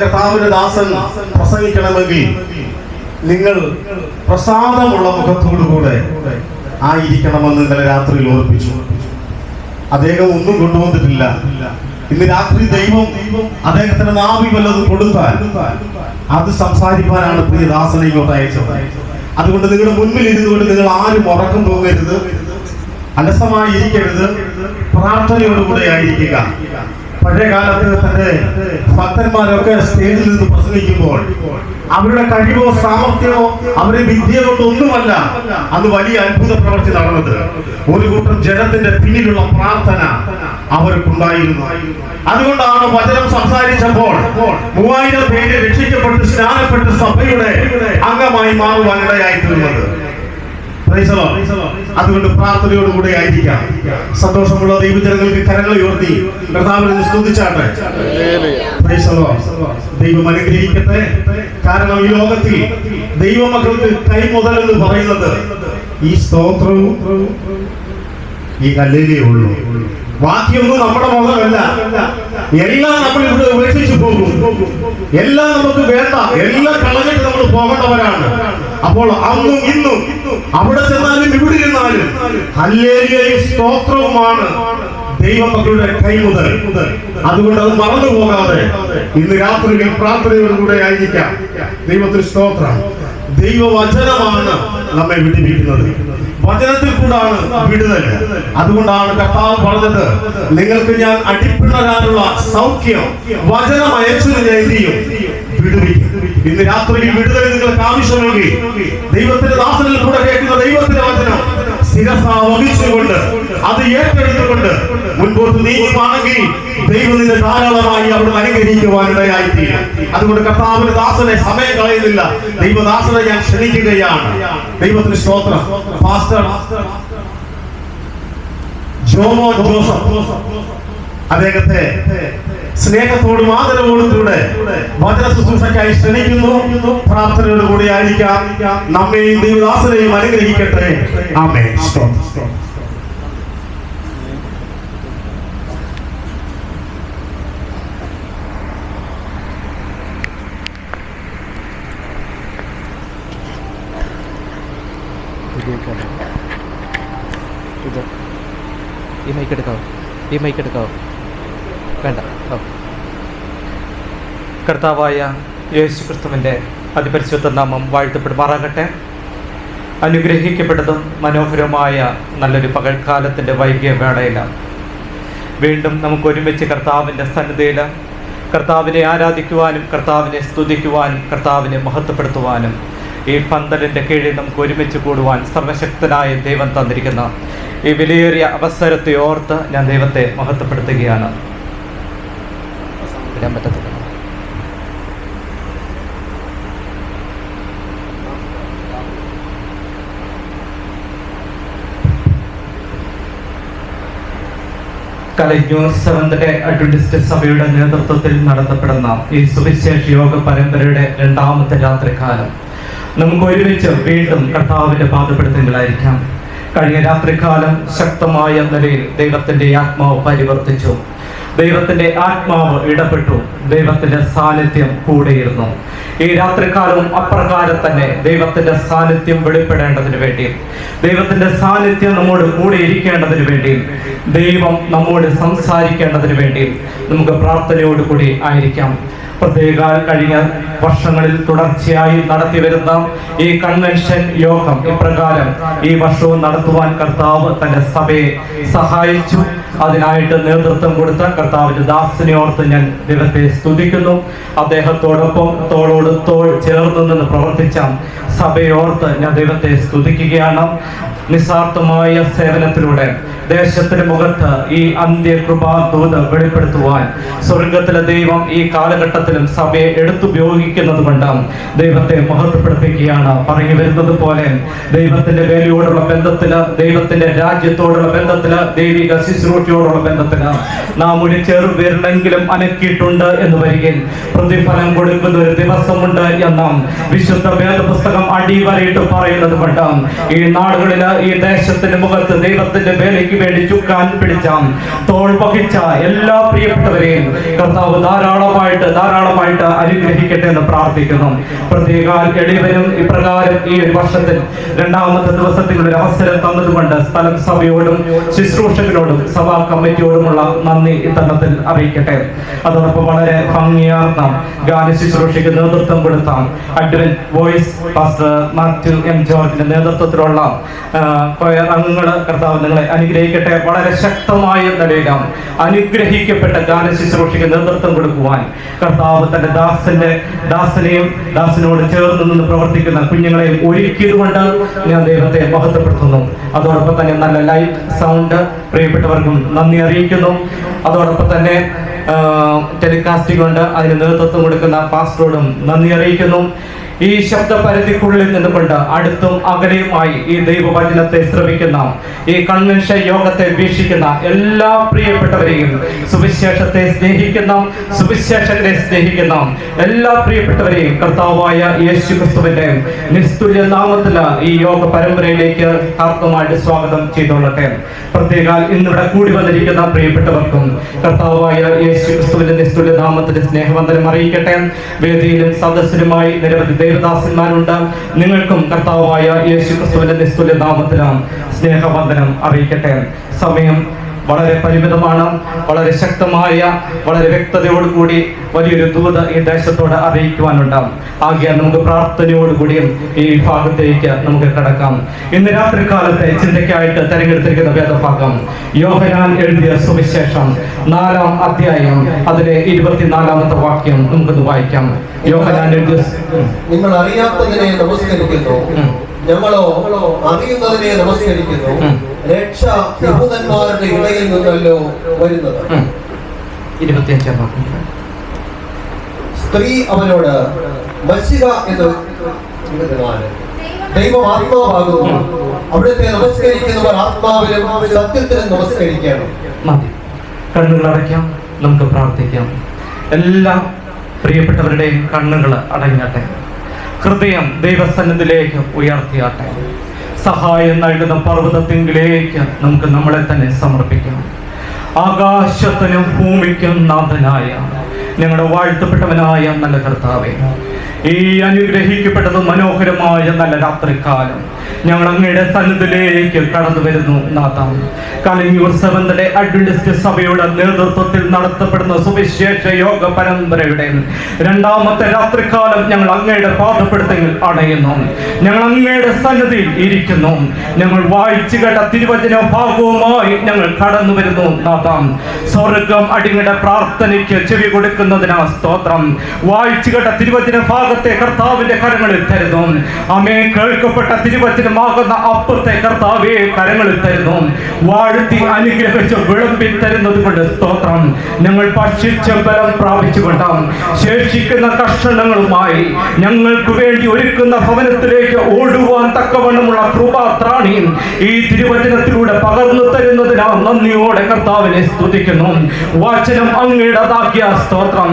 കർത്താവിന്റെ ദാസൻ പ്രസംഗിക്കണമെങ്കിൽ നിങ്ങൾ പ്രസാദമുള്ള മുഖത്തോടുകൂടെ ആയിരിക്കണമെന്ന് ഇന്നലെ രാത്രിയിൽ ഓർപ്പിച്ചു. അദ്ദേഹം ഒന്നും കൊണ്ടുവന്നിട്ടില്ല. ഇന്ന് രാത്രി ദൈവം അദ്ദേഹത്തിന് നാവി വല്ലതും കൊടുത്താൽ അത് സംസാരിക്കാനാണ് പ്രിയദാസനെ ഇങ്ങോട്ട് അയച്ചത്. അതുകൊണ്ട് നിങ്ങളുടെ മുൻപിൽ ഇരുന്നുകൊണ്ട് നിങ്ങൾ ആരും ഉറക്കം പോകരുത്, അലസമായി ഇരിക്കരുത്, പ്രാർത്ഥനയോടുകൂടെ ആയിരിക്കുക. പഴയ കാലത്ത് തന്റെ ഭക്തന്മാരൊക്കെ സ്റ്റേജിൽ നിന്ന് പ്രസംഗിക്കുമ്പോൾ അവരുടെ കഴിവോ സാമർഥ്യമോ അവരുടെ വിദ്യ കൊണ്ടൊന്നുമല്ല അന്ന് വലിയ അത്ഭുത പ്രവൃത്തി നടന്നത്. ഒരു കൂട്ടം ജനത്തിന്റെ പിന്നിലുള്ള പ്രാർത്ഥന അവർക്കുണ്ടായിരുന്നു. അതുകൊണ്ടാണ് വചനം സംസാരിച്ചപ്പോൾ 3000 പേര് രക്ഷിക്കപ്പെട്ട് സ്നാനപ്പെട്ട് സഭയുടെ അംഗമായി മാറുവാനിടയായി തീർന്നത്. അതുകൊണ്ട് പ്രാർത്ഥനയോടുകൂടെ ആയിരിക്കാം. സന്തോഷമുള്ള ദൈവജനങ്ങൾക്ക് കരങ്ങൾ ഉയർത്തി കർത്താവിനെ സ്തുതിച്ചാട്ടെ. ദൈവം അനുഗ്രഹിക്കട്ടെ. കാരണം ഈ ലോകത്തിൽ ദൈവമക്കൾക്ക് കൈമുതൽ എന്ന് പറയുന്നത് ഈ സ്തോത്രവും ഈ ഹല്ലേലൂയയേ ഉള്ളൂ. ബാക്കിയൊന്നും നമ്മുടെ മുതലല്ല. എല്ലാം നമ്മൾ ഇവിടെ ഉപേക്ഷിച്ചു പോകും. എല്ലാം നമുക്ക് വേണ്ട, എല്ലാം കളഞ്ഞിട്ട് നമ്മൾ പോകേണ്ടവരാണ്. അപ്പോൾ അന്നും ഇന്നും അവിടെ ചെന്നാലും ഇവിടെ ഇരുന്നാലും ഹല്ലേലൂയയും സ്തോത്രവുമാണ് ദൈവമക്കളുടെ കൈമുതൽ. അതുകൊണ്ട് അത് മറന്നു പോകാതെ ഇന്ന് രാത്രിയിൽ പ്രാർത്ഥനയോടുകൂടെ ആയിരിക്കാം. ദൈവത്തിന് സ്തോത്രം. ദൈവവചനമാണ് നമ്മെ വിടുവിക്കുന്നത്. വചനത്തിൽ കൂടാണ് വിടുതൽ. അതുകൊണ്ടാണ് കർത്താവ് പറഞ്ഞത്, നിങ്ങൾക്ക് ഞാൻ അടിപ്പിണരാനുള്ള സൗഖ്യം വചനം അയച്ചു എഴുതിയും വിടുവിക്കും. ഇന്ന് രാത്രിയിൽ വിടുതൽ നിങ്ങൾക്ക് ആവശ്യമെങ്കിൽ ദൈവത്തിന്റെ ദാസനിൽ കൂടെ കേൾക്കുന്ന ദൈവത്തിന്റെ വചനം ശിരസ വഹിച്ചുകൊണ്ട് അത് ഏറ്റെടുത്തുകൊണ്ട് മുൻപോട്ട് നീങ്ങുവാണെങ്കിൽ ദൈവം നിന്നെ ധാരാളമായി അവിടെ അനുഗ്രഹിക്കുവാനിടയായിത്തീരും. അതുകൊണ്ട് കർത്താവിന്റെ ദാസനെ സമയം കളയുന്നില്ല. ദൈവദാസനെ ഞാൻ ക്ഷണിക്കുകയാണ്. ദൈവത്തിന് സ്തോത്രം. പാസ്റ്റർ ജോമോ ജോസഫ് അദ്ദേഹത്തെ സ്നേഹത്തോടും ആദരവോടും കൂടെ വചന ശുശ്രൂഷയ്ക്കായി ക്ഷണിക്കുന്നു. പ്രാർത്ഥനയോടുകൂടി ആയിരിക്കാം. നമ്മെയും ദൈവദാസനെയും അനുഗ്രഹിക്കട്ടെ. ആമേൻ. ഈ മൈക്ക് എടുക്കാവോ? വേണ്ട. കർത്താവായ യേശുക്രിസ്തുവിൻ്റെ അതിപരിശുദ്ധ നാമം വാഴ്ത്തപ്പെടുമാറാകട്ടെ. അനുഗ്രഹിക്കപ്പെട്ടതും മനോഹരമായ നല്ലൊരു പകൽക്കാലത്തിൻ്റെ വൈകിയ വേളയിലാണ് വീണ്ടും നമുക്ക് ഒരുമിച്ച് കർത്താവിൻ്റെ സന്നിധിയിൽ കർത്താവിനെ ആരാധിക്കുവാനും കർത്താവിനെ സ്തുതിക്കുവാനും കർത്താവിനെ മഹത്വപ്പെടുത്തുവാനും ഈ പന്തലിൻ്റെ കീഴിൽ നമുക്ക് ഒരുമിച്ച് കൂടുവാൻ സർവശക്തനായ ദൈവം തന്നിരിക്കുന്ന ഈ വിലയേറിയ അവസരത്തെ ഓർത്ത് ഞാൻ ദൈവത്തെ മഹത്വപ്പെടുത്തുകയാണ്. ഇടാൻ പറ്റത്തില്ല. കലഞ്ഞൂർ സെവന്ത് ഡേ അഡ്വന്റിസ്റ്റ് സഭയുടെ നേതൃത്വത്തിൽ നടത്തപ്പെടുന്ന ഈ സുവിശേഷ യോഗ പരമ്പരയുടെ 2ാമത്തെ രാത്രികാലം നമുക്ക് ഒരുമിച്ച് വീണ്ടും കർത്താവിന്റെ പാദപ്പെടുത്തലായിരിക്കാം. കഴിഞ്ഞ രാത്രികാലം ശക്തമായ നിലയിൽ ദൈവത്തിന്റെ ആത്മാവ് പരിവർത്തിച്ചു. ദൈവത്തിന്റെ ആത്മാവ് ഇടപെട്ടു. ദൈവത്തിന്റെ സാന്നിധ്യം കൂടെയിരുന്നു. ഈ രാത്രികാലവും അപ്രകാരം തന്നെ ദൈവത്തിന്റെ സാന്നിധ്യം വെളിപ്പെടേണ്ടതിന് വേണ്ടിയും ദൈവത്തിന്റെ സാന്നിധ്യം നമ്മോട് കൂടെ ഇരിക്കേണ്ടതിന് വേണ്ടിയും ദൈവം നമ്മോട് സംസാരിക്കേണ്ടതിന് വേണ്ടിയും നമുക്ക് പ്രാർത്ഥനയോടുകൂടി ആയിരിക്കാം. പ്രത്യേക കഴിഞ്ഞ വർഷങ്ങളിൽ തുടർച്ചയായി നടത്തി വരുന്ന ഈ കൺവെൻഷൻ യോഗം ഇപ്രകാരം ഈ വർഷവും നടത്തുവാൻ കർത്താവ് തന്റെ സഭയെ സഹായിച്ചു. അതിനായിട്ട് നേതൃത്വം കൊടുത്ത കർത്താവിന്റെ ദാസനെ ഓർത്ത് ഞാൻ ദൈവത്തെ സ്തുതിക്കുന്നു. അദ്ദേഹത്തോടൊപ്പം തോളോട് തോൾ ചേർന്ന് നിന്ന് പ്രവർത്തിച്ച സഭയോർത്ത് ഞാൻ ദൈവത്തെ സ്തുതിക്കുകയാണ്. നിസ്വാർത്ഥമായ സേവനത്തിലൂടെ ദേശത്തിന്റെ മുഖത്ത് ഈ അന്ത്യകൃപാദൂത് വെളിപ്പെടുത്തുവാൻ സ്വർഗത്തിലെ ദൈവം ഈ കാലഘട്ടത്തിലും സഭയെ എടുത്തുപയോഗിക്കുന്നത് കൊണ്ട് ദൈവത്തെ മഹത്വപ്പെടുത്തിക്കുകയാണ്. പറഞ്ഞു വരുന്നത് പോലെ ദൈവത്തിന്റെ വേലയോടുള്ള ബന്ധത്തില്, ദൈവത്തിന്റെ രാജ്യത്തോടുള്ള ബന്ധത്തില്, ദൈവിക ശുശ്രൂഷയോടുള്ള ബന്ധത്തില് നാം ഒരു ചെറുപേരിലെങ്കിലും അനക്കിയിട്ടുണ്ട് എന്ന് വരികയിൽ പ്രതിഫലം കൊടുക്കുന്ന ഒരു ദിവസമുണ്ട് എന്ന് വിശുദ്ധ വേദപുസ്തകം നാം അടിവരയിട്ട് പറയുന്നത് കൊണ്ട് ഈ നാടുകളില് ഈ ദേശത്തിന്റെ മുഖത്ത് ദൈവത്തിന്റെ വേലയ്ക്ക് വേണ്ടി ചുക്കാൻ പിടിച്ച തോൾ വഹിച്ച എല്ലാ പ്രിയപ്പെട്ടവരെയും കർത്താവ് ധാരാളമായിട്ട് അനുഗ്രഹിക്കട്ടെ എന്ന് പ്രാർത്ഥിക്കുന്നു. പ്രത്യേക എളിവരും ഇപ്രകാരം ഈ ഒരു വർഷത്തിൽ രണ്ടാമത്തെ ദിവസത്തിനുള്ള ഒരു അവസരം തന്നതുകൊണ്ട് സ്ഥലം സഭയോടും ശുശ്രൂഷകരോടും സഭാ കമ്മിറ്റിയോടുമുള്ള നന്ദി ഇത്തരണത്തിൽ അറിയിക്കട്ടെ. അതോടൊപ്പം വളരെ ഭംഗിയാർന്ന ഗാന ശുശ്രൂഷയ്ക്ക് നേതൃത്വം കൊടുത്ത Advent voice pastor Mathew M ജോർജിന്റെ നേതൃത്വത്തിലുള്ള കൊയർ അംഗങ്ങള് കർത്താവ് നിങ്ങളെ അനുഗ്രഹിക്കട്ടെ. വളരെ ശക്തമായ നിലയിലാണ് അനുഗ്രഹിക്കപ്പെട്ട ഗാന ശുശ്രൂഷയ്ക്ക് നേതൃത്വം കൊടുക്കുവാൻ കർത്താവ് തന്റെ ദാസനെയും ദാസനോട് ചേർന്ന് നിന്ന് പ്രവർത്തിക്കുന്ന കുഞ്ഞുങ്ങളെയും ഒരുക്കിയതുകൊണ്ട് ഞാൻ ദൈവത്തെ മഹത്വപ്പെടുത്തുന്നു. അതോടൊപ്പം തന്നെ നല്ല ലൈറ്റ് സൗണ്ട് പ്രിയപ്പെട്ടവർക്കും നന്ദി അറിയിക്കുന്നു. അതോടൊപ്പം തന്നെ ടെലികാസ്റ്റിംഗ് കൊണ്ട് അതിന് നേതൃത്വം കൊടുക്കുന്ന പാസ്റ്ററോടും നന്ദി അറിയിക്കുന്നു. ഈ ശബ്ദപരിധിക്കുള്ളിൽ നിന്നുകൊണ്ട് അടുത്തും അകലെയുമായി ഈ ദൈവവചനത്തെ ശ്രവിക്കുന്ന ഈ കൺവെൻഷൻ യോഗത്തെ വീക്ഷിക്കുന്ന എല്ലാ പ്രിയപ്പെട്ടവരെയും സുവിശേഷത്തെ സുവിശേഷകരെ സ്നേഹിക്കുന്ന എല്ലാ പ്രിയപ്പെട്ടവരെയും കർത്താവായ യേശു ക്രിസ്തുവിന്റെ നിസ്തുല്യ നാമത്തിൽ ഈ യോഗ പരമ്പരയിലേക്ക് ഹാർദമായിട്ട് സ്വാഗതം ചെയ്തുകൊള്ളട്ടെ. പ്രത്യേക ഇന്നിവിടെ കൂടി വന്നിരിക്കുന്ന പ്രിയപ്പെട്ടവർക്കും കർത്താവായ യേശു ക്രിസ്തുവിന്റെ നിസ്തുല്യ നാമത്തിന്റെ സ്നേഹവന്ദനം അറിയിക്കട്ടെ. വേദിയിലും സദസ്സിലുമായി നിരവധി ദേവദാസന്മാരുണ്ട്. നിങ്ങൾക്കും കർത്താവായ യേശു ക്രിസ്തുവിന്റെ നിസ്തുല്യ നാമത്തിലാണ് സ്നേഹവന്ദനം അറിയിക്കട്ടെ. സമയം വളരെ പരിമിതമാണ്. വളരെ ശക്തമായ വളരെ വ്യക്തതയോടുകൂടി വലിയൊരു ദൂത് ഈ ദേശത്തോട് അറിയിക്കുവാനുണ്ടാകും. ആകയാൽ നമുക്ക് പ്രാർത്ഥനയോടുകൂടിയും ഈ ഭാഗത്തേക്ക് നമുക്ക് കടക്കാം. ഇന്ന് രാത്രി കാലത്തെ ചിന്തയ്ക്കായിട്ട് തെരഞ്ഞെടുത്തിരിക്കുന്ന വേദഭാഗം യോഹന്നാൻ എഴുതിയ സുവിശേഷം 4-ാം അധ്യായം അതിലെ 24-ാമത്തെ വാക്യം നമുക്കൊന്ന് വായിക്കാം. യോഹന്നാൻ എഴുതിയ നിങ്ങൾ അറിയാത്തതിനെ നമസ്കരിക്കുന്നു, ഞങ്ങളോ അറിയുന്നതിനെ നമസ്കരിക്കുന്നു. രക്ഷ യഹൂദന്മാരുടെ ഇടയിൽ നിന്നല്ലോ വരുന്നത്. 25-ാം വാക്യം. സ്ത്രീ അവനോട് മശിഹ എന്ന് ദൈവം ആത്മാവാകുന്നു, അവിടുത്തെ നമസ്കരിക്കുന്നവർ ആത്മാവിലും സത്യത്തിലും നമസ്കരിക്കണം. മതി. കണ്ണുകൾ അടയ്ക്കാം, നമുക്ക് പ്രാർത്ഥിക്കാം. എല്ലാ പ്രിയപ്പെട്ടവരുടെയും കണ്ണുകൾ അടങ്ങട്ടെ. ഹൃദയം ദൈവസന്നിധിയിലേക്ക് ഉയർത്തിയാട്ടെ. സഹായം നൽകുന്ന പർവ്വതത്തിങ്കിലേക്ക് നമുക്ക് നമ്മളെ തന്നെ സമർപ്പിക്കാം. ആകാശത്തിനും ഭൂമിക്കും നാഥനായ ഞങ്ങളുടെ വാഴ്ത്തപ്പെട്ടവനായ നല്ല കർത്താവേ, ഈ അനുഗ്രഹിക്കപ്പെട്ടതും മനോഹരമായ നല്ല രാത്രികാലം ഞങ്ങൾ അങ്ങയുടെ സന്നിധിയിലേക്ക് കടന്നു വരുന്നു. നാഥാ, കലഞ്ഞൂർ സെവന്ത് ഡേ അഡ്വന്റിസ്റ്റ് സഭയുടെ നേതൃത്വത്തിൽ നടത്തപ്പെടുന്ന സുവിശേഷ യോഗ പരമ്പരയുടെ രണ്ടാമത്തെ രാത്രികാലം ഞങ്ങൾ അങ്ങയുടെ പാദപ്പെടുത്തൽ അടയുന്നു. ഞങ്ങൾ അങ്ങയുടെ സന്നിധിയിൽ ഇരിക്കുന്നു. ഞങ്ങൾ വായിച്ചു കേട്ട തിരുവചന ഭാഗവുമായി ഞങ്ങൾ കടന്നു വരുന്നു. നാഥാ, സ്വർഗം അടിങ്ങളുടെ പ്രാർത്ഥനയ്ക്ക് ചെവി കൊടുക്കുന്നതിനാ സ്തോത്രം. വായിച്ചു കേട്ട തിരുവചന ഭാഗത്തെ കർത്താവിന്റെ കരങ്ങളിൽ തരുന്നു. അമേ കേൾക്കപ്പെട്ട തിരുവചനമാകുന്ന അപ്പത്തെ കർത്താവെ കരങ്ങളിൽ തരുന്നു. വാഴ്ത്തി അനുഗ്രഹിച്ച് വിളമ്പി തരുന്നത് കൊണ്ട് സ്തോത്രം. ഞങ്ങൾ ഭക്ഷിച്ച ബലം പ്രാപിച്ചുകൊണ്ടാം ശേഷിക്കുന്ന കഷണങ്ങളുമായി ഞങ്ങൾക്ക് വേണ്ടി ഒരുക്കുന്ന ഭവനത്തിലേക്ക് ഓടുവാൻ തക്കവണ്ണമുള്ള കൃപാത്രാണിയും ഈ തിരുവചനത്തിലൂടെ പകർന്നു തരുന്നതിനാ നന്ദിയോടെ കർത്താവിനെ സ്തുതിക്കുന്നു. വചനം അങ്ങയുടേതാക്കിയ സ്തോത്രം,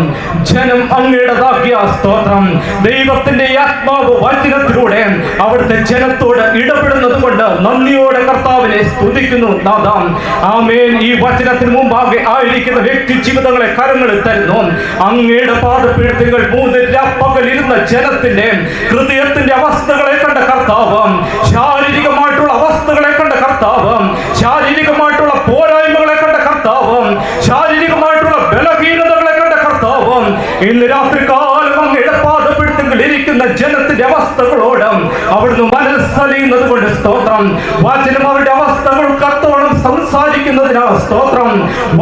ജനം അങ്ങയുടേതാക്കിയ സ്തോത്രം. ദൈവത്തിന്റെ ആത്മാവ് വചനത്തിലൂടെ അവിടുത്തെ ജനത്തോട് ഇടപെടുന്നത് കൊണ്ട് നന്ദിയോടെ കർത്താവിനെ സ്തുതിക്കുന്നു. നാഥാ, ആമേൻ. ഈ വചനത്തിന് മുമ്പാകെ ആയിരിക്കുന്ന വ്യക്തി ജീവിതങ്ങളെ കരങ്ങളിൽ തരുന്നു. അങ്ങയുടെ പാദപീഠങ്ങൾ 3 രാപ്പകലിരുന്ന ജനത്തിന്റെ ഹൃദയത്തിന്റെ അവസ്ഥകളെ കണ്ട കർത്താവ്, ശാരീരികമായിട്ടുള്ള അവസ്ഥകളെ കണ്ട കർത്താവ്, ശാരീരികമായിട്ടുള്ള പോരായ്മകളെ കണ്ട കർത്താവ്, ശാരീരികമായിട്ടുള്ള ബലഹീനതകളെ കണ്ട കർത്താവ്, ഇന്ന് രാത്രികാലം അങ്ങയുടെ പാദപീഠത്തിൽ ഇരിക്കുന്ന ജനത്തിന്റെ അവസ്ഥകളോട് അവിടുന്ന് മനസ്സലിയുന്നത് കൊണ്ട് സ്തോത്രം. വചനം അവരുടെ അവസ്ഥകൾ കത്തോളം സംസാരിക്കുന്നതിനാ സ്തോത്രം.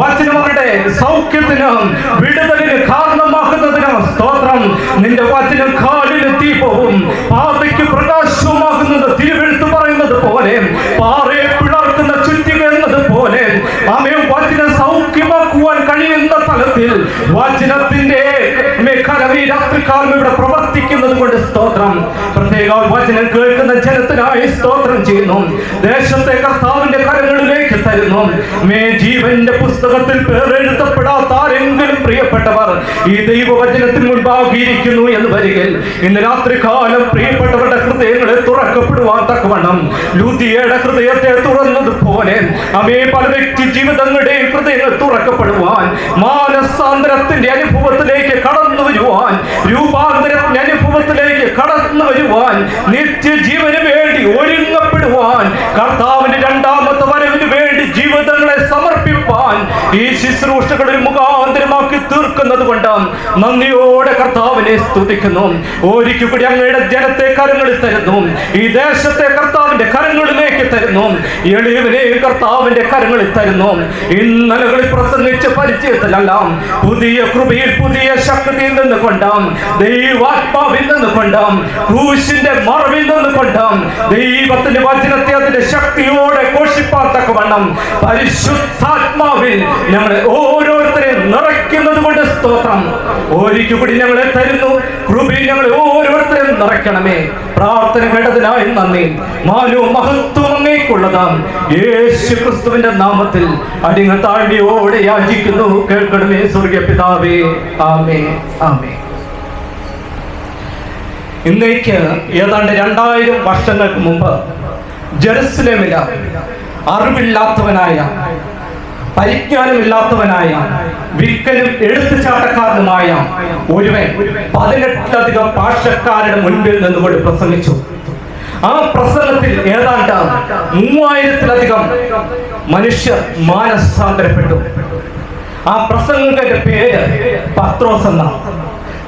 വചനം അവരുടെ സൗഖ്യത്തിന് വിടുതലിന് കാരണമാക്കുന്നതിനാ സ്തോത്രം. നിന്റെ വചനം കാലിന് ദീപവും പാതയ്ക്ക് പ്രകാശവുമാകുന്നത് തിരുവെഴുത്ത് പറയുന്നത് പോലെ, പാറയെ പിളർക്കുന്ന ചുറ്റിക എന്നതുപോലെ ആമേ വചനം സൗഖ്യമാക്കുവാൻ കഴിയുന്ന തലത്തിൽ വചനത്തിന്റെ രാത്രികാലം ഇവിടെ പ്രവർത്തിക്കുന്നത് കൊണ്ട് സ്തോത്രം. പ്രത്യേക പ്രത്യേക വചനം കേൾക്കുന്ന ജനത്തിനായി സ്തോത്രം ചെയ്യുന്നു. ദേശത്തെ കർത്താവിന്റെ കരങ്ങളിലേക്ക് തരുന്നു. ജീവന്റെ പുസ്തകത്തിൽ പേരെഴുതപ്പെടാത്ത ആരെങ്കിലും പ്രിയപ്പെട്ടവർ ഈ ദൈവവചനത്തിന് മുൻപാകിയിരിക്കുന്നു എന്ന് വരികിൽ ഇന്ന് രാത്രികാലം പ്രിയപ്പെട്ടവരുടെ ഹൃദയങ്ങളെ തുറക്കപ്പെടുവാൻ തക്കവണ്ണം ലൂദിയയുടെ ഹൃദയത്തെ തുറന്നതുപോലെ പല വ്യക്തി ജീവിതങ്ങളുടെയും ഹൃദയങ്ങൾ തുറക്കപ്പെടുവാൻ, മാനസാന്തരത്തിന്റെ അനുഭവത്തിലേക്ക് കടന്നു വരുവാൻ, രൂപാന്തരത്തിന്റെ അനുഭവത്തിലേക്ക് കടന്നു വരുവാൻ, നിത്യജീവന് വേണ്ടി ഒരുങ്ങപ്പെടുവാൻ, കർത്താവിന്റെ രണ്ടാമത്തെ വരവിന് വേണ്ടി ജീവിതങ്ങളെ സമർപ്പിപ്പാൻ ഈ ശുശ്രൂഷകളിൽ മുഖാന്തരമാക്കി തീർക്കുന്നത് കൊണ്ട് നന്ദിയോടെ കർത്താവിനെ സ്തുതിക്കുന്നു. ഒരിക്കൽ കൂടി അങ്ങയുടെ ജനത്തെ കരങ്ങളിൽ തരുന്നു. ഈ ദേശത്തെ കർത്താവിന്റെ കരങ്ങളിലേക്ക് തരുന്നു. എളിയവനെയും കർത്താവിന്റെ കരങ്ങളിൽ തരുന്നു. ഇന്നലകളിൽ പ്രസംഗിച്ച പരിചയത്തിലെല്ലാം പുതിയ കൃപയിൽ പുതിയ ശക്തിയിൽ നിന്ന് കൊണ്ടാം, ദൈവാത്മാവിൽ നിന്ന് കൊണ്ടാം, ക്രൂശിന്റെ മറവിൽ നിന്ന് കൊണ്ടാം ദൈവത്തിന്റെ വചനത്തെ അതിന്റെ ശക്തിയോടെ ഘോഷിപ്പാൻ തക്കവണ്ണം പരിശുദ്ധാത്മാവിൽ ഞങ്ങളെ ഓരോരുത്തരെയും നിറയ്ക്കുന്നത് കൊണ്ട് സ്തോത്രം. ഒരിക്കൽ കൂടി ഞങ്ങളെ തരുന്നു. കൃപയിൽ ഞങ്ങളെ ഓരോരുത്തരെയും നിറയ്ക്കണമേ. പ്രാർത്ഥന കേട്ടതിനായി നന്ദി. മാനവും മഹത്വവും അങ്ങേക്കുള്ളതാം യേശു ക്രിസ്തുവിന്റെ നാമത്തിൽ അടിയങ്ങൾ താഴ്മയോടെ യാചിക്കുന്നു. കേൾക്കണമേ സ്വർഗ്ഗീയ പിതാവേ. ആമേൻ, ആമേൻ. ഇന്നേക്ക് ഏതാണ്ട് 2000 വർഷങ്ങൾക്ക് മുമ്പ് ജെറുസലേമിൽ അറിവില്ലാത്തവനായ, പരിജ്ഞാനമില്ലാത്തവനായ, വിക്കനും എടുത്തുചാട്ടക്കാരനുമായ ഒരുവൻ 18ലധികം ഭാഷക്കാരുടെ മുൻപിൽ നിന്നുകൊണ്ട് പ്രസംഗിച്ചു. ആ പ്രസംഗത്തിൽ ഏതാണ്ട് 3000-ലധികം മനുഷ്യർ മാനസാന്തരപ്പെട്ടു. ആ പ്രസംഗത്തിന്റെ പേര് പത്രോസ് എന്ന.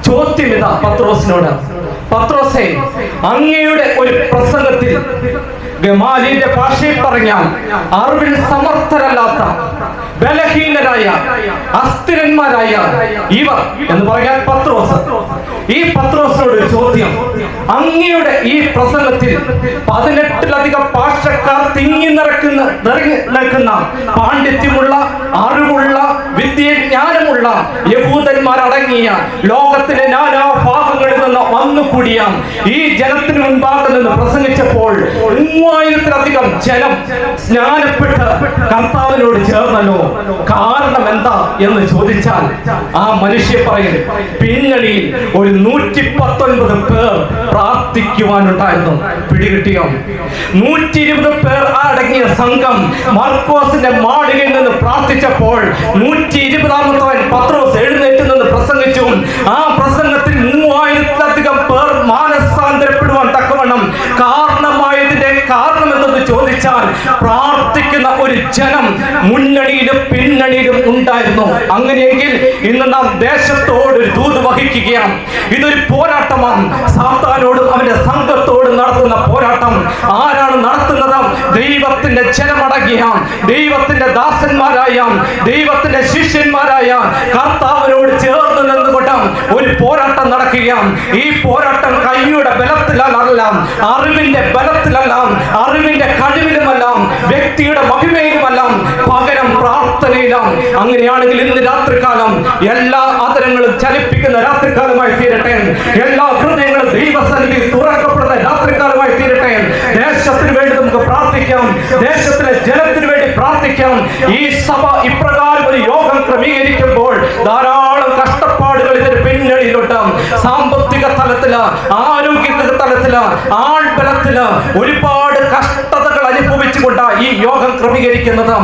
ചോദ്യം ഇതാ പത്രോസിനോട്: പത്രോസേ, അങ്ങയുടെ ഒരു പ്രസംഗത്തിൽ ഗമാലിന്റെ ഭാഷയിൽ പറഞ്ഞാൽ അറിവിൽ സമർത്ഥരല്ലാത്ത, ബലഹീനരായ, അസ്ഥിരന്മാരായ ഇവർ എന്ന് പറയാൻ പത്രോസ്. ഈ പത്രോസിനോട് ഒരു ചോദ്യം: അങ്ങയുടെ ഈ പ്രസംഗത്തിൽ 18ലധികം ഭാഷക്കാർ തിങ്ങി നിൽക്കുന്ന പാണ്ഡിത്യമുള്ള, അറിവുള്ള, വിദ്യജ്ഞാനമുള്ള യഹൂദന്മാരടങ്ങിയ ലോകത്തിലെ നാനാ ഭാഗങ്ങളിൽ നിന്ന് വന്നുകൂടിയ ഈ ജനത്തിന് മുൻപാകെ നിന്ന് പ്രസംഗിച്ചപ്പോൾ 3000-ലധികം ജനം സ്നാനപ്പെട്ട് കർത്താവിനോട് ചേർന്നല്ലോ. കാരണം എന്താ എന്ന് ചോദിച്ചാൽ ആ മനുഷ്യ പറയും: പിന്നണിയിൽ ഒരു 119 പേർ പ്രാർത്ഥിക്കുവാനുണ്ടായിരുന്നു. പിടികിട്ടിയോ? 120 പേർ അടങ്ങിയ സംഘം മർക്കോസിന്റെ മാളികയിൽ നിന്ന് പ്രാർത്ഥിച്ചപ്പോൾ 120-ാമത്തവൻ പത്രോസ് എഴുന്നേറ്റ് നിന്ന് പ്രസംഗിച്ചു. ആ പ്രസംഗത്തിൽ 3000-ലധികം പേർ മാനസാന്തരപ്പെടുവാൻ തക്കവണ്ണം കാരണമായതിന്റെ കാരണം എന്തെന്ന് ചോദിച്ചാൽ പ്രാർത്ഥിക്കുന്ന ഒരു ജനം മുന്നണിയിലും പിന്നണിയിലും ഉണ്ടായിരുന്നു. അങ്ങനെയെങ്കിൽ ഇന്ന് നാം ദേശത്തോട് ഒരു ദൂത് വഹിക്കുകയാണ്. ഇതൊരു പോരാട്ടമാണ്. സാത്താനോടും അവന്റെ സംഘത്തോടും നടത്തുന്ന പോരാട്ടം. ആരാണ് നടത്തുന്നത്? ദൈവത്തിന്റെ ജനമടങ്ങിയ, ദൈവത്തിന്റെ ദാസന്മാരായ, ദൈവത്തിന്റെ ശിഷ്യന്മാരായ കർത്താവിനോട് ചേർന്ന് നിന്നുകൊണ്ട് ഒരു പോരാട്ടം നടക്കുകയാണ്. ഈ പോരാട്ടം കൈയുടെ ബലത്തിലല്ല, അറിവിന്റെ ബലത്തിലല്ല, അറിവിന്റെ കഴിവിലുമല്ല, വ്യക്തിയുടെ മഹിമയിലുമല്ല, പകരം പ്രാർത്ഥനയിലാണ്. അങ്ങനെയാണെങ്കിൽ ഇന്ന് രാത്രികാലം എല്ലാ അതരങ്ങളും ചലിപ്പിക്കുന്ന രാത്രികാലമായി തീരട്ടെ. എല്ലാ ഹൃദയങ്ങളും ദൈവസന്നിധിയിൽ തുറക്കപ്പെടുന്ന രാത്രികാലമായി തീരട്ടെ. ദേശത്തിന് വേണ്ടി നമുക്ക് പ്രാർത്ഥിക്കാം. ദേശത്തിലെ ജനത്തിന് വേണ്ടി പ്രാർത്ഥിക്കാം. ഈ സഭ ഇപ്രകാരം ഒരു യോഗം ക്രമീകരിക്കുമ്പോൾ ധാരാളം കഷ്ടപ്പാടുകൾ ഇതിന് പിന്നണിയിലുണ്ട്. സാമ്പത്തിക തലത്തില്, ആരോഗ്യ തലത്തില്, ആൾബലത്തില് ഒരുപാട് കഷ്ടതകൾ അനുഭവിച്ചുകൊണ്ട് ഈ യോഗം ക്രമീകരിക്കുന്നത്.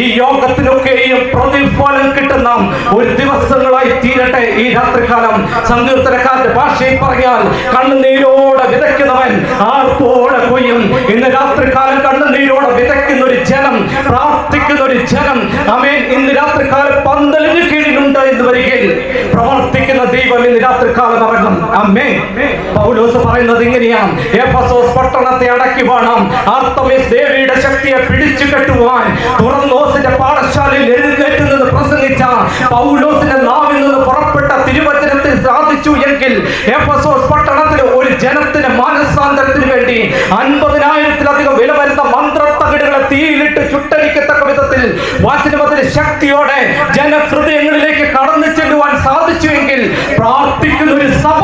ഈ യോഗത്തിനൊക്കെയും പ്രതിഫലം കിട്ടുന്ന ഒരു ദിവസങ്ങളായി തീരട്ടെ ഈ രാത്രികാലം. സങ്കീർത്തനക്കാരന്റെ ഭാഷയിൽ പറഞ്ഞാൽ കണ്ണുനീരോടെ വിതയ്ക്കുന്നവൻ ആർപ്പോടെ കൊയ്യും. ഇന്ന് രാത്രികാലം കണ്ണുനീരോടെ വിതയ്ക്കുന്ന ഒരു ജനം, പ്രാർത്ഥിക്കുന്ന ഒരു ജനം, ആമേൻ, ഇന്ന് രാത്രികാലം പന്തലിന് കീഴിലുണ്ട് എന്ന് വരികിൽ പ്രവർത്തിക്കുന്ന ദൈവം ഇന്ന് രാത്രികാലം ഇറങ്ങും. ആമേൻ. പൗലോസ് പറയുന്നത് ഇങ്ങനെയാണ്: എഫെസോസ് പട്ടണത്തെ അടക്കി വേണം ആർത്തമിസ് ദേവിയുടെ ശക്തിയെ പിടിച്ചു കെട്ടുവാൻ തുറന്നോസിന്റെ പാഠശാലയിൽ എഴുന്നേറ്റ് നിന്ന് പ്രസംഗിച്ച പൗലോസിന്റെ നാവിൽ നിന്ന് പുറപ്പെട്ട തിരുവചനത്തിൽ സാധിച്ചു എങ്കിൽ എഫെസോസ് പട്ടണത്തിൽ ഒരു ജനത്തിന് മാനസാന്തരത്തിന് വേണ്ടി 50,000-ലധികം വില വരുന്ന മന്ത്രത്തകിടുകളെ തീയിലിട്ട് ചുട്ടരിക്കത്തക്ക വിധത്തിൽ വചനത്തിന്റെ ശക്തിയോടെ ജനഹൃദയങ്ങളിലേക്ക് കടന്നു ചെല്ലുവാൻ സാധിച്ചുവെങ്കിൽ പ്രാർത്ഥിക്കുന്ന ഒരു സഭ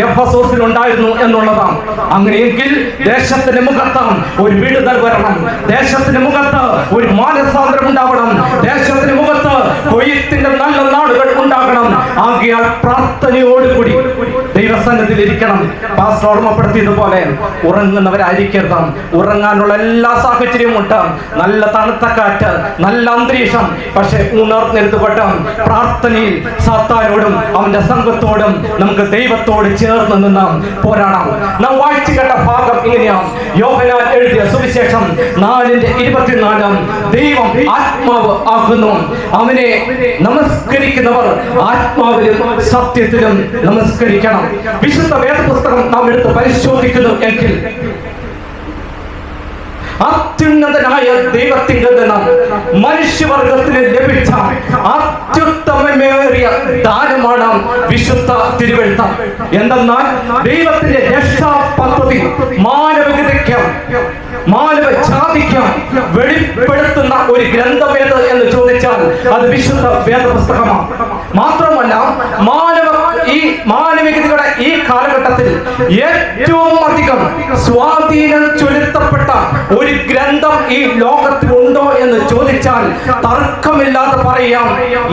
എഫെസോസിൽ ഉണ്ടായിരുന്നു. ഉണ്ടായിരുന്നു എന്നുള്ളതാണ്. അങ്ങനെയെങ്കിൽ ദേശത്തിന്റെ മുഖത്ത് ഒരു വിടുതൽ വരണം, ദേശത്തിന്റെ മുഖത്ത് ഒരു മാനസാന്തരം ഉണ്ടാവണം, ദേശത്തിന്റെ മുഖത്ത് കൊയ്ത്തിന്റെ നല്ല നാടുകൾ ഉണ്ടാകണം. ആകയാൽ പ്രാർത്ഥനയോടുകൂടി ദൈവസന്നിധിയിൽ ഇരിക്കണം. പാസ്റ്റർ ഓർമ്മപ്പെടുത്തിയതുപോലെ ഉറങ്ങുന്നവരായിരിക്കരുത്. ഉറങ്ങാനുള്ള എല്ലാ സാഹചര്യവും ഉണ്ട്, നല്ല തണുത്ത കാറ്റ്, നല്ല അന്തരീക്ഷം. പക്ഷെ ഉണർന്നെഴുതുകൊണ്ട് പ്രാർത്ഥനയിൽ സാത്താനോടും അവന്റെ സംഘത്തോടും നമുക്ക് ദൈവത്തോട് ചേർന്ന് നിന്ന് പോരാടാം. നാം വായിച്ചു കേട്ട ഭാഗം ഇങ്ങനെയാണ്. യോഹന്നാൻ എഴുതിയ സുവിശേഷം 4:24. ദൈവം ആത്മാവ് ആകുന്നു, അവനെ നമസ്കരിക്കുന്നവർ ആത്മാവിലും സത്യത്തിലും നമസ്കരിക്കണം. വിശുദ്ധ വേദപുസ്തകം നാം എടുത്ത് പരിശോധിക്കുന്നു എങ്കിൽ അത്യുന്നതനായ ദൈവത്തിങ്കിൽ നിന്നും മനുഷ്യവർഗത്തിന് ലഭിച്ച അത്യുത്തമമേറിയ ദാനമാണ് വിശുദ്ധ തിരുവെഴുത്ത്. എന്തെന്നാൽ ദൈവത്തിന്റെ രക്ഷാ പദ്ധതി മാനവികതയ്ക്ക്, മാനവ ജാതിക്ക് വെളിപ്പെടുത്തുന്ന ഒരു ഗ്രന്ഥമേത് എന്ന് ചോദിച്ചാൽ അത് വിശുദ്ധ വേദപുസ്തകമാണ്. മാത്രമല്ല ഈ മാനവികതയുടെ ഈ കാലഘട്ടത്തിൽ ഏറ്റവും അധികം സ്വാധീനം ചെലുത്തപ്പെട്ട ഒരു ഗ്രന്ഥം ഈ ലോകത്തിൽ ഉണ്ടോ എന്ന് ചോദിച്ചാൽ തർക്കമില്ലാതെ പറയാം,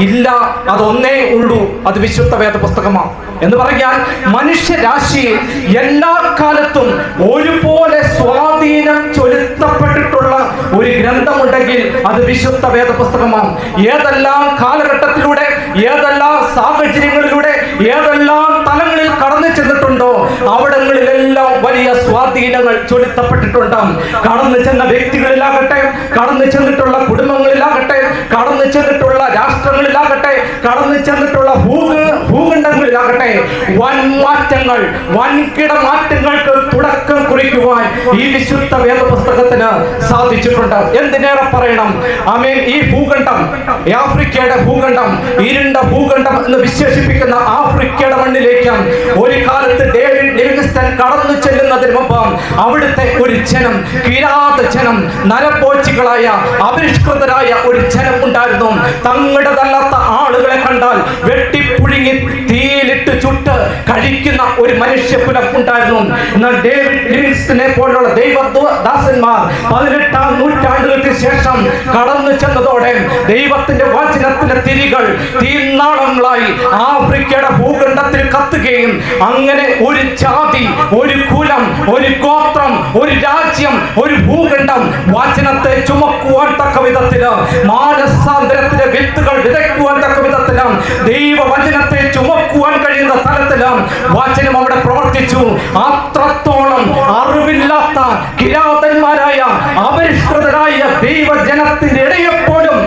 ഇല്ല, അതൊന്നേ ഉള്ളൂ, അത് വിശുദ്ധ വേദപുസ്തകമാണ്. എന്ന് പറഞ്ഞാൽ മനുഷ്യരാശിയിൽ എല്ലാ കാലത്തും ഒരുപോലെ സ്വാധീനം ചെലുത്തപ്പെട്ടിട്ടുള്ള ഒരു ഗ്രന്ഥമുണ്ടെങ്കിൽ അത് വിശുദ്ധ വേദപുസ്തകമാണ്. ഏതെല്ലാം കാലഘട്ടത്തിലൂടെ, ഏതെല്ലാം സാഹചര്യങ്ങളിലൂടെ, ഏതെല്ലാം തലങ്ങളിൽ കടന്നു ചെന്നിട്ടുണ്ടോ അവിടങ്ങളിലെല്ലാം വലിയ സ്വാധീനങ്ങൾ ചെലുത്തപ്പെട്ടിട്ടുണ്ട്. കടന്നു ചെന്ന വ്യക്തികളിലാകട്ടെ, കടന്നു ചെന്നിട്ടുള്ള കുടുംബങ്ങളിലാകട്ടെ, കടന്നു ചെന്നിട്ടുള്ള രാഷ്ട്രങ്ങളിലാകട്ടെ, കടന്നു ചെന്നിട്ടുള്ള ഭൂഖണ്ഡങ്ങളിലാകട്ടെ, വൻ മാറ്റങ്ങൾ, വൻകിട മാറ്റങ്ങൾക്ക് തുടക്കം കുറിക്കുവാൻ ഈ വിശുദ്ധ വേദപുസ്തകത്തിന് സാധിച്ചിട്ടുണ്ട്. എന്തിനേറെ പറയണം, ഈ ഭൂഖണ്ഡം, ആഫ്രിക്കയുടെ ഭൂഖണ്ഡം, ഇരുണ്ട ഭൂഖണ്ഡം എന്ന് വിശേഷിപ്പിക്കുന്ന ആഫ്രിക്കയുടെ മണ്ണിലേക്ക് ഒരു കാലത്ത് ഡേവിഡ് ലിവിങ്സ്റ്റൺ കടന്നു ചെല്ലുന്നതിന് മുമ്പ് അവിടുത്തെ ഒരു ജനം, കിരാത ജനം, നരഭോജികളായ അപരിഷ്കൃതരായ ഒരു ജനം ഉണ്ടായിരുന്നു. തങ്ങളുടേതല്ലാത്ത ആളുകളെ കണ്ടാൽ വെട്ടിപ്പുഴുങ്ങി തീയിലിട്ട് ചുട്ട് കഴിക്കുന്ന ഒരു മനുഷ്യകുലം ഉണ്ടായിരുന്നു. എന്നാൽ ഡേവിഡ് ലിവിങ്സ്റ്റനെ പോലുള്ള ദൈവദാസന്മാർ 18-ാം നൂറ്റാണ്ടുകൾക്ക് ശേഷം കടന്നു ചെന്നതോടെ ദൈവത്തിന്റെ വചനത്തിന്റെ തിരികൾ തീനാളങ്ങളായി ആഫ്രിക്കയുടെ ഭൂഖണ്ഡത്തിൽ കത്തുകയും അങ്ങനെ ഒരു ജാതി, ഒരു കുലം, ഒരു ഗോത്രം, ഒരു രാജ്യം, ഒരു ഭൂഖണ്ഡം വചനത്തെ ചുമക്കുവാൻ തക്ക വിധത്തില്, മാനസാന്തരത്തിന്റെ വിത്തുകൾ വിതയ്ക്കുവാൻ തക്ക വിധത്തില്, ദൈവവചനത്തെ ചുമക്കുവാൻ കഴിയുന്ന തലത്തില് വചനം അവിടെ പ്രവർത്തിച്ചു. അത്രത്തോളം അറിവില്ലാത്ത കിരാതന്മാരായ അപരിഷ്കൃതരായ ദൈവജനത്തിന്റെ ഇടയിൽ പോലും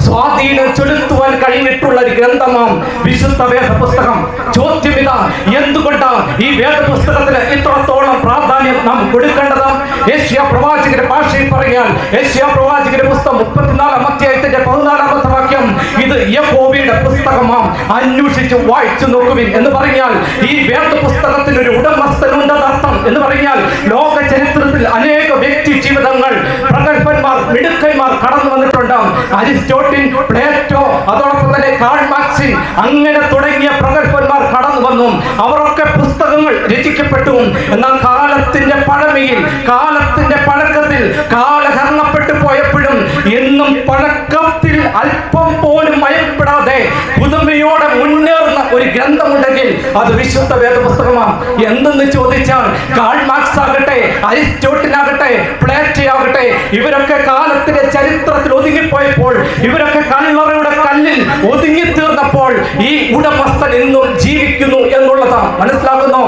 സ്വാധീനം ചെലുത്തുവാൻ കഴിഞ്ഞിട്ടുള്ള ഒരു ഗ്രന്ഥമാണ് വിശുദ്ധ വേദപുസ്തകം. ചോദ്യം ഇതാ, എന്തുകൊണ്ട് ഈ വേദപുസ്തകത്തിന് ഇത്രത്തോളം പ്രാധാന്യം നാം കൊടുക്കേണ്ടത്? യെശയ്യാ പ്രവാചകന്റെ ഭാഷയിൽ പറഞ്ഞാൽ, യെശയ്യാ പ്രവാചകന്റെ പുസ്തകം 34-ാം അധ്യായത്തിന്റെ 14-ാമത്തെ വാക്യം, ഇത് യഹോവയുടെ പുസ്തകമാണ്, അന്വേഷിച്ച് വായിച്ചു നോക്കുവിൻ എന്ന് പറഞ്ഞാൽ ഈ വേദപുസ്തകത്തിന് ഒരു ഉടമസ്ഥനുണ്ടെന്ന് അർത്ഥം. എന്ന് പറഞ്ഞാൽ ലോക ചരിത്രത്തിൽ അനേക വ്യക്തി ജീവിതങ്ങൾ, പ്രഗത്ഭന്മാർ, മിടുക്കന്മാർ കടന്നു വന്നിട്ടുണ്ട്. അരിസ്റ്റോട്ടിൽ, പ്ലേറ്റോ, അതോടൊപ്പം തന്നെ കാൾ മാർക്സ്, അങ്ങനെ തുടങ്ങിയ പ്രഗത്ഭന്മാർ കടന്നു വന്നു. അവരൊക്കെ പുസ്തകങ്ങൾ രചിക്കപ്പെട്ടു. എന്നാൽ കാലത്തിന്റെ പഴമയിൽ, കാലത്തിന്റെ പഴക്കത്തിൽ, കാലഹരണപ്പെട്ടു പോയപ്പോഴും എന്നും പഴക്കത്തിൽ അല്പം പോലും മയപ്പെടാതെ പുതുമയോടെ മുന്നേറുന്ന ഒരു ഗ്രന്ഥമുണ്ടെങ്കിൽ അത് വിശുദ്ധ വേദപുസ്തകമാണ്. എന്തെന്ന് ചോദിച്ചാൽ കാൾ മാർക്സ് ആകട്ടെ, അരിസ്റ്റോട്ടിലാകട്ടെ, പ്ലേറ്റോ ആകട്ടെ, ഇവരൊക്കെ കാലത്തിന്റെ ചരിത്രത്തിൽ ഒതുങ്ങിപ്പോയപ്പോൾ, ഇവരൊക്കെ കല്ലറയുടെ കല്ലിൽ ഒതുങ്ങി തീർന്നപ്പോൾ ഈ ഉടമസ്ഥൻ ഇന്നും ജീവിക്കുന്നു എന്നുള്ളതാണ്. മനസ്സിലാകുന്നു?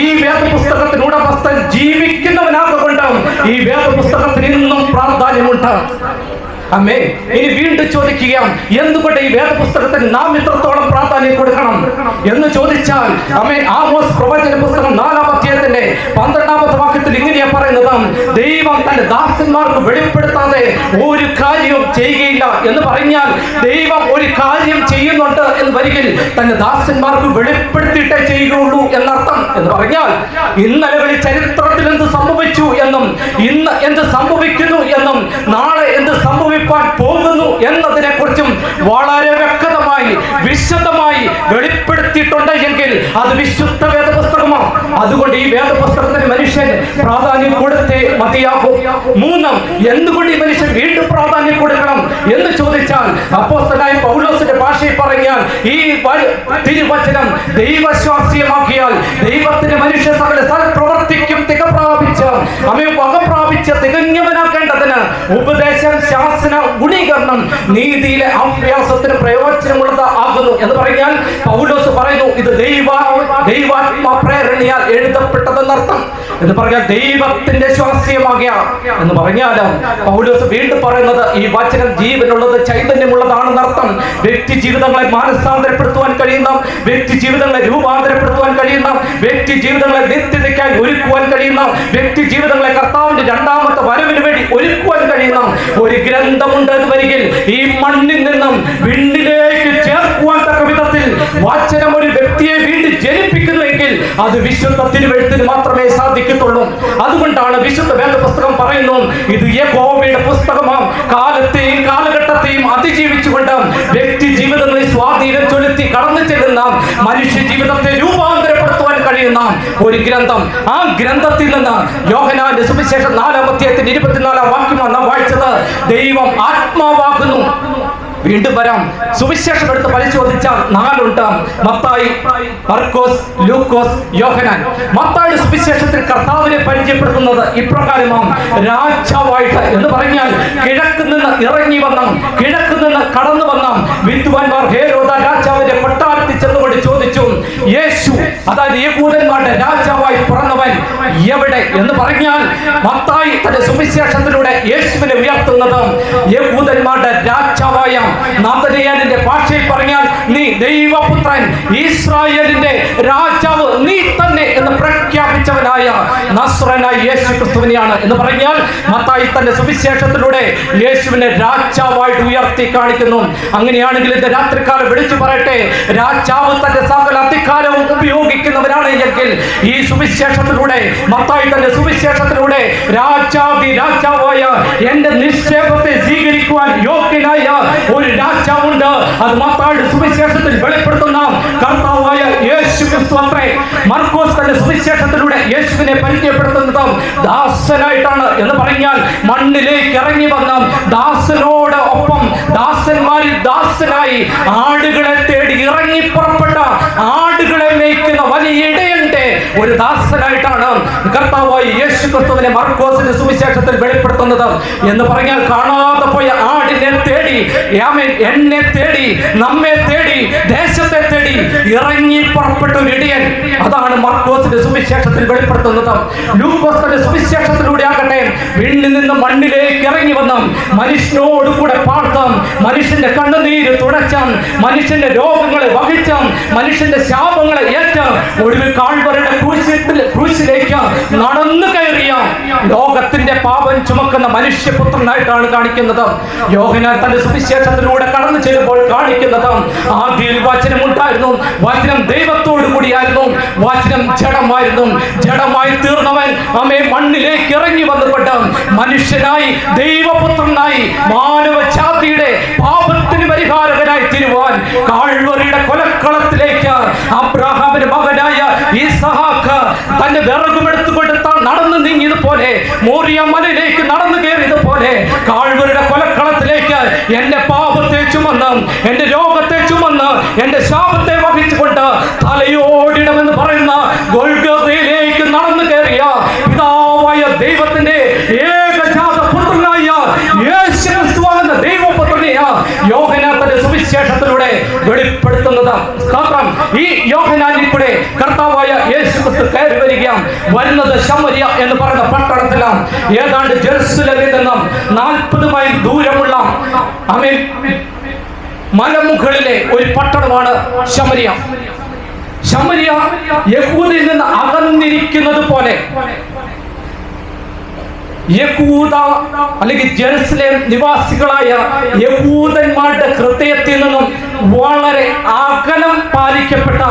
ഈ വേദപുസ്തകത്തിന് ഉടമസ്ഥൻ ജീവിക്കുന്നവനാകൊണ്ട് ഈ വേദപുസ്തകത്തിന് ഇന്നും പ്രാധാന്യമുണ്ട്. അമ്മേ, ഇനി വീണ്ടും ചോദിക്കുകയാണ്, എന്തുകൊണ്ട് ഈ വേദപുസ്തകത്തിന് നാം ഇത്രത്തോളം പ്രാധാന്യം കൊടുക്കണം എന്ന് ചോദിച്ചാൽ, ആമോസ് പ്രവചന പുസ്തകം 4-ാം അധ്യായത്തിന്റെ 12-ാമത്തെ വാക്യത്തിൽ ഇങ്ങനെയാ പറയുന്നത്, ദൈവം തന്റെ ദാസന്മാർക്ക് വെളിപ്പെടുത്താതെ ഒരു കാര്യവും ചെയ്യുകയില്ല എന്ന് പറഞ്ഞാൽ, ദൈവം ഒരു കാര്യം ചെയ്യുന്നുണ്ട് എന്ന് വരികിൽ തന്റെ ദാസന്മാർക്ക് വെളിപ്പെടുത്തിയിട്ടേ ചെയ്യുകയുള്ളൂ എന്നർത്ഥം. എന്ന് പറഞ്ഞാൽ ഇന്നലകളിൽ ചരിത്രത്തിൽ എന്ത് സംഭവിച്ചു എന്നും, ഇന്ന് എന്ത് സംഭവിക്കുന്നു എന്നും, നാളെ എന്ത് സംഭവിക്കാൻ പോകുന്നു എന്നതിനെ കുറിച്ചും വളരെ വ്യക്തമായി, വിശദമായി വെളിപ്പെടുത്തിയിട്ടുണ്ട് എങ്കിൽ അത് വിശുദ്ധ വേദപുസ്തകം പുസ്തകമാണ്. അതുകൊണ്ട് ഈ വേദപുസ്തകത്തിന് മനുഷ്യൻ പ്രാധാന്യം കൊടുത്തേ മതിയാകും. മൂന്നും, എന്തുകൊണ്ട് ഈ മനുഷ്യൻ വീണ്ടും പ്രാധാന്യം കൊടുക്കണം എന്ന് ചോദിച്ചാൽ, അപ്പോസ്തലനായ പൗലോസിന്റെ ഭാഷയിൽ പറഞ്ഞാൽ, ഈ തിരുവചനം ദൈവശ്വാസ്യമാക്കിയാൽ ദൈവത്തിന്റെ മനുഷ്യ സകല പ്രവർത്തിക്കും വകപ്രാപിച്ച് തികഞ്ഞവനാക്കേണ്ടതിന് ഉപദേശം, ശാസന, ഗുണീകരണം നീതിയിലെ അഭ്യാസത്തിന് പ്രയോജനമുള്ളത് ആകുന്നു എന്ന് പറഞ്ഞാൽ, പൗലോസ് പറയുന്നു ഇത് ദൈവാത്മാ പ്രേരണയാൽ എഴുതപ്പെട്ടതെന്നർത്ഥം. എന്ന് പറഞ്ഞാൽ ദൈവത്തിന്റെ ശ്വാസ്യമാകിയ എന്ന് പറഞ്ഞാലും പൗലോസ് വീണ്ടും പറയുന്നത് ഈ വചനം ജീവനുള്ളത്, ചൈതന്യമുള്ളതാണെന്നർത്ഥം. വ്യക്തി ജീവിതങ്ങളെ മാനസാന്തരപ്പെടുത്തുവാൻ കഴിയുന്ന, വ്യക്തി ജീവിതങ്ങളെ രൂപാന്തരപ്പെടുത്തുവാൻ കഴിയുന്ന, വ്യക്തി ജീവിതങ്ങളെ നിത്യതയ്ക്കായി ഒരുക്കുവാൻ കഴിയുന്ന, വ്യക്തി ജീവിതങ്ങളെ കർത്താവിന്റെ രണ്ടാമത്തെ വരവിന് വേണ്ടി ഒരുക്കുവാൻ കഴിയുന്ന ഒരു ഗ്രന്ഥമുണ്ട് എന്ന് വരികിൽ, ഈ മണ്ണിൽ നിന്നും വിണ്ണിലേക്ക് ചേർക്കുവാൻ തക്ക വിധത്തിൽ വചനം ഒരു വ്യക്തിയെ വീണ്ടും ജനിപ്പിക്കുന്നുവെങ്കിൽ അത് വിശുദ്ധ തിരുവെഴുത്തിന് മാത്രമേ സാധിക്കത്തുള്ളൂ. അതുകൊണ്ടാണ് വിശുദ്ധ വേദപുസ്തകം പറയുന്നു ഇത് യഹോവയുടെ പുസ്തകമാം, കാലത്തെയും കാലഘട്ടത്തെയും അതിജീവിച്ചുകൊണ്ട് വ്യക്തി ജീവിതങ്ങളിൽ സ്വാധീനം ചെലുത്തി കടന്നു ചെല്ലുന്ന, മനുഷ്യ ജീവിതത്തെ രൂപാന്തരപ്പെടുത്തുവാൻ കഴിയുന്ന ഒരു ഗ്രന്ഥം. ആ ഗ്രന്ഥത്തിൽ നിന്ന് യോഹന്നാന്റെ സുവിശേഷം 4-ാം അധ്യായത്തിന്റെ 24-ാം വാക്യമാണ് നാം വായിച്ചത്. ദൈവം ആത്മാവാകുന്നു. വീണ്ടും വരാം. സുവിശേഷം എടുത്ത് പരിശോധിച്ചാൽ 4 ഉണ്ട്: മത്തായി, മർക്കോസ്, ലൂക്കോസ്, യോഹന്നാൻ. മത്തായിയുടെ സുവിശേഷത്തിൽ കർത്താവിനെ പരിചയപ്പെടുത്തുന്നത് ഇപ്രകാരമാണ്: രാജാവായിട്ട് എന്ന് പറഞ്ഞാൽ കിഴക്ക് നിന്ന് ഇറങ്ങി വന്ന, കിഴക്ക് നിന്ന് കടന്നു വന്ന വിദ്വാൻമാർ ഹേരോദ രാജാവിന്റെ കൊട്ടാരത്തിൽ ചെന്നുകൊണ്ട് ചോദിച്ചു, യേശു അതായത് യഹൂദന്മാരുടെ രാജാവായി പിറന്നവൻ എവിടെ എന്ന് പറഞ്ഞാൽ, മത്തായി തന്റെ സുവിശേഷത്തിലൂടെ യേശുവിനെ ഉയർത്തുന്നത് യഹൂദന്മാരുടെ രാജാവായ, നാഥനിയാലിന്റെ ഭാഷയിൽ പറഞ്ഞാൽ നീ ദൈവപുത്രൻ, ഇസ്രായേലിന്റെ രാജാവ് നീ തന്നെ എന്ന് പ്രഖ്യാപിച്ചവനായ നസ്രനായ യേശു ക്രിസ്തുവിനെയാണ് എന്ന് പറഞ്ഞാൽ, മത്തായി തന്റെ സുവിശേഷത്തിലൂടെ യേശുവിനെ രാജാവായിട്ട് ഉയർത്തി കാണിക്കുന്നു. അങ്ങനെയാണെങ്കിൽ ഇന്ന് രാത്രികാലം വിളിച്ചു പറയട്ടെ, രാജാവ് തന്റെ സകല അധികാരവും ഉപയോഗിക്കുന്നവരാണ് എങ്കിൽ ഈ സുവിശേഷത്തിലൂടെ, മത്തായി തന്റെ സുവിശേഷത്തിലൂടെ രാജാവായ എന്റെ നിക്ഷേപത്തെ സ്വീകരിക്കുവാൻ യോഗ്യനായ ഒരു രാജാവുണ്ട്. അത് മത്തായിയുടെ സുവിശേഷത്തിൽ വെളിപ്പെടുത്തുന്ന കർത്താവായ യേശു ക്രിസ്തു അത്രേ. മർക്കോസ് തന്റെ സുവിശേഷത്തിലൂടെ യേശുവിനെ പരിചയപ്പെടുത്തുന്നത് ദാസനായിട്ടാണ് എന്ന് പറഞ്ഞാൽ, മണ്ണിലേക്ക് ഇറങ്ങി വന്ന ദാസനോട് ഒപ്പം ദാസന്മാരിൽ ദാസനായി ആടുകളെ തേടി ഇറങ്ങി പുറപ്പെട്ട, ആടുകളെ മേയ്ക്കുന്ന വലിയ ഇടയന്റെ ഒരു ദാസനായിട്ടാണ് കർത്താവായ യേശു ക്രിസ്തുവിനെ മർക്കോസിന്റെ സുവിശേഷത്തിൽ വെളിപ്പെടുത്തുന്നത്. എന്ന് പറഞ്ഞാൽ കാണാതെ പോയ ആടിനെ തേടി, എന്നെ തേടി, നമ്മെ തേടി, ദേശത്തെ തേടി ഇറങ്ങി പുറപ്പെട്ട ഒരു ഇടയൻ. അതാണ് മർക്കോസിന്റെ സുവിശേഷത്തിൽ വെളിപ്പെടുത്തുന്നത്. ലൂക്കോസിന്റെ സുവിശേഷത്തിലൂടെ ആകട്ടെ, വിണ്ണിൽ നിന്ന് മണ്ണിലേക്ക് ഇറങ്ങി വന്ന, മനുഷ്യനോട് കൂടെ പാർത്താം, മനുഷ്യന്റെ കണ്ണുനീര് തുടച്ചാം, മനുഷ്യന്റെ രോഗങ്ങളെ വഹിച്ചാം, മനുഷ്യന്റെ ശാപങ്ങളെ ഏറ്റാം, ഒടുവിൽ കാൽവരിയുടെ ക്രൂശിലേക്ക് നടന്നു കയറിയ ലോകത്തിന്റെ പാപം ചുമക്കുന്ന മനുഷ്യപുത്രനായിട്ടാണ് കാണിക്കുന്നത്. യോഹന്നാൻ തന്റെ സുവിശേഷത്തിലൂടെ കടന്നു ചെല്ലുമ്പോൾ കാണിക്കുന്നത്, ആദിയിൽ വചനം ഉണ്ടായിരുന്നു, വചനം ദൈവത്തോടു കൂടിയായിരുന്നു, വചനം ജഡമായിരുന്നു, ജഡമായി തീർന്നവൻ അമ്മേ മണ്ണിലേക്ക് ഇറങ്ങി വന്നുകൊണ്ട് മനുഷ്യനായി, ദൈവപുത്രനായി, മാനവ ജാതിയുടെ പാപത്തിന് പരിഹാരകനായി തീരുവാൻ കാൽവരിയുടെ കൊലക്കളത്തിലേക്ക് അബ്രഹാമിന്റെ മകനായ ഇസഹാക്ക് തന്റെ വിറകുമെടുത്തുകൊണ്ട് നടന്നു നീങ്ങിയതുപോലെ, മോറിയ മലയിലേക്ക് നടന്നു കയറിയതുപോലെ, കാൽവരിയുടെ കൊലക്കളത്തിലേക്ക് എന്റെ പാപത്തെ ചുമന്ന്, എന്റെ രോഗത്തെ ചുമന്ന്, എന്റെ ശാപത്തെ വഹിച്ചുകൊണ്ട് തലയോടിടമെന്ന് പറയുന്ന ഗൊൽഗോഥയിലേക്ക് നടന്നു കയറിയ പിതാവായ ദൈവത്തിന്റെ ഏകജാത പുത്രനായ യേശു ക്രിസ്തുവാകുന്ന ദൈവപുത്രനെയ യോഹന്നാൻ തന്റെ സുവിശേഷത്തിലൂടെ വെളിപ്പെടുത്തുന്നത്. സ്തോത്രം. ഈ യോഹന്നാനിൽ കൂടെ കർത്താവായ യേശു ക്രിസ്തു കയറി വരികയാണ്. വരുന്നത് ശമരിയ എന്ന് പറയുന്ന പട്ടണത്തിലാണ്. ഏതാണ്ട് ജെറുസലേമിൽ നിന്നും 40 മൈൽ ദൂരമുള്ള മലമുകളിലെ ഒരു പട്ടണമാണ് ശമരിയ. ശമരിയ യഹൂദയിൽ നിന്ന് അകന്നിരിക്കുന്നത് പോലെ യഹൂദ അല്ലെങ്കിൽ ജെറുസലേം നിവാസികളായ യഹൂദന്മാരുടെ ഹൃദയത്തിൽ നിന്നും വളരെ അകലം പാലിക്കപ്പെട്ട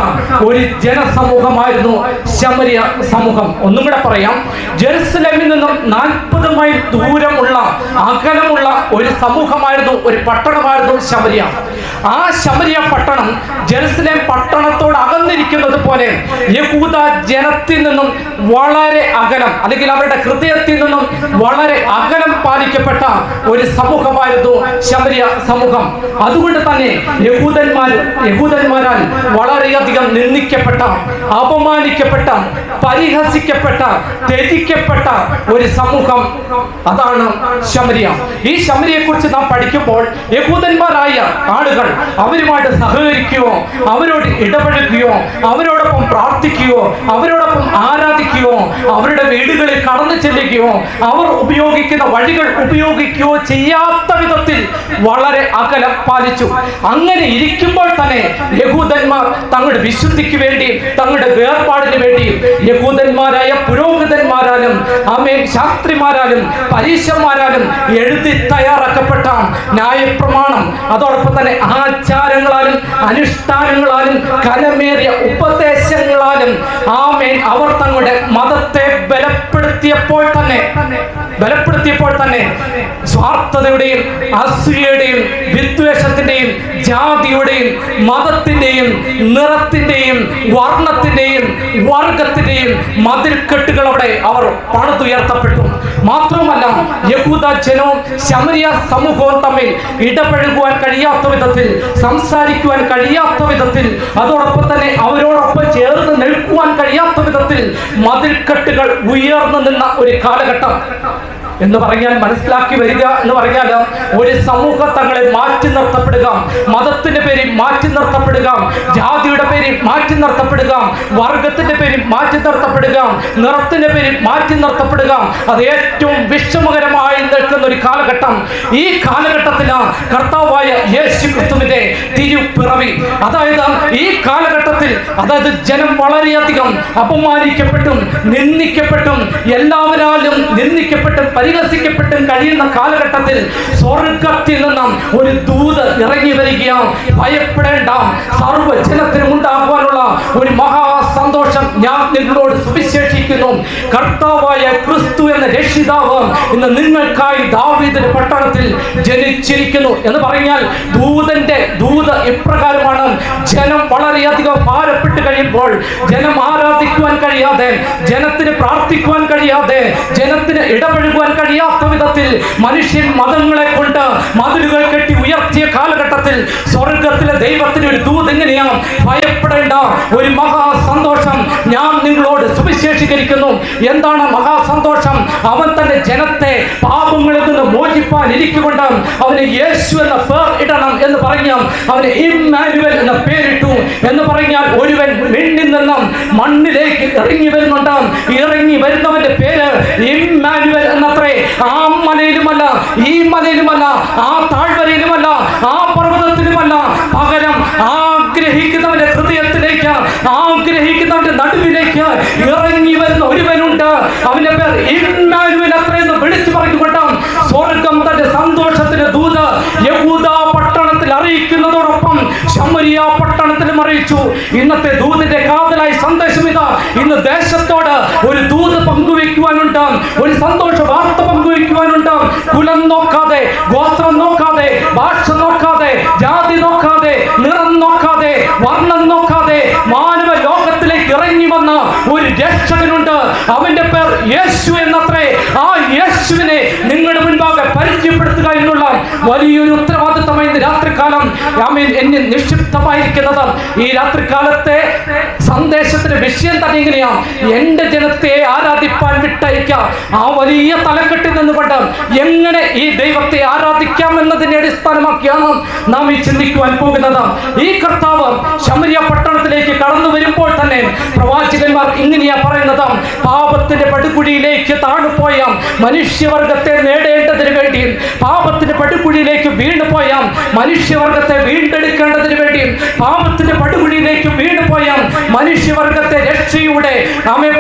ഒരു ജനസമൂഹമായിരുന്നു ശമരിയ സമൂഹം. ഒന്നും കൂടെ പറയാം, ജെറുസലേമിൽ നിന്നും 40 മൈൽ ദൂരമുള്ള അകലമുള്ള ഒരു സമൂഹമായിരുന്നു, ഒരു പട്ടണമായിരുന്നു ശമരിയ. ആ ശമരിയ പട്ടണം ജെറുസലേം പട്ടണത്തോട് അകന്നിരിക്കുന്നത് പോലെ യഹൂദ ജനത്തിൽ നിന്നും വളരെ അകലം, അല്ലെങ്കിൽ അവരുടെ ഹൃദയത്തിൽ നിന്നും വളരെ അകലം പാലിക്കപ്പെട്ട ഒരു സമൂഹമായിരുന്നു ശമരിയ സമൂഹം. അതുകൊണ്ട് തന്നെ യഹൂദന്മാരാൽ വളരെയധികം നിന്ദിക്കപ്പെട്ട, അപമാനിക്കപ്പെട്ട, പരിഹസിക്കപ്പെട്ട, ത്യജിക്കപ്പെട്ട ഒരു സമൂഹം, അതാണ് ശമരിയ. ഈ ശമരിയെ കുറിച്ച് നാം പഠിക്കുമ്പോൾ യഹൂദന്മാരായ ആളുകൾ അവരുമായിട്ട് സഹകരിക്കുകയോ, അവരോട് ഇടപഴകുകയോ, അവരോടൊപ്പം പ്രാർത്ഥിക്കുകയോ, അവരോടൊപ്പം ആരാധിക്കുകയോ, അവരുടെ വീടുകളിൽ കടന്നു ചെല്ലുകയോ, അവർ ഉപയോഗിക്കുന്ന വഴികൾ ഉപയോഗിക്കുകയോ ചെയ്യാത്ത വിധത്തിൽ വളരെ അകലം പാലിച്ചു. അങ്ങനെ ഇരിക്കുമ്പോൾ തന്നെ യഹൂദന്മാർ തങ്ങളുടെ വിശുദ്ധിക്ക് വേണ്ടി, തങ്ങളുടെ വേർപാടിന് വേണ്ടി യഹൂദന്മാരായ പുരോഹിതന്മാരാലും ശാസ്ത്രിമാരാലും പരീശന്മാരാലും എഴുതി തയ്യാറാക്കപ്പെട്ട ന്യായപ്രമാണം, അതോടൊപ്പം തന്നെ ആചാരങ്ങളാലും അനുഷ്ഠാനങ്ങളാലും കലമേറിയ ഉപദേശങ്ങളാലും അവർ തങ്ങളുടെ മതത്തെ ബലപ്പെടുത്തിയപ്പോൾ തന്നെ സ്വാർത്ഥതയുടെയും അസൂയയുടെയും വിദ്വേഷത്തിന്റെയും ജാതിയുടെയും മതത്തിന്റെയും നിറത്തിന്റെയും വർണ്ണത്തിന്റെയും വർഗത്തിന്റെയും മതിൽക്കെട്ടുകളോടെ അവർ പണിതുയർത്തപ്പെട്ടു. മാത്രമല്ല യഹൂദ ജനവും ശമരിയ സമൂഹവും തമ്മിൽ ഇടപഴകുവാൻ കഴിയാത്ത വിധത്തിൽ, സംസാരിക്കുവാൻ കഴിയാത്ത വിധത്തിൽ, അതോടൊപ്പം തന്നെ അവരോടൊപ്പം ചേർന്ന് നിൽക്കുവാൻ കഴിയാത്ത വിധത്തിൽ മതിൽക്കെട്ടുകൾ ഉയർന്നു നിന്ന ഒരു കാലഘട്ടം എന്ന് പറഞ്ഞാൽ, മനസ്സിലാക്കി വരിക എന്ന് പറഞ്ഞാൽ, ഒരു സമൂഹം തങ്ങളെ മാറ്റി നിർത്തപ്പെടുക, മതത്തിന്റെ പേരിൽ മാറ്റി നിർത്തപ്പെടുക, ജാതിയുടെ പേരിൽ മാറ്റി നിർത്തപ്പെടുക, വർഗത്തിന്റെ പേരിൽ മാറ്റി നിർത്തപ്പെടുക, നിറത്തിന്റെ പേരിൽ മാറ്റി നിർത്തപ്പെടുക, അത് ഏറ്റവും വിഷമകരമായി നിൽക്കുന്ന ഒരു കാലഘട്ടം. ഈ കാലഘട്ടത്തിലാണ് കർത്താവായ യേശു ക്രിസ്തുവിന്റെ തിരുപ്പിറവി. അതായത് ഈ കാലഘട്ടത്തിൽ, അതായത് ജനം വളരെയധികം അപമാനിക്കപ്പെട്ടും നിന്ദിക്കപ്പെട്ടും എല്ലാവരാലും നിന്ദിക്കപ്പെട്ടും പരിഹസിക്കപ്പെട്ടും കഴിയുന്ന കാലഘട്ടത്തിൽ സ്വർഗത്തിൽ നിന്നും ഒരു ദൂത് ഇറങ്ങി വരികയാണ്. ഭയപ്പെടേണ്ട, സർവ്വജനത്തിനും ഉണ്ടാകുവാനുള്ള ഒരു മഹാ സന്തോഷം ഞാൻ നിങ്ങളോട് സുവിശേഷിക്കുന്നു. കർത്താവായ ക്രിസ്തു എന്ന രക്ഷിതാവ് ഇന്ന് നിങ്ങൾക്കായി ദാവീദിന്റെ പട്ടണത്തിൽ ജനിച്ചിരിക്കുന്നു എന്ന് പറഞ്ഞാൽ, ദൂത് ഇപ്രകാരമാണ്. ജനം വളരെയധികം ഭാരപ്പെട്ട് കഴിയുമ്പോൾ, ജനം ആരാധിക്കുവാൻ കഴിയാതെ, ജനത്തിന് പ്രാർത്ഥിക്കുവാൻ കഴിയാതെ, ജനത്തിന് ഇടപഴകുവാൻ കഴിയാത്ത വിധത്തിൽ മനുഷ്യൻ മതങ്ങളെ കൊണ്ട് മതിലുകൾ കെട്ടി ഉയർത്തിയ കാലഘട്ടത്തിൽ സ്വർഗത്തിലെ ദൈവത്തിന് ഒരു ദൂത് എങ്ങനെയാണ്? ഭയപ്പെടേണ്ട, ഒരു മഹാ സന്തോഷം ഞാൻ നിങ്ങളോട് സുവിശേഷീകരിക്കുന്നു. എന്താണ് മഹാസന്തോഷം? അവൻ തന്റെ ജനത്തെ പാപങ്ങളിൽ നിന്ന് മോചിപ്പാൻ ഇരിക്കുകൊണ്ട് അവന് യേശു എന്ന പേർ ഇടണം എന്ന് പറഞ്ഞു അവന് ഇമ്മാനുവൽ എന്ന പേരിട്ടു. എന്ന് പറഞ്ഞാൽ ഒരുവൻ വിണ്ണിൽ നിന്നും മണ്ണിലേക്ക് ഇറങ്ങി വരുന്നുണ്ട്. ഇറങ്ങി വരുന്നവന്റെ പേര് ഇമ്മാനുവൽ എന്നത്രേ. ആ മലയിലുമല്ല, ഈ മലയിലുമല്ല, ആ താഴ്വരയിലുമല്ല, ആ പർവ്വതത്തിലുമല്ല, പകരം ആഗ്രഹിക്കുന്നവന്റെ ഹൃദയത്തിലേക്ക്, ആഗ്രഹിക്കുന്നവന്റെ നടുവിലേക്ക് ഇറങ്ങി വരുന്ന ഒരുവനുണ്ട്. അവന്റെ പേർ ഇമ്മാനുവൽ അത്രയെന്ന് വിളിച്ചു പറഞ്ഞുകൊണ്ട് സ്വർഗം തന്റെ സന്തോഷത്തിന്റെ ദൂത് യഹൂദ പട്ടണത്തിൽ അറിയിക്കുന്നതോടൊപ്പം ശമരിയ പട്ടണത്തിലും അറിയിച്ചു. ഇന്നത്തെ ദൂതിന്റെ കാതലായി സന്ദേശം ഇതാ. ഇന്ന് ദേശത്തോട് ഒരു ദൂത് പങ്കുവെക്കുവാനുണ്ട്, ഒരു സന്തോഷ വാർത്ത പങ്കുവെക്കുവാനുണ്ട്. കുലം നോക്കാതെ, ഗോത്രം നോക്കാതെ, ഭാഷ നോക്കാതെ, ജാതി നോക്കാതെ, നിറം നോക്കാതെ, വർണ്ണം നോക്കാതെ മാനവ ലോകത്തിലേക്ക് ഇറങ്ങി വന്ന ഒരു രക്ഷകനുണ്ട്. അവന്റെ പേർ യേശു എന്നത്രേ. ആ യേശുവിനെ നിങ്ങളുടെ മുൻപാകെ പരിചയപ്പെടുത്തുക എന്നുള്ള വലിയൊരു ഉത്തരവാദിത്തമായി ഇന്ന് രാത്രികാലം എന്നെ നിക്ഷിപ്തമായിരിക്കുന്നത്. ഈ രാത്രികാലത്തെ സന്ദേശത്തിന്റെ വിഷയം തന്നെ എങ്ങനെയാണ്? എന്റെ ജനത്തെ ആരാധിപ്പാൻ വിട്ടയക്കാം. ആ വലിയ തലക്കെട്ടിൽ നിന്നുകൊണ്ട് എങ്ങനെ ഈ ദൈവത്തെ ആരാധിക്കാം എന്നതിനെ അടിസ്ഥാനമാക്കിയാണ് നാം ഈ ചിന്തിക്കുവാൻ പോകുന്നത്. ഈ കർത്താവ് ശമരിയ പട്ടണത്തിലേക്ക് കടന്നു വരുമ്പോൾ തന്നെ പ്രവാചകന്മാർ ഇങ്ങനെയാ പറയുന്നത്: പാപത്തിന്റെ പടുകുഴിയിലേക്ക് താണുപോയ മനുഷ്യവർഗത്തെ നേടേണ്ടതിന് വേണ്ടി, പാപത്തിന്റെ പടുകുഴിയിലേക്ക് വീണുപോയ മനുഷ്യവർഗത്തെ വീണ്ടെടുക്കേണ്ടതിന് വേണ്ടി, പാപത്തിന്റെ പടുകുഴിയിലേക്ക് വീണുപോയ മനുഷ്യവർഗത്തെ രക്ഷയുടെ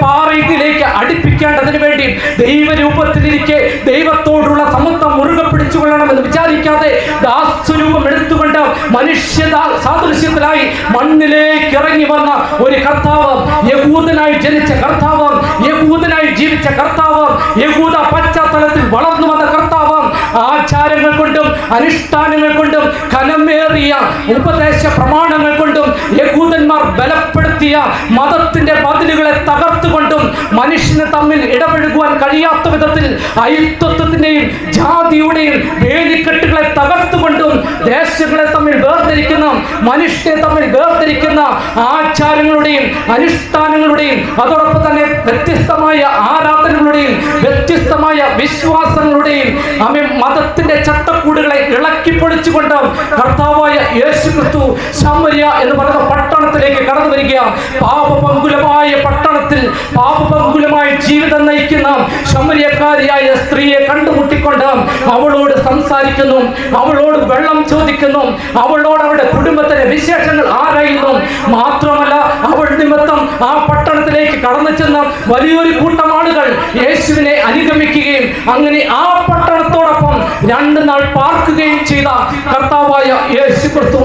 പാറയിലേക്ക് അടുപ്പിക്കേണ്ടതിന് വേണ്ടി ദൈവരൂപത്തിലിരിക്കെ ദൈവത്തോടുള്ള സമത്വം മുറുകെ പിടിച്ചുകൊള്ളണമെന്ന് വിചാരിക്കാതെ ദാസ്വരൂപം എടുത്തുകൊണ്ട് മനുഷ്യ സാദൃശ്യത്തിലായി മണ്ണിലേക്ക് ഇറങ്ങി വന്ന ഒരു കർത്താവ്, യഹൂദനായി ജനിച്ച കർത്താവ്, യഹൂദനായി ജീവിച്ച കർത്താവ്, യഹൂദ പശ്ചാത്തലത്തിൽ വളർന്നു വന്ന കർത്താവ്, ആചാരങ്ങൾ കൊണ്ട് അനുഷ്ഠാനങ്ങൾ കൊണ്ടും ഘനമേറിയ ഉപദേശ പ്രമാണങ്ങൾ കൊണ്ടും യഹൂദന്മാർ ബലപ്പെടുത്തിയ മതത്തിന്റെ മതിലുകളെ തകർത്തുകൊണ്ടും മനുഷ്യന് തമ്മിൽ ഇടപഴകുവാൻ കഴിയാത്ത വിധത്തിൽ അയിത്വത്വത്തിന്റെയും ജാതിയുടെയും വേലിക്കെട്ടുകളെ തകർത്തുകൊണ്ടും ദേശങ്ങളെ തമ്മിൽ വേർതിരിക്കുന്ന, മനുഷ്യരെ തമ്മിൽ വേർതിരിക്കുന്ന ആചാരങ്ങളുടെയും അനുഷ്ഠാനങ്ങളുടെയും അതോടൊപ്പം തന്നെ വ്യത്യസ്തമായ ആരാധനകളുടെയും വ്യത്യസ്തമായ വിശ്വാസങ്ങളുടെയും മതത്തിന്റെ ചട്ടക്കൂടുകളെ ഇളക്കി പൊളിച്ചുകൊണ്ട് കർത്താവായ യേശു ക്രിസ്തു ശമര്യ എന്ന് പറയുന്ന പട്ടണത്തിലേക്ക് കടന്നു വരിക. പാപപങ്കുലമായ പട്ടണത്തിൽ പാപപങ്കുലമായ ജീവിതം നയിക്കുന്ന ശമര്യക്കാരിയായ സ്ത്രീയെ കണ്ടുമുട്ടിക്കൊണ്ട് അവളോട് സംസാരിക്കുന്നു, അവളോട് വെള്ളം ചോദിക്കുന്നു, അവളോട് അവളുടെ കുടുംബത്തിലെ വിശേഷങ്ങൾ ആരായുന്നു. മാത്രമല്ല അവൾ നിമിത്തം ആ പട്ടണത്തിലേക്ക് കടന്നു ചെന്ന വലിയൊരു കൂട്ടം ആളുകൾ യേശുവിനെ അനുഗമിക്കുകയും അങ്ങനെ ആ പട്ടണത്തോടൊപ്പം 2 നാൾ പാർക്കുകയും ചെയ്ത കർത്താവായ യേശു ക്രിസ്തു,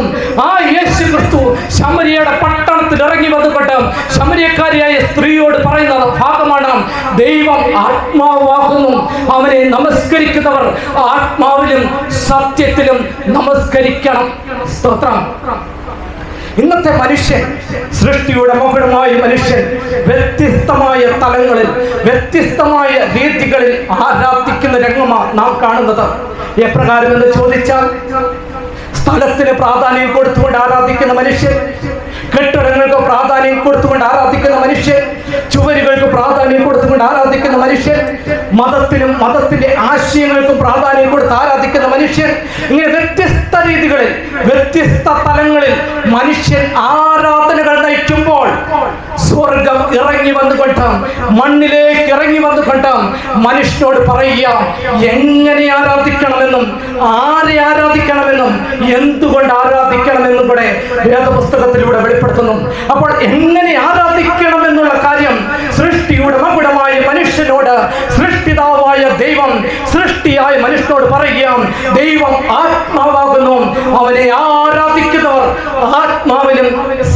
ആ യേശു ക്രിസ്തു ശമര്യയുടെ പട്ടണത്തിൽ ഇറങ്ങി വന്നുകൊണ്ട് ശമര്യക്കാരിയായ സ്ത്രീയോട് പറയുന്ന ഭാഗമാണ്: ദൈവം ആത്മാവാകുന്നു, അവനെ നമസ്കരിക്കുന്നവർ ആത്മാവിലും സത്യത്തിലും നമസ്കരിക്കണം. സ്തോത്രം. ഇന്നത്തെ മനുഷ്യൻ, സൃഷ്ടിയുടെ മകുടമായ മനുഷ്യൻ വ്യത്യസ്തമായ തലങ്ങളിൽ വ്യത്യസ്തമായ രീതികളിൽ ആരാധിക്കുന്ന രംഗമാണ് നാം കാണുന്നത്. എപ്രകാരം എന്ന് ചോദിച്ചാൽ, സ്ഥലത്തിന് പ്രാധാന്യം കൊടുത്തുകൊണ്ട് ആരാധിക്കുന്ന മനുഷ്യൻ, കെട്ടിടങ്ങൾക്ക് പ്രാധാന്യം കൊടുത്തുകൊണ്ട് ആരാധിക്കുന്ന മനുഷ്യൻ, ചുവരുകൾക്ക് പ്രാധാന്യം കൊടുത്തുകൊണ്ട് ആരാധിക്കുന്ന മനുഷ്യൻ, മതത്തിനും മതത്തിന്റെ ആശയങ്ങൾക്കും പ്രാധാന്യം കൊടുത്ത് ആരാധിക്കുന്ന മനുഷ്യൻ, ഇങ്ങനെ വ്യത്യസ്ത രീതികളിൽ വ്യത്യസ്ത തലങ്ങളിൽ മനുഷ്യൻ ആരാധനകൾ നയിക്കുമ്പോൾ സ്വർഗം ഇറങ്ങി വന്നുകൊണ്ട് മണ്ണിലേക്ക് ഇറങ്ങി വന്നുകൊണ്ട് മനുഷ്യനോട് പറയുക എങ്ങനെ ആരാധിക്കണമെന്നും ആരെ ആരാധിക്കണമെന്നും എന്തുകൊണ്ട് ആരാധിക്കണമെന്നും കൂടെ വേദപുസ്തകത്തിലൂടെ വെളിപ്പെടുത്തുന്നു. അപ്പോൾ എങ്ങനെ ആരാധിക്കണമെന്നുള്ള കാര്യം സൃഷ്ടിയുടെ മകുടമായ മനുഷ്യനോട് സൃഷ്ടിതാവായ ദൈവം സൃഷ്ടിയായ മനുഷ്യനോട് പറയുകയാണ്: ദൈവം ആത്മാവാകുന്നു, അവനെ ആരാധിക്കുന്നവർ ആത്മാവിലും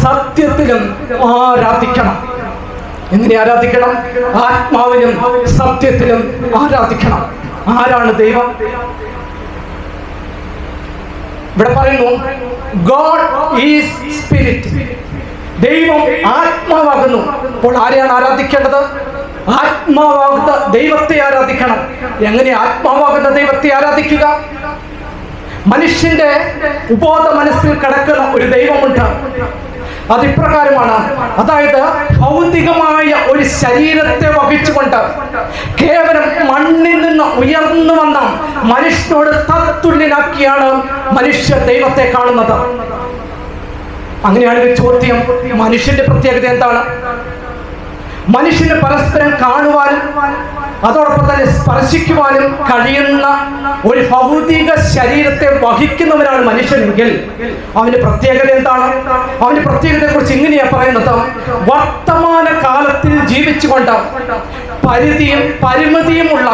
സത്യത്തിലും ആരാധിക്കണം. എങ്ങനെ ആരാധിക്കണം? ആത്മാവിലും സത്യത്തിലും ആരാധിക്കണം. ആരാണ് ദൈവം? ഇവിടെ പറയുന്നു ഗോഡ് ഈസ് സ്പിരിറ്റ്. ദൈവം ആത്മാവാകുന്നു. അപ്പോൾ ആരെയാണ് ആരാധിക്കേണ്ടത്? ആത്മാവാകുന്ന ദൈവത്തെ ആരാധിക്കണം. എങ്ങനെ ആത്മാവാകുന്ന ദൈവത്തെ ആരാധിക്കുക? മനുഷ്യന്റെ ഉപോധ മനസ്സിൽ കിടക്കുന്ന ഒരു ദൈവമുണ്ട്. അതിപ്രകാരമാണ്. അതായത് ഭൗതികമായ ഒരു ശരീരത്തെ വഹിച്ചുകൊണ്ട് കേവലം മണ്ണിൽ നിന്ന് ഉയർന്നു വന്ന മനുഷ്യനോട് തത്തുല്യനാക്കിയാണ് മനുഷ്യ ദൈവത്തെ കാണുന്നത്. അങ്ങനെയാണെങ്കിൽ ചോദ്യം, മനുഷ്യന്റെ പ്രത്യേകത എന്താണ്? മനുഷ്യന് പരസ്പരം കാണുവാനും അതോടൊപ്പം തന്നെ സ്പർശിക്കുവാനും കഴിയുന്ന ഒരു ഭൗതിക ശരീരത്തെ വഹിക്കുന്നവനാണ് മനുഷ്യനെങ്കിൽ അവന്റെ പ്രത്യേകത എന്താണ്? അവന്റെ പ്രത്യേകതയെ കുറിച്ച് ഇങ്ങനെയാ പറയുന്നത്: വർത്തമാന കാലത്തിൽ ജീവിച്ചുകൊണ്ട് പരിധിയും പരിമിതിയുമുള്ള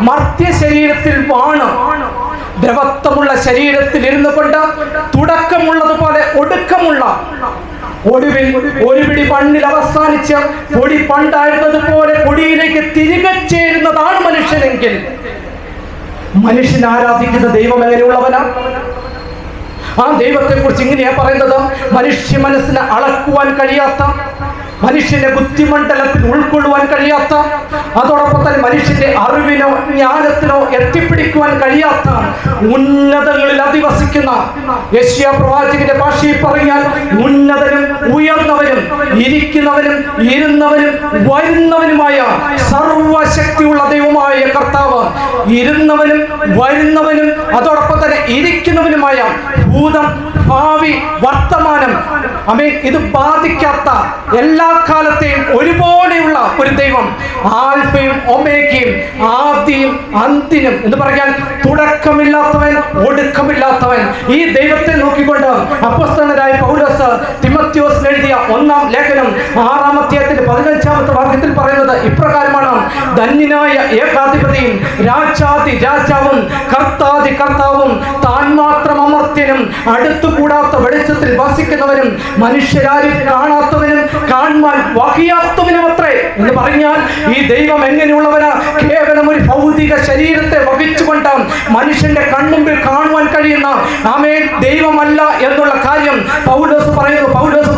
മർത്യ ശരീരത്തിൽ വാണ് ദ്രവത്വമുള്ള ശരീരത്തിൽ ഇരുന്നു കൊണ്ട് തുടക്കമുള്ളതുപോലെ ഒടുക്കമുള്ള ഒടുവിൽ ഒരു പിടി മണ്ണിൽ അവസാനിച്ച് പൊടി പണ്ടായിരുന്നത് പോലെ പൊടിയിലേക്ക് തിരികെ ചേരുന്നതാണ് മനുഷ്യനെങ്കിൽ മനുഷ്യൻ ആരാധിക്കുന്ന ദൈവം എങ്ങനെയുള്ളവനാ? ആ ദൈവത്തെ കുറിച്ച് ഇങ്ങനെയാ പറയുന്നത്: മനുഷ്യ മനസ്സിന് അളക്കുവാൻ കഴിയാത്ത, മനുഷ്യന്റെ ബുദ്ധിമണ്ഡലത്തിൽ ഉൾക്കൊള്ളുവാൻ കഴിയാത്ത, അതോടൊപ്പം തന്നെ മനുഷ്യന്റെ അറിവിനോ ജ്ഞാനത്തിനോ എത്തിപ്പിടിക്കുവാൻ കഴിയാത്ത ഉന്നതങ്ങളിൽ അധിവസിക്കുന്ന, യെശയ്യാ പ്രവാചകന്റെ ഭാഷയിൽ പറഞ്ഞാൽ ഉന്നതനും ഉയർന്നവനും ഇരിക്കുന്നവനും ഇരുന്നവനും വരുന്നവനുമായ സർവശക്തിയുള്ള ദൈവമായ കർത്താവ്, ഇരുന്നവനും വരുന്നവനും അതോടൊപ്പം തന്നെ ഇരിക്കുന്നവനുമായ ഭൂതം ഭാവി വർത്തമാനം ഇത് ബാധിക്കാത്ത എല്ലാ കാലത്തെയും ഒരുപോലെയുള്ള ഒരു ദൈവം, ആൽഫയും ഒമേഗയും ആദിയും അന്ത്യനും എന്ന് പറഞ്ഞാൽ തുടക്കമില്ലാത്തവൻ ഒടുക്കമില്ലാത്തവൻ. ഈ ദൈവത്തെ നോക്കിക്കൊണ്ട് അപ്പോസ്തലനായ പൗലോസ് തിമോഥെയോസിന് എഴുതിയ 1-ാം ലേഖനം 6-ാം അധ്യായത്തിന്റെ 15-ാമത്തെ വാക്യത്തിൽ പറയുന്നത് ഇപ്രകാരമാണ്: ധന്യനായ ഏകാധിപതിയും രാജാതി രാജാവും കർത്താതി കർത്താവും താൻ മാത്രം അമർത്തി അമർത്യനും അടുത്തുകൂടാത്ത വെളിച്ചത്തിൽ വസിക്കുന്നവനും മനുഷ്യരാരും കാണാത്തവനും കാണുവാൻ വഹിയാത്തവനും അത്രേ. എന്ന് പറഞ്ഞാൽ ഈ ദൈവം എങ്ങനെയുള്ളവനാ? കേവലം ഒരു ഭൗതിക ശരീരത്തെ വഹിച്ചുകൊണ്ട് മനുഷ്യന്റെ കൺമുമ്പിൽ കാണുവാൻ കഴിയുന്ന ദൈവമല്ല എന്നുള്ള കാര്യം പൗലോസ്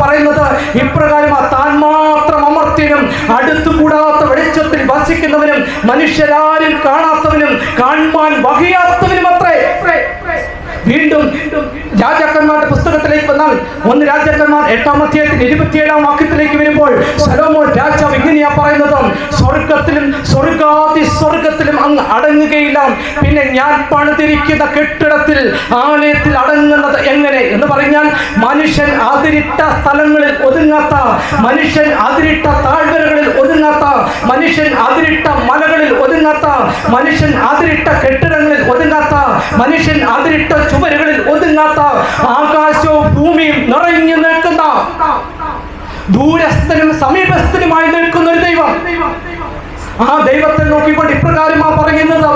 പറയുന്നത് ഇപ്രകാരം: താൻ മാത്രം അമർത്യനും അടുത്തുകൂടാത്ത വെളിച്ചത്തിൽ വസിക്കുന്നവനും മനുഷ്യരാരും കാണാത്തവനും കാണുവാൻ വഹിയാത്തവനും അത്രേ. വീണ്ടും രാജാക്കന്മാരുടെ പുസ്തകത്തിലേക്ക് വന്നാൽ 1 രാജാക്കന്മാർ 8-ാം അധ്യായത്തിൽ 27-ാം വാക്യത്തിലേക്ക് വരുമ്പോൾ ശലോമോൻ രാജാവ് ഇങ്ങനെയാ പറയുന്നത്: സ്വർഗത്തിലും സ്വർഗത്തിലും അങ്ങ് അടങ്ങുകയില്ല. പിന്നെ ഞാൻ പണിതിരിക്കുന്ന കെട്ടിടത്തിൽ ആലയത്തിൽ അടങ്ങുന്നത് എങ്ങനെ? എന്ന് പറഞ്ഞാൽ മനുഷ്യൻ അതിരിട്ട സ്ഥലങ്ങളിൽ ഒതുങ്ങാത്ത, മനുഷ്യൻ അതിരിട്ട താഴ്വരകളിൽ ഒതുങ്ങാത്ത, മനുഷ്യൻ അതിരിട്ട മലകളിൽ ഒതുങ്ങാത്ത, മനുഷ്യൻ അതിരിട്ട കെട്ടിടങ്ങളിൽ ഒതുങ്ങാത്ത, മനുഷ്യൻ അതിരിട്ട ചുവരുകളിൽ ഒതുങ്ങാത്ത, ആകാശവും ഭൂമിയും നിറഞ്ഞു നിൽക്കുന്ന, ദൂരസ്ഥനും സമീപസ്ഥനുമായി നിൽക്കുന്ന ഒരു ദൈവം. ആ ദൈവത്തെ നോക്കിക്കൊണ്ട് ഇപ്രകാരമാ പറയുന്നത്.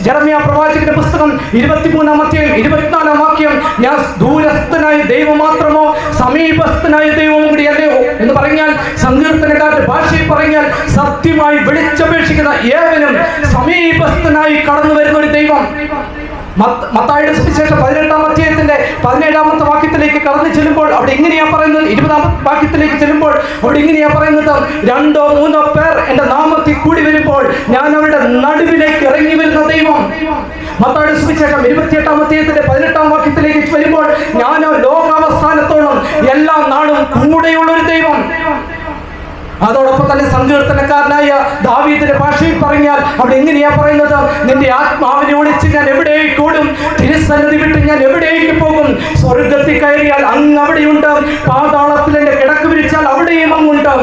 ജെറമ്യാ പ്രവാചകന്റെ പുസ്തകം 23-ാം അധ്യായം 24-ാം വാക്യം: ഞാൻ ദൂരസ്ഥനായ ദൈവം മാത്രമോ സമീപസ്ഥനായ ദൈവവും കൂടിയല്ലയോ? എന്ന് പറഞ്ഞാൽ സങ്കീർത്തനക്കാരുടെ ഭാഷയിൽ പറഞ്ഞാൽ സത്യമായി വിളിച്ചപേക്ഷിക്കുന്ന ഏവനും സമീപസ്ഥനായി കടന്നു വരുന്ന ഒരു ദൈവം. മത്തായിയുടെ സുവിശേഷം 18-ാം അധ്യായത്തിന്റെ 17-ാമത്തെ വാക്യത്തിലേക്ക് കടന്നു ചെല്ലുമ്പോൾ അവിടെ ഇങ്ങനെയാ പറയുന്നത്. 20-ാം വാക്യത്തിലേക്ക് ചെല്ലുമ്പോൾ അവിടെ ഇങ്ങനെയാ പറയുന്നത്: 2-3 പേർ എന്റെ നാമത്തിൽ കൂടി വരുമ്പോൾ ഞാൻ അവരുടെ നടുവിലേക്ക് ഇറങ്ങി വരുന്ന ദൈവം. മത്തായിയുടെ സുവിശേഷം 28-ാം അധ്യായത്തിന്റെ 18-ാം വാക്യത്തിലേക്ക് വരുമ്പോൾ ഞാൻ ലോകാവസാനത്തോളം എല്ലാ നാളും കൂടെയുള്ള ഒരു ദൈവം. അതോടൊപ്പം തന്നെ സങ്കീർത്തനക്കാരനായ ദാവീദിന്റെ ഭാഷയിൽ പറഞ്ഞാൽ അവിടെ എങ്ങനെയാ പറയുന്നത്: നിന്റെ ആത്മാവിനെ ഒളിച്ച് ഞാൻ എവിടേക്ക് ഓടും? തിരുസന്നിധി വിട്ട് ഞാൻ എവിടേക്ക് പോകും? സ്വർഗത്തിൽ കയറിയാൽ അങ്ങ് അവിടെയുണ്ട്, പാതാളത്തിൽ എന്റെ കിടക്ക് വിരിച്ചാൽ അവിടെയും അങ്ങുണ്ട്.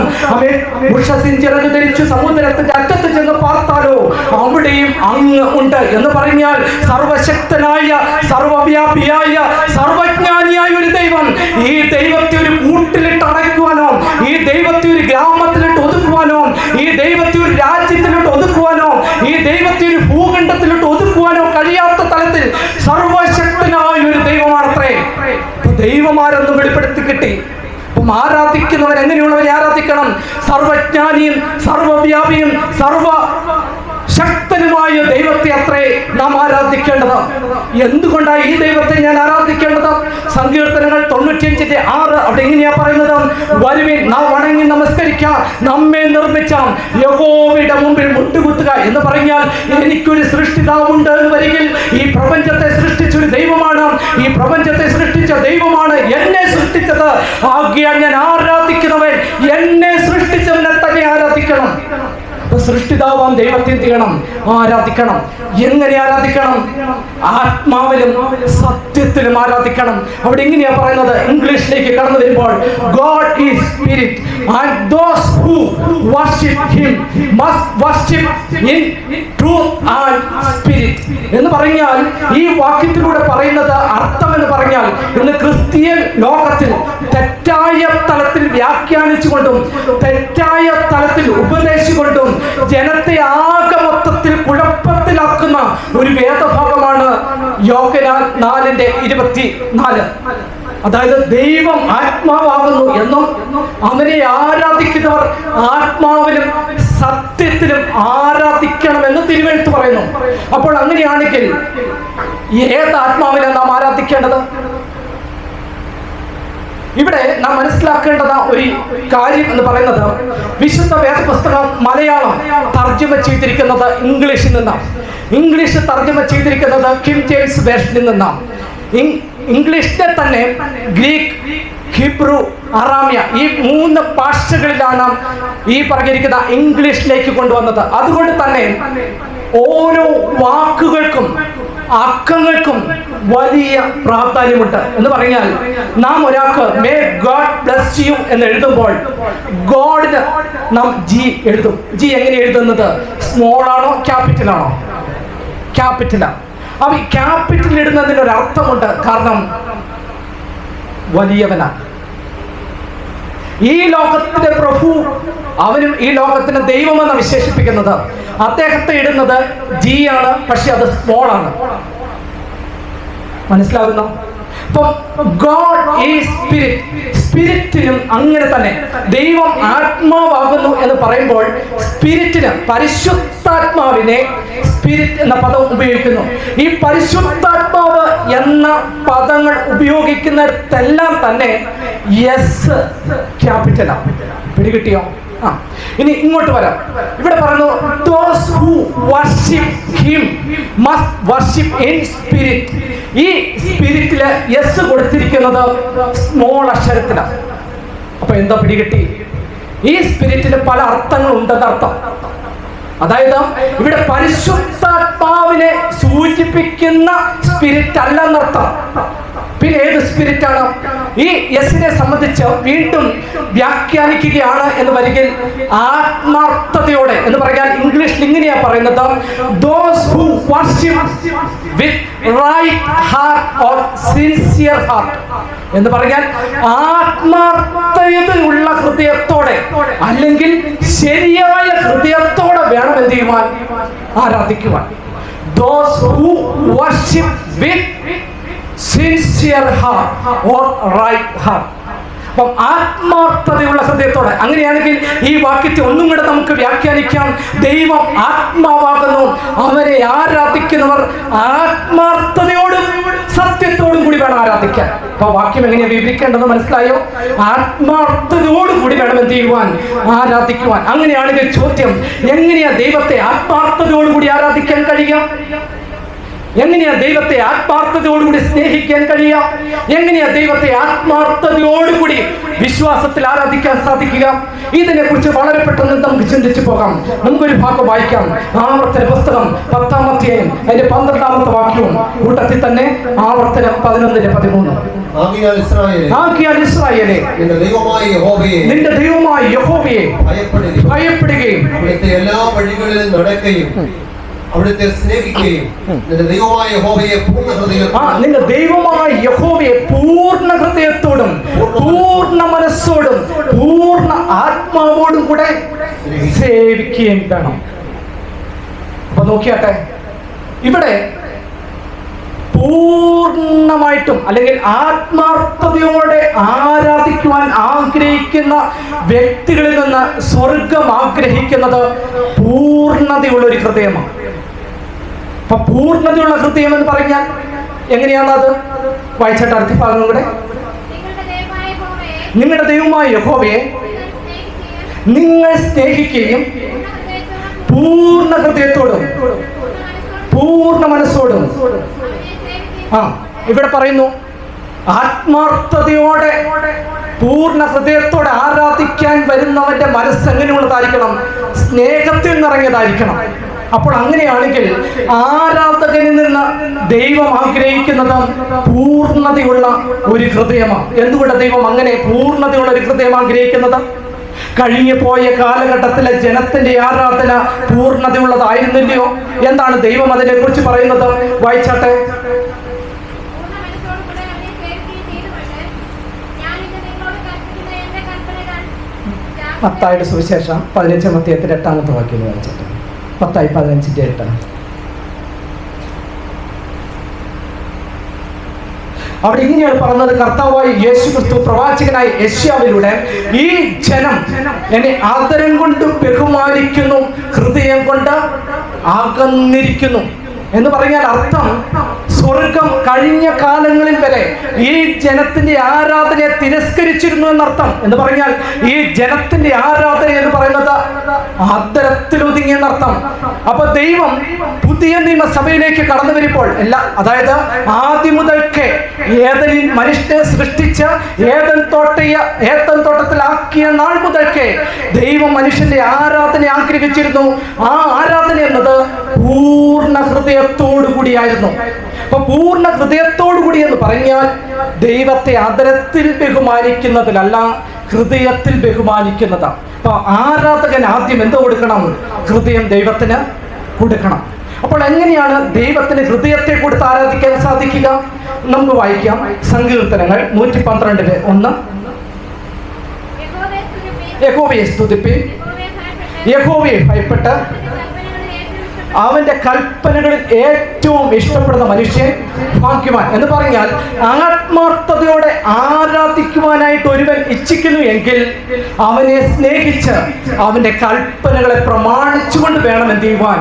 ഉഷസിഞ്ചിറങ്ങ് ധരിച്ചു സമുദ്രത്തിന്റെ അറ്റത്ത് ചെന്ന് പാർത്താലോ അവിടെയും അങ്ങ് ഉണ്ട്. എന്ന് പറഞ്ഞാൽ സർവശക്തനായ, സർവവ്യാപിയായ, സർവജ്ഞാനിയായ ഒരു ദൈവം. ഈ ദൈവത്തെ ഒരു കൂട്ടിലിട്ട് അടയ്ക്കുവാനോ, ഈ ദൈവത്തെ ഒരു ഗ്രാമത്തിലിട്ട് ഒതുക്കുവാനോ, ഈ ദൈവത്തെ ഒരു രാജ്യത്തിലിട്ട് ഒതുക്കുവാനോ, ഈ ദൈവത്തെ ഒരു ഭൂഖണ്ഡത്തിലിട്ട് ഒതുക്കുവാനോ കഴിയാത്ത തലത്തിൽ സർവശക്തനായ ഒരു ദൈവമാണത്രേ. ദൈവമാരെന്ന് വെളിപ്പെടുത്തി കിട്ടി. അപ്പം ആരാധിക്കുന്നവൻ എങ്ങനെയുള്ളവരെ ആരാധിക്കണം? സർവജ്ഞാനിയും സർവവ്യാപിയും സർവ ശക്തനുമായ ദൈവത്തെ അത്രേ നാം ആരാധിക്കേണ്ടത്. എന്തുകൊണ്ടാണ് ഈ ദൈവത്തെ ഞാൻ ആരാധിക്കേണ്ടത്? സങ്കീർത്തനങ്ങൾ 95:6 അവിടെ എങ്ങനെയാ പറയുന്നത്: വരുവിൻ നാം വണങ്ങി നമസ്കരിക്കാം, നമ്മെ നിർമ്മിച്ച യഹോവയുടെ മുമ്പിൽ മുട്ടുകുത്തുക. എന്ന് പറഞ്ഞാൽ എനിക്കൊരു സൃഷ്ടിതാവുണ്ട് എന്ന് വരികിൽ ഈ പ്രപഞ്ചത്തെ സൃഷ്ടിച്ചൊരു ദൈവമാണ്, ഈ പ്രപഞ്ചത്തെ സൃഷ്ടിച്ച ദൈവമാണ് എന്നെ സൃഷ്ടിച്ചത്. ആകയാൽ ഞാൻ ആരാധിക്കുന്നവൻ എന്നെ സൃഷ്ടിച്ചവനെ തന്നെ ആരാധിക്കണം. സൃഷ്ടിതാവാൻ ദൈവത്തെ ചെയ്യണം, ആരാധിക്കണം. എങ്ങനെ ആരാധിക്കണം? ആത്മാവിലും സത്യത്തിലും ആരാധിക്കണം. അവിടെ എങ്ങനെയാ പറയുന്നത്? ഇംഗ്ലീഷിലേക്ക് കടന്നു വരുമ്പോൾ God is spirit and those who worship him must worship in truth and spirit. എന്ന് പറഞ്ഞാൽ ഈ വാക്യത്തിലൂടെ പറയുന്നത് അർത്ഥം എന്ന് പറഞ്ഞാൽ ഇന്ന് ക്രിസ്ത്യൻ ലോകത്തിൽ തെറ്റായ തലത്തിൽ വ്യാഖ്യാനിച്ചുകൊണ്ടും തെറ്റായ തലത്തിൽ ഉപദേശിച്ചുകൊണ്ടും ജനത്തെ ആകെ മൊത്തത്തിൽ കുഴപ്പത്തിലാക്കുന്ന ഒരു വേദഭാഗമാണ് യോഹന്നാൻ 4:24. അതായത് ദൈവം ആത്മാവാകുന്നു എന്നും അവനെ ആരാധിക്കുന്നവർ ആത്മാവിലും സത്യത്തിലും ആരാധിക്കണമെന്ന് തിരുവെഴുത്ത് പറയുന്നു. അപ്പോൾ അങ്ങനെയാണെങ്കിൽ ഏത് ആത്മാവിലാണ് നാം ആരാധിക്കേണ്ടത്? ഇവിടെ നാം മനസ്സിലാക്കേണ്ടത് ഒരു കാര്യം എന്ന് പറയുന്നത്, വിശുദ്ധ വേദപുസ്തകം മലയാളം തർജ്ജമ ചെയ്തിരിക്കുന്നത് ഇംഗ്ലീഷിൽ നിന്നാണ്. ഇംഗ്ലീഷ് തർജ്ജമ ചെയ്തിരിക്കുന്നത് കിങ് ജെയിംസ് വേർഷനിൽ നിന്നാണ്. ഇംഗ്ലീഷിനെ തന്നെ ഗ്രീക്ക്, ഹീബ്രു, അറാമ്യ ഈ 3 ഭാഷകളിലാണ് ഈ പറഞ്ഞിരിക്കുന്ന ഇംഗ്ലീഷിലേക്ക് കൊണ്ടുവന്നത്. അതുകൊണ്ട് തന്നെ ഓരോ വാക്കുകൾക്കും അക്കങ്ങൾക്കും വലിയ പ്രാധാന്യമുണ്ട്. എന്ന് പറഞ്ഞാൽ നാം ഒരാൾക്ക് മേ ഗോഡ് ബ്ലസ് യു എന്ന് എഴുതുമ്പോൾ ഗോഡിന് നാം ജി എഴുതും. ജി എങ്ങനെ എഴുതുന്നത്? സ്മോൾ ആണോ ക്യാപിറ്റൽ ആണോ? ക്യാപിറ്റലാണ്. അപ്പൊ ഈ ക്യാപിറ്റൽ ഇടുന്നതിന് ഒരു അർത്ഥമുണ്ട്. കാരണം വലിയവനാണ്. ഈ ലോകത്തിന്റെ പ്രഭു, അവനും ഈ ലോകത്തിന് ദൈവമെന്ന് വിശേഷിപ്പിക്കുന്നത്. അദ്ദേഹത്തെ ഇടുന്നത് ജി ആണ്, പക്ഷെ അത് സ്മോൾ ആണ്. മനസ്സിലാകുന്നു? അപ്പം ഗോഡ് ഈസ് സ്പിരിറ്റ്, സ്പിരിറ്റിനും അങ്ങനെ തന്നെ. ദൈവം ആത്മാവാകുന്നു എന്ന് പറയുമ്പോൾ സ്പിരിറ്റിന്, പരിശുദ്ധാത്മാവിനെ സ്പിരിറ്റ് എന്ന പദം ഉപയോഗിക്കുന്നു. ഈ പരിശുദ്ധാത്മാവ് എന്ന പദങ്ങൾ ഉപയോഗിക്കുന്നിടത്തെല്ലാം തന്നെ യെസ് ക്യാപിറ്റലാണ്. പിടികിട്ടിയോ? ഇനി ഇങ്ങോട്ട് വരാം. ഇവിടെ പറയുന്നു those who worship him must worship in spirit. ഈ സ്പിരിറ്റില് യെസ് കൊടുത്തിരിക്കുന്നത് സ്മോൾ അക്ഷരത്തിലാണ്. അപ്പൊ എന്താ പിടികിട്ടി? ഈ സ്പിരിറ്റിന് പല അർത്ഥങ്ങൾ ഉണ്ടെന്ന് അർത്ഥം. അതായത് ഇവിടെ പരിശുദ്ധാത്മാവിനെ സൂചിപ്പിക്കുന്ന സ്പിരിറ്റ് അല്ലെന്നർത്ഥം. പിന്നെ ഏത് സ്പിരിറ്റ് ആണ്? ഈ യെസിനെ സംബന്ധിച്ച് വീണ്ടും വ്യാഖ്യാനിക്കുകയാണ് എന്ന് വരികിൽ ആത്മാർത്ഥതയോടെ എന്ന് പറഞ്ഞാൽ ഇംഗ്ലീഷിൽ ഇങ്ങനെയാ പറയുന്നത്, those who worship with right heart or sincere heart എന്ന് പറഞ്ഞാൽ ആത്മാർത്ഥതയുള്ള ഹൃദയത്തോടെ അല്ലെങ്കിൽ ശരിയായ ഹൃദയത്തോടെ വേണം എന്ത് ചെയ്യുവാൻ? ആരാധിക്കുവാൻ. those who worship with sincere heart or right heart. അപ്പം ആത്മാർത്ഥതയുള്ള ഹൃദയത്തോടെ. അങ്ങനെയാണെങ്കിൽ ഈ വാക്യത്തെ ഒന്നും കൂടെ നമുക്ക് വ്യാഖ്യാനിക്കാം. ദൈവം ആത്മാവാകുന്നു, അവനെ ആരാധിക്കുന്നവർ ആത്മാർത്ഥതയോടും സത്യത്തോടും കൂടി വേണം ആരാധിക്കാൻ. അപ്പൊ വാക്യം എങ്ങനെയാ വിവരിക്കേണ്ടത് മനസ്സിലായോ? ആത്മാർത്ഥതയോടും കൂടി വേണം എന്ത് ചെയ്യുവാൻ? ആരാധിക്കുവാൻ. അങ്ങനെയാണെങ്കിൽ ചോദ്യം, എങ്ങനെയാ ദൈവത്തെ ആത്മാർത്ഥതയോടുകൂടി ആരാധിക്കാൻ കഴിയാം? എങ്ങനെയാ ദൈവത്തെ ആത്മാർത്ഥതയോടുകൂടി സ്നേഹിക്കാൻ കഴിയാം? എങ്ങനെയാ ദൈവത്തെ ആത്മാർത്ഥതയോടുകൂടി വിശ്വാസത്തിൽ ആരാധിക്കാൻ സാധിക്കുക? ഇതിനെ കുറിച്ച് വളരെ പെട്ടെന്ന് നമുക്ക് ചിന്തിച്ചു പോകാം. നമുക്കൊരു ഭാഗം വായിക്കാം. ആവർത്തന പുസ്തകം 10-ാം അധ്യായം അതിന്റെ 12-ാമത്തെ വാക്യവും കൂട്ടത്തിൽ തന്നെ ആവർത്തനം 11:13. ആകയാൽ ഇസ്രായേലേ, നിന്റെ ദൈവമായ യഹോവയെ ഭയപ്പെടുകയും എല്ലാ വഴികളിലും നടക്കുകയും അവിടുത്തെ സ്നേഹിക്കുകയും നിന്റെ ദൈവമായ യഹോവയെ പൂർണ്ണ ഹൃദയത്തോടും പൂർണ്ണ മനസ്സോടും പൂർണ്ണ ആത്മാവോടും കൂടെ സേവിക്കുകയും വേണം. അപ്പൊ നോക്കിയാട്ടെ, ഇവിടെ പൂർണ്ണമായിട്ടും അല്ലെങ്കിൽ ആത്മാർത്ഥതയോടെ ആരാധിക്കുവാൻ ആഗ്രഹിക്കുന്ന വ്യക്തികളിൽ നിന്ന് സ്വർഗം ആഗ്രഹിക്കുന്നത് പൂർണ്ണതയുള്ള ഒരു ഹൃദയമാണ്. അപ്പൊ പൂർണ്ണതയുള്ള ഹൃദയം എന്ന് പറഞ്ഞാൽ എങ്ങനെയാണത്? വായിച്ചിട്ട് അടുത്ത ഭാഗം കൂടെ. നിങ്ങളുടെ ദൈവമായ യഹോവയെ നിങ്ങൾ സ്നേഹിക്കുകയും പൂർണ്ണ ഹൃദയത്തോടും പൂർണ്ണ മനസ്സോടും. ഇവിടെ പറയുന്നു ആത്മാർത്ഥതയോടെ പൂർണ്ണ ഹൃദയത്തോടെ ആരാധിക്കാൻ വരുന്നവന്റെ മനസ്സ് എങ്ങനെയുള്ളതായിരിക്കണം? സ്നേഹത്തിൽ നിറഞ്ഞതായിരിക്കണം. അപ്പോൾ അങ്ങനെയാണെങ്കിൽ ആരാധകനിൽ നിന്ന് ദൈവം ആഗ്രഹിക്കുന്നത് പൂർണ്ണതയുള്ള ഒരു ഹൃദയമാണ്. എന്തുകൊണ്ട് ദൈവം അങ്ങനെ പൂർണ്ണതയുള്ള ഒരു ഹൃദയം ആഗ്രഹിക്കുന്നത്? കഴിഞ്ഞു പോയ കാലഘട്ടത്തിലെ ജനത്തിന്റെ ആരാധന പൂർണ്ണതയുള്ളതായിരുന്നില്ലയോ? എന്താണ് ദൈവം അതിനെ കുറിച്ച് പറയുന്നത്? വായിച്ചാട്ടെ. മത്തായിയുടെ സുവിശേഷം 15-ാം അധ്യായത്തിൽ 8-ാമത്തെ വാക്യം വായിച്ചിട്ട്. മത്തായി 15:8. അവിടെ ഇങ്ങനെയാണ് പറഞ്ഞത്, കർത്താവായ യേശുക്രിസ്തു പ്രവാചകനായ യെശയ്യാവിലൂടെ ഈ ജനം എന്നെ ആദരം കൊണ്ട് ബഹുമാനിക്കുന്നു, ഹൃദയം കൊണ്ട് അകന്നിരിക്കുന്നു എന്ന് പറഞ്ഞാൽ അർത്ഥം സ്വർഗം കഴിഞ്ഞ കാലങ്ങളിൽ വരെ ഈ ജനത്തിന്റെ ആരാധനയെ തിരസ്കരിച്ചിരുന്നു എന്നർത്ഥം. എന്ന് പറഞ്ഞാൽ ഈ ജനത്തിന്റെ ആരാധന എന്ന് പറയുന്നത് ആദരത്തിൽ എന്നർത്ഥം. അപ്പൊ ദൈവം പുതിയ നിയമസഭയിലേക്ക് കടന്നു വരുമ്പോൾ അതായത് ആദ്യം മുതൽക്കേ ഏദനിൽ മനുഷ്യനെ സൃഷ്ടിച്ച് ഏദൻ തോട്ടത്തിലാക്കിയ നാൾ മുതൽക്കേ ദൈവം മനുഷ്യന്റെ ആരാധന ആഗ്രഹിച്ചിരുന്നു. ആ ആരാധന എന്നത് പൂർണ്ണ ഹൃദയത്തോടു കൂടിയായിരുന്നു. അപ്പൊ പൂർണ്ണ ഹൃദയത്തോടു കൂടി എന്ന് പറഞ്ഞാൽ ദൈവത്തെ ആദരത്തിൽ ബഹുമാനിക്കുന്നതിലല്ല, ഹൃദയത്തിൽ ബഹുമാനിക്കുന്നതാണ്. അപ്പൊ ആരാധകൻ ആദ്യം എന്ത് കൊടുക്കണം? ഹൃദയം ദൈവത്തിന് കൊടുക്കണം. അപ്പോൾ എങ്ങനെയാണ് ദൈവത്തിന് ഹൃദയത്തെ കൊടുത്ത് ആരാധിക്കാൻ സാധിക്കുക? നമുക്ക് വായിക്കാം. സങ്കീർത്തനങ്ങൾ 112:1. യഹോവയെ സ്തുതിപ്പിൻ, യഹോവയെ ഭയപ്പെട്ട് അവന്റെ കൽപ്പനകളിൽ ഏറ്റവും ഇഷ്ടപ്പെടുന്ന മനുഷ്യൻ ഭാഗ്യവാൻ. എന്ന് പറഞ്ഞാൽ ആത്മാർത്ഥതയോടെ ആരാധിക്കുവാനായിട്ട് ഒരുവൻ ഇച്ഛിക്കുന്നു എങ്കിൽ അവനെ സ്നേഹിച്ച് അവന്റെ കൽപ്പനകളെ പ്രമാണിച്ചുകൊണ്ട് വേണം എന്ത് ചെയ്യുവാൻ,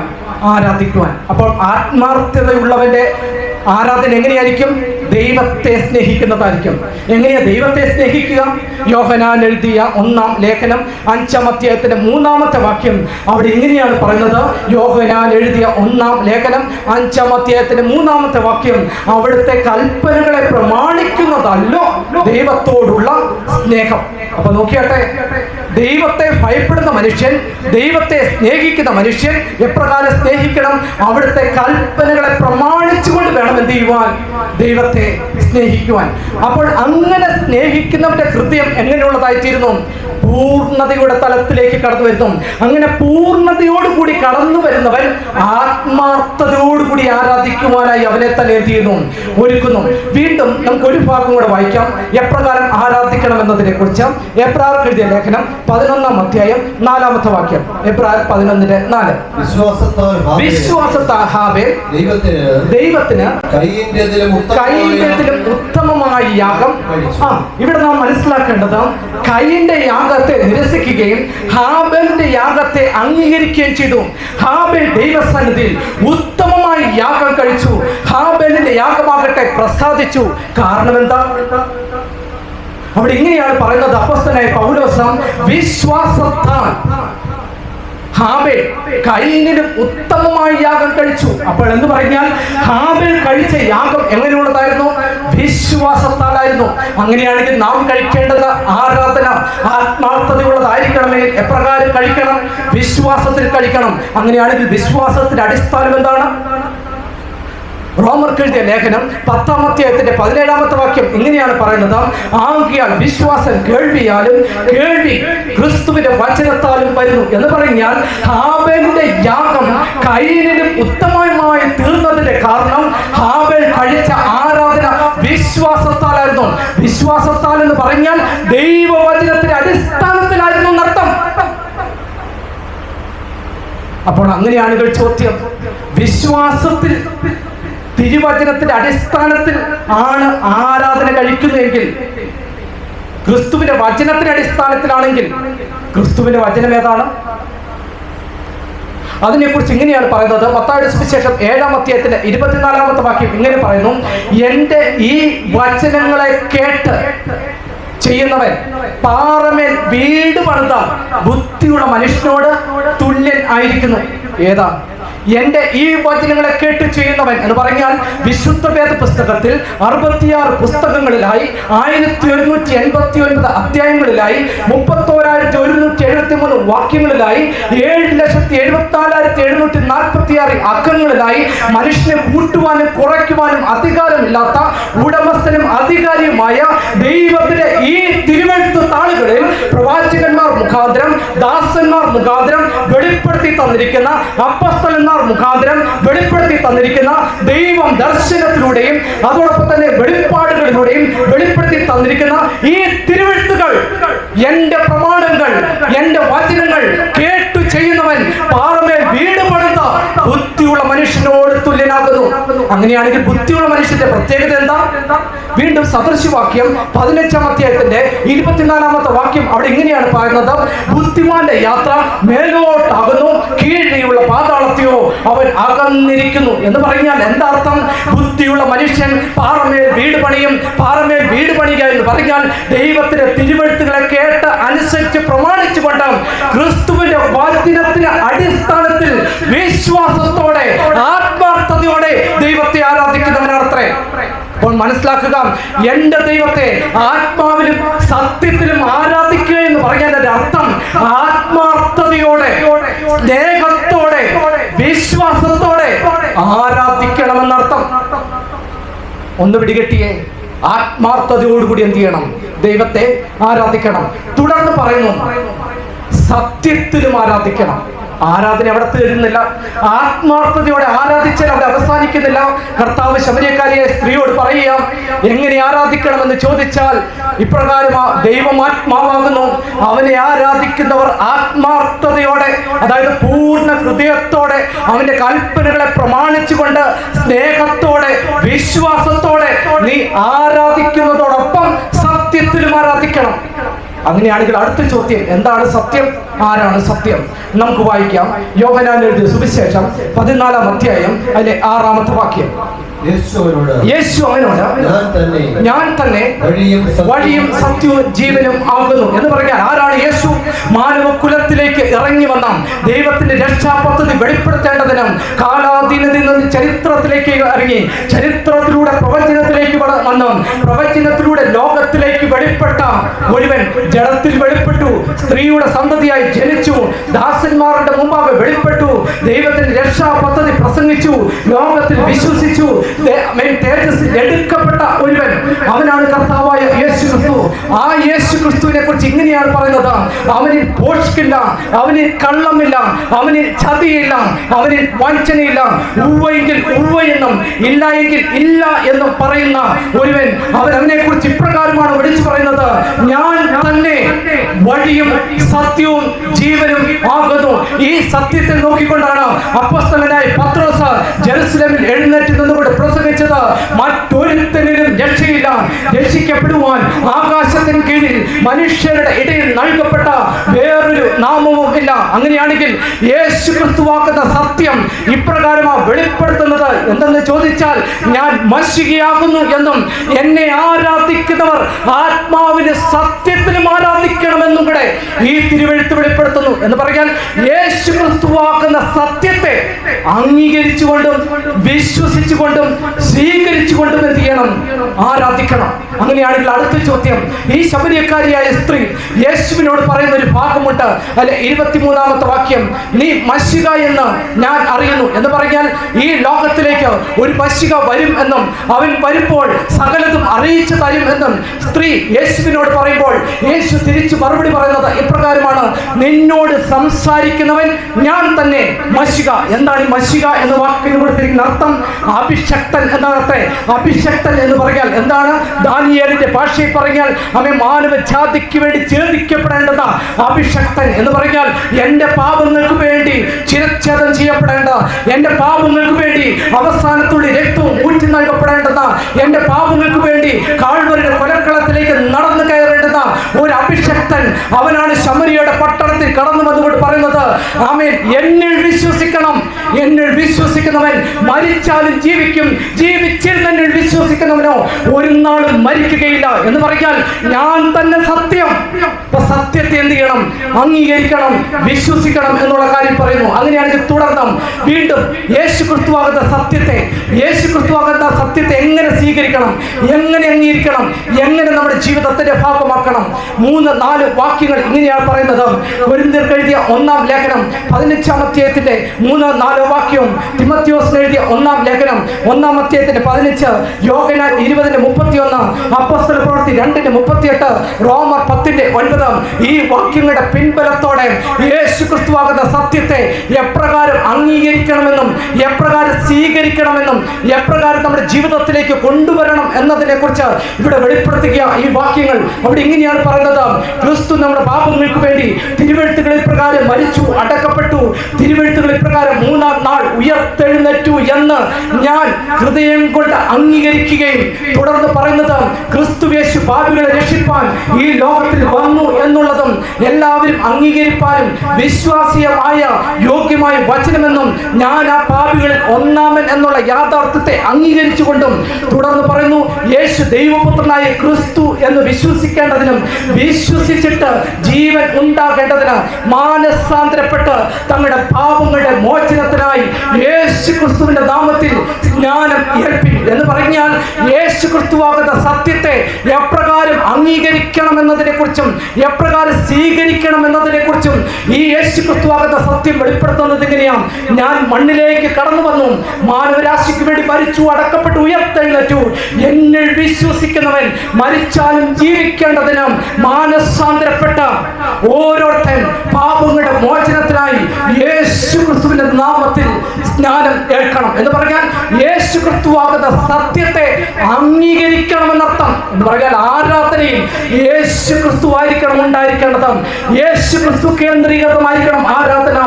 ആരാധിക്കുവാൻ. അപ്പോൾ ആത്മാർത്ഥതയുള്ളവന്റെ ആരാധന എങ്ങനെയായിരിക്കും? ദൈവത്തെ സ്നേഹിക്കുന്നതായിരിക്കും. എങ്ങനെയാ ദൈവത്തെ സ്നേഹിക്കുക? യോഹന്നാൻ എഴുതിയ 1-ാം ലേഖനം 5-ാം അധ്യായത്തിന്റെ 3-ാമത്തെ വാക്യം അവിടെ ഇങ്ങനെയാണ് പറയുന്നത്. യോഹന്നാൻ എഴുതിയ 1-ാം ലേഖനം 5-ാം അധ്യായത്തിന്റെ 3-ാമത്തെ വാക്യം, അവിടുത്തെ കൽപ്പനകളെ പ്രമാണിക്കുന്നതല്ലോ ദൈവത്തോടുള്ള സ്നേഹം. അപ്പൊ നോക്കിയാട്ടെ, ദൈവത്തെ ഭയപ്പെടുന്ന മനുഷ്യൻ, ദൈവത്തെ സ്നേഹിക്കുന്ന മനുഷ്യൻ എപ്രകാരം സ്നേഹിക്കണം? അവിടുത്തെ കൽപ്പനകളെ പ്രമാണിച്ചുകൊണ്ട് വേണം എന്ത് ചെയ്യുവാൻ, ദൈവത്തെ സ്നേഹിക്കുവാൻ. അപ്പോൾ അങ്ങനെ സ്നേഹിക്കുന്നവന്റെ ഹൃദയം എങ്ങനെയുള്ളതായിത്തീരുന്നു? പൂർണ്ണതയുടെ തലത്തിലേക്ക് കടന്നു വരുന്നു. അങ്ങനെ പൂർണ്ണതയോടുകൂടി കടന്നു വരുന്നവൻ ആത്മാർത്ഥതയോടുകൂടി ആരാധിക്കുവാനായി അവനെ തന്നെ എന്ത് ചെയ്യുന്നു, ഒരുക്കുന്നു. വീണ്ടും നമുക്ക് ഒരു ഭാഗം കൂടെ വായിക്കാം, എപ്രകാരം ആരാധിക്കണം എന്നതിനെ കുറിച്ച്. എബ്രായർക്ക് എഴുതിയ ലേഖനം 11-ാം അധ്യായം 4-ാമത്തെ വാക്യം. എബ്രായർ 11:4. വിശ്വാസത്താൽ ഹാബേൽ ദൈവത്തിന് കയീന്റേതിലും ഉത്തമമായ യാഗം. ഇവിടെ നാം മനസ്സിലാക്കേണ്ടത്, കയീന്റെ യാഗത്തെ നിരസിക്കുകയും ഹാബേലിന്റെ യാഗത്തെ അംഗീകരിക്കുകയും ചെയ്തു. ഹാബേൽ ദൈവസന്നിധിയിൽ ഉത്തമമായ യാഗം കഴിച്ചു. ഹാബേലിന്റെ യാഗമാകട്ടെ പ്രസാദിച്ചു. കാരണം എന്താ? അവിടെ ഇങ്ങനെയാണ് പറയുന്നത്, അപ്പോസ്തലനായ പൗലോസ് വിശ്വാസത്താൽ ഹാബേൽ കയീനിലും ഉത്തമമായ യാഗം കഴിച്ചു. അപ്പോൾ എന്ന് പറഞ്ഞാൽ ഹാബേൽ കഴിച്ച യാഗം എങ്ങനെയുള്ളതായിരുന്നു? വിശ്വാസത്താലായിരുന്നു. അങ്ങനെയാണെങ്കിൽ നാം കഴിക്കേണ്ടത് ആരാധന ആത്മാർത്ഥതയുള്ളതായിരിക്കണമെങ്കിൽ എപ്രകാരം കഴിക്കണം? വിശ്വാസത്തിൽ കഴിക്കണം. അങ്ങനെയാണെങ്കിൽ വിശ്വാസത്തിന്റെ അടിസ്ഥാനം എന്താണ്? റോമർക്ക് എഴുതിയ ലേഖനം 10-ാം അധ്യായത്തിന്റെ 17-ാമത്തെ വാക്യം ഇങ്ങനെയാണ് പറയുന്നത്, ആകയാൽ വിശ്വാസം കേൾവിയാലും കേൾവി ക്രിസ്തുവിന്റെ വചനത്താലും വരുന്നു. എന്ന് പറഞ്ഞാൽ ഹാബേലിന്റെ യാഗം കയീനിലും ഉത്തമമായി തീർന്നതിന്റെ കാരണം ഹാബേൽ കഴിച്ച ആരാധന വിശ്വാസത്താലായിരുന്നു. വിശ്വാസത്താൽ എന്ന് പറഞ്ഞാൽ ദൈവവചനത്തിന്റെ അടിസ്ഥാനത്തിലായിരുന്നു എന്നർത്ഥം. അപ്പോൾ അങ്ങനെയാണ് ചോദ്യം, വിശ്വാസത്തിൽ തിരുവചനത്തിന്റെ അടിസ്ഥാനത്തിൽ ആണ് ആരാധന കഴിക്കുന്നതെങ്കിൽ, ക്രിസ്തുവിന്റെ വചനത്തിന്റെ അടിസ്ഥാനത്തിലാണെങ്കിൽ ക്രിസ്തുവിന്റെ വചനം ഏതാണ്? അതിനെക്കുറിച്ച് ഇങ്ങനെയാണ് പറയുന്നത്. മത്തായിയുടെ സുവിശേഷം 7-ാം അധ്യായത്തിന്റെ 24-ാമത്തെ വാക്യം ഇങ്ങനെ പറയുന്നു, എന്റെ ഈ വചനങ്ങളെ കേട്ട് ചെയ്യുന്നവൻ പാറമേൽ വീട് പണിത ബുദ്ധിയുള്ള മനുഷ്യനോട് തുല്യൻ ആയിരിക്കുന്നു. ഏതാ? എന്റെ ഈ വചനങ്ങളെ കേട്ട് ചെയ്യുന്നവൻ എന്ന് പറഞ്ഞാൽ വിശുദ്ധ വേദ പുസ്തകത്തിൽ 66 പുസ്തകങ്ങളിലായി 1189 അധ്യായങ്ങളിലായി 31,173 വാക്യങ്ങളിലായി 7,74,746 അക്കങ്ങളിലായി മനുഷ്യനെ കൂട്ടുവാനും കുറയ്ക്കുവാനും അധികാരമില്ലാത്ത ഉടമസ്ഥനും അധികാരിയുമായ ദൈവത്തിന്റെ ഈ തിരുവെഴുത്ത് താളുകളിൽ പ്രവാചകന്മാർ മുഖാന്തരം, ദാസന്മാർ മുഖാന്തരം വെളിപ്പെടുത്തി തന്നിരിക്കുന്ന, അപ്പോസ്തലന്മാർ മുഖാന്തരം വെളിപ്പെടുത്തി തന്നിരിക്കുന്ന ദൈവം ദർശനത്തിലൂടെയും അതോടൊപ്പം തന്നെ വെളിപ്പാടുകളിലൂടെയും വെളിപ്പെടുത്തി തന്നിരിക്കുന്ന ഈ തിരുവെഴുത്തുകൾ, എന്റെ പ്രമാണങ്ങൾ, എന്റെ വചനങ്ങൾ കേട്ടു ചെയ്യുന്നവൻ പാറമേൽ വീട് പണിത ബുദ്ധിയുള്ള മനുഷ്യനോട് തുല്യനാകുന്നു. അങ്ങനെയാണെങ്കിൽ ബുദ്ധിയുള്ള മനുഷ്യന്റെ പ്രത്യേകത എന്താ? വീണ്ടും സദൃശവാക്യം 15-ാം അധ്യായത്തിന്റെ 24-ാമത്തെ വാക്യം അവിടെ ഇങ്ങനെയാണ് പറയുന്നത്, ബുദ്ധിമാന്റെ യാത്ര മേലോട്ടാകുന്നു, കീഴെയുള്ള പാതാളത്തെയോ അവൻ അകന്നിരിക്കുന്നു. എന്ന് പറഞ്ഞാൽ എന്താർത്ഥം? ബുദ്ധിയുള്ള മനുഷ്യൻ പാറമേൽ വീട് പണിയും. പാറമേൽ വീട് പണിയുക എന്ന് പറഞ്ഞാൽ ദൈവത്തിന്റെ തിരുവെഴുത്തുകളെ കേട്ട് അനുസരിച്ച് പ്രമാണിച്ചുകൊണ്ട് ക്രിസ്തുവിന്റെ വചനത്തിന്റെ അടിസ്ഥാനത്തിൽ വിശ്വാസത്തോടെ ആത്മാർത്ഥതയോടെ ദൈവത്തെ ആരാധിക്കുന്നവനാണത്രേ. അപ്പോൾ മനസ്സിലാക്കുക, എന്റെ ദൈവത്തെ ആത്മാവിലും സത്യത്തിലും ആരാധിക്കുക എന്ന് പറയുന്നതിന്റെ അർത്ഥം ആത്മാർത്ഥതയോടെ, സ്നേഹത്തോടെ, വിശ്വാസത്തോടെ ആരാധിക്കണമെന്നർത്ഥം. ഒന്ന് പിടികെട്ടിയേ, ആത്മാർത്ഥതയോടുകൂടി എന്ത് ചെയ്യണം? ദൈവത്തെ ആരാധിക്കണം. തുടർന്ന് പറയുന്നു, സത്യത്തിലും ആരാധിക്കണം. ആരാധന അവിടെ തീരുന്നില്ല. ആത്മാർത്ഥതയോടെ ആരാധിച്ചാൽ അവിടെ അവസാനിക്കുന്നില്ല. കർത്താവ് ശമരിയക്കാരിയെ സ്ത്രീയോട് പറയുക, എങ്ങനെ ആരാധിക്കണമെന്ന് ചോദിച്ചാൽ ഇപ്രകാരം, ദൈവം ആത്മാവാകുന്നു, അവനെ ആരാധിക്കുന്നവർ ആത്മാർത്ഥതയോടെ, അതായത് പൂർണ്ണ ഹൃദയത്തോടെ അവന്റെ കൽപ്പനകളെ പ്രമാണിച്ചുകൊണ്ട് സ്നേഹത്തോടെ വിശ്വാസത്തോടെ നീ ആരാധിക്കുന്നതോടൊപ്പം സത്യത്തിലും ആരാധിക്കണം. അങ്ങനെയാണെങ്കിൽ അടുത്ത ചോദ്യം, എന്താണ് സത്യം? ആരാണ് സത്യം? നമുക്ക് വായിക്കാം. യോഹന്നാൻ എഴുതിയ സുവിശേഷം 14-ാം അധ്യായം അതിലെ 6-ാമത്തെ വാക്യം. യേശു അവനോട് ഞാൻ തന്നെ വഴിയും സത്യവും ജീവനും ആകുന്നു എന്ന് പറഞ്ഞാൽ ആരാണ് യേശു? മാനവ കുലത്തിലേക്ക് ഇറങ്ങി വന്ന ദൈവത്തിന്റെ രക്ഷാ പദ്ധതി വെളിപ്പെടുത്തേണ്ടതിനും കാലാധീനതയിൽ നിന്ന് ചരിത്രത്തിലേക്ക് ഇറങ്ങി, ചരിത്രത്തിലൂടെ പ്രവചനത്തിലേക്ക് വന്നു, പ്രവചനത്തിലൂടെ ലോകത്തിലേക്ക് വെളിപ്പെട്ട ഒരുവൻ ജഡത്തിൽ വെളിപ്പെട്ടു, സ്ത്രീയുടെ സന്തതിയായി ജനിച്ചു, ദാസന്മാരുടെ മുമ്പാകെ വെളിപ്പെട്ടു, ദൈവത്തിന്റെ രക്ഷാ പദ്ധതി പ്രസംഗിച്ചു, ലോകത്തിൽ വിശ്വസിച്ചു, തേജസ്സിൽ എടുക്കപ്പെട്ട ഒരുവൻ, അവനാണ് കർത്താവായ യേശു ക്രിസ്തു. ആ യേശു ക്രിസ്തുവിനെ കുറിച്ച് ഇങ്ങനെയാണ് പറയുന്നത്, അവനിൽ പോഷിക്കില്ല, അവനിൽ കള്ളമില്ല, അവനിൽ ചതിയില്ല, അവനിൽ വഞ്ചനയില്ല. ഉവ്വെങ്കിൽ ഉവ്വ എന്നും ഇല്ല എങ്കിൽ ഇല്ല എന്നും പറയുന്ന ഒരുവൻ, അവൻ അവനെ കുറിച്ച് ഇപ്രകാരമാണ് വിളിച്ചു പറയുന്നത്, ഞാൻ തന്നെ വഴിയും സത്യവും ജീവനും ആകുന്നു. ഈ സത്യത്തെ നോക്കിക്കൊണ്ടാണ് അപ്പോസ്തലനായ പത്രോസ് ജെറുസലേമിൽ എഴുന്നേറ്റ് നിന്നുകൊണ്ട് പ്രസംഗിച്ചത്, മറ്റൊരുത്തനിലും രക്ഷയില്ല, രക്ഷിക്കപ്പെടുവാൻ ആകാശത്തിന് കീഴിൽ മനുഷ്യരുടെ ഇടയിൽ നൽകപ്പെട്ട വേറൊരു നാമവും ഇല്ല. അങ്ങനെയാണെങ്കിൽ യേശു ക്രിസ്തുവാക്കുന്ന സത്യം ഇപ്രകാരമാണ് വെളിപ്പെടുത്തുന്നത്. എന്തെന്ന് ചോദിച്ചാൽ, ഞാൻ മശികയാകുന്നു എന്നും എന്നെ ആരാധിക്കുന്നവർ ആത്മാവിന് സത്യത്തിലും ആരാധിക്കണമെന്നും കൂടെ ഈ തിരുവെഴുത്ത് വെളിപ്പെടുത്തുന്നു. എന്ന് പറയാൻ യേശു ക്രിസ്തുവാക്കുന്ന സത്യത്തെ അംഗീകരിച്ചുകൊണ്ടും വിശ്വസിച്ചുകൊണ്ടും സ്വീകരിച്ചുകൊണ്ടും എന്ത് ചെയ്യണം? ആരാധിക്കണം. അങ്ങനെയാണെങ്കിൽ അടുത്ത ചോദ്യം, ഈ ശമരിയക്കാരിയായ സ്ത്രീ യേശുവിനോട് പറയുന്ന ഒരു ഭാഗമുണ്ട്, അല്ലെ 23-ാമത്തെ വാക്യം, നീ മശിക എന്ന് ഞാൻ അറിയുന്നു എന്ന് പറഞ്ഞാൽ ഈ ലോകത്തിലേക്ക് ഒരു മശിക വരും എന്നും അവൻ വരുമ്പോൾ സകലതും അറിയിച്ചു തരും എന്നും സ്ത്രീ യേശുവിനോട് പറയുമ്പോൾ യേശു തിരിച്ചു മറുപടി പറയുന്നത് ഇപ്രകാരമാണ്, നിന്നോട് സംസാരിക്കുന്നവൻ ഞാൻ തന്നെ മശിക. എന്താണ് ഈ മശിക എന്ന വാക്കിന് കൊടുത്തിരിക്കുന്ന അർത്ഥം? അഭിഷക്തൻ എന്നർത്ഥത്തെ. അഭിഷക്തൻ എന്ന് പറഞ്ഞാൽ എന്താണ്? ദാനിയേലിന്റെ ഭാഷയിൽ പറഞ്ഞാൽ അവൻ മാനവ ജാതിക്ക് വേണ്ടി ഛേദിക്കപ്പെടേണ്ടത്. അഭിഷക്തൻ എന്ന് പറഞ്ഞാൽ എന്റെ പാപങ്ങൾക്ക് വേണ്ടി ചിരച്ഛേദം ചെയ്യപ്പെടേണ്ട, എന്റെ പാപങ്ങൾക്ക് വേണ്ടി അവസാനത്തുള്ളി രക്തവും ഊറ്റി നൽകപ്പെടേണ്ടത്, എന്റെ പാപങ്ങൾക്ക് വേണ്ടി കാൽവരിയുടെ കൊലക്കളത്തിലേക്ക് നടന്നു കയറേണ്ടത് ഒരു അഭിഷക്തൻ. അവനാണ് ശമരിയയുടെ പട്ടണത്തിൽ കടന്നു വന്നുകൊണ്ട് പറയുന്നത്, ആമേൻ, എന്നിൽ വിശ്വസിക്കണം, എന്നിൽ വിശ്വസിക്കുന്നവൻ മരിച്ചാലും ജീവിക്കും, ജീവിച്ചിരുന്നെന്നിൽ വിശ്വസിക്കുന്നവനോ ഒരു നാളും മരിക്കുകയില്ല എന്ന് പറഞ്ഞാൽ ഞാൻ തന്നെ സത്യം. സത്യത്തെ എന്ത് ചെയ്യണം? അംഗീകരിക്കണം, വിശ്വസിക്കണം എന്നുള്ള കാര്യം പറയുന്നു. അങ്ങനെയാണെങ്കിൽ തുടർന്നും വീണ്ടും യേശു ക്രിസ്തുവാകുന്ന സത്യത്തെ, യേശു ക്രിസ്തുവാകുന്ന സത്യത്തെ എങ്ങനെ സ്വീകരിക്കണം, എങ്ങനെ അംഗീകരിക്കണം, എങ്ങനെ നമ്മുടെ ജീവിതത്തിന്റെ ഭാഗമാക്കണം? 3-4 വാക്യങ്ങൾ ഇങ്ങനെയാണ് പറയുന്നത്. കൊരിന്ത്യർക്ക് എഴുതിയ 1-ാം ലേഖനം 15-ാം അധ്യായത്തിന്റെ 3-4 വാക്യവും, തിമോഥെയോസിന് എഴുതിയ 1-ാം ലേഖനം 1-ാം അധ്യായത്തിന്റെ 15, യോഹന്നാൻ 20:31, അപ്പോസ്തല പ്രവൃത്തി 2:38, റോമർ 10:9 ഈ വാക്യങ്ങളുടെ പിൻബലത്തോടെ യേശു ക്രിസ്തുവാകുന്ന സത്യത്തെ എപ്രകാരം അംഗീകരിക്കണമെന്നും എപ്രകാരം സ്വീകരിക്കണമെന്നും എപ്രകാരം നമ്മുടെ ജീവിതത്തിലേക്ക് കൊണ്ടുവരണം എന്നതിനെ കുറിച്ച് ഇവിടെ വെളിപ്പെടുത്തുക. ഈ വാക്യങ്ങൾ അവിടെ ഇങ്ങനെയാണ് പറയുന്നത്, ക്രിസ്തു നമ്മുടെ പാപങ്ങൾക്ക് വേണ്ടി തിരുവെഴുത്തുകളിൽ പ്രകാരം മരിച്ചു, അടക്കപ്പെട്ടു, തിരുവെഴുത്തുകളിൽ പ്രകാരം 3-ാം നാൾ ഉയർത്തെഴുന്നേറ്റു എന്ന് ഞാൻ ഹൃദയം കൊണ്ട് അംഗീകരിക്കുകയും തുടർന്ന് പറയുന്നത്, ക്രിസ്തുയേശു പാപികളെ രക്ഷിപ്പാൻ ഈ ലോകത്തിൽ വന്നു എന്നുള്ളതും എല്ലാവരും അംഗീകരിപ്പാനും വിശ്വാസീയമായ യോഗ്യമായ വചനമെന്നും ഞാൻ ആ പാപികളിൽ ഒന്നാമൻ എന്നുള്ള യാഥാർത്ഥ്യത്തെ അംഗീകരിച്ചുകൊണ്ടും തുടർന്ന് പറയുന്നു, യേശു ദൈവപുത്രനായ ക്രിസ്തു എന്ന് വിശ്വസിക്കേണ്ടതിനും വിശ്വസിച്ചിട്ട് ജീവൻ ഉണ്ടാകേണ്ടതിന് മാനസാന്തരപ്പെട്ട് തങ്ങളുടെ പാപങ്ങളുടെ മോചനത്തിനായി യേശു ക്രിസ്തുവിന്റെ നാമത്തിൽ സ്നാനം ഏൽപ്പിൻ എന്ന് പറഞ്ഞാൽ യേശു ക്രിസ്തുവാകുന്ന സത്യത്തെ എപ്രകാരം അംഗീകരിക്കണം എന്നതിനെ കുറിച്ചും എപ്രകാരം സ്വീകരിക്കണം എന്നതിനെ കുറിച്ചും ഈ യേശു ക്രിസ്തുവാകുന്ന സത്യം വെളിപ്പെടുത്തുന്നത് എങ്ങനെയാണ്? ഞാൻ മണ്ണിലേക്ക് കടന്നു വന്നു, മാനവരാശിക്ക് വേണ്ടി മരിച്ചു, അടക്കപ്പെട്ടു, ഉയർത്തെഴുന്നേറ്റു. എന്നിൽ വിശ്വസിക്കുന്നവൻ മരിച്ചാലും ജീവിക്കേണ്ടതിന് മാനസാന്തരപ്പെട്ട ഓരോരുത്തൻ പാപങ്ങളുടെ മോചനത്തിനായി യേശു ക്രിസ്തുവിന്റെ നാമത്തിൽ സ്നാനം ഏൽക്കണം എന്ന് പറഞ്ഞാൽ യേശു ക്രിസ്തുവാകുന്ന സത്യത്തെ അംഗീകരിക്കണമെന്നർത്ഥം. എന്ന് പറഞ്ഞാൽ ആരാധനയിൽ യേശു ക്രിസ്തു ആയിരിക്കണം ഉണ്ടായിരിക്കേണ്ടത്. യേശു ക്രിസ്തു കേന്ദ്രീകൃതമായിരിക്കണം ആരാധന.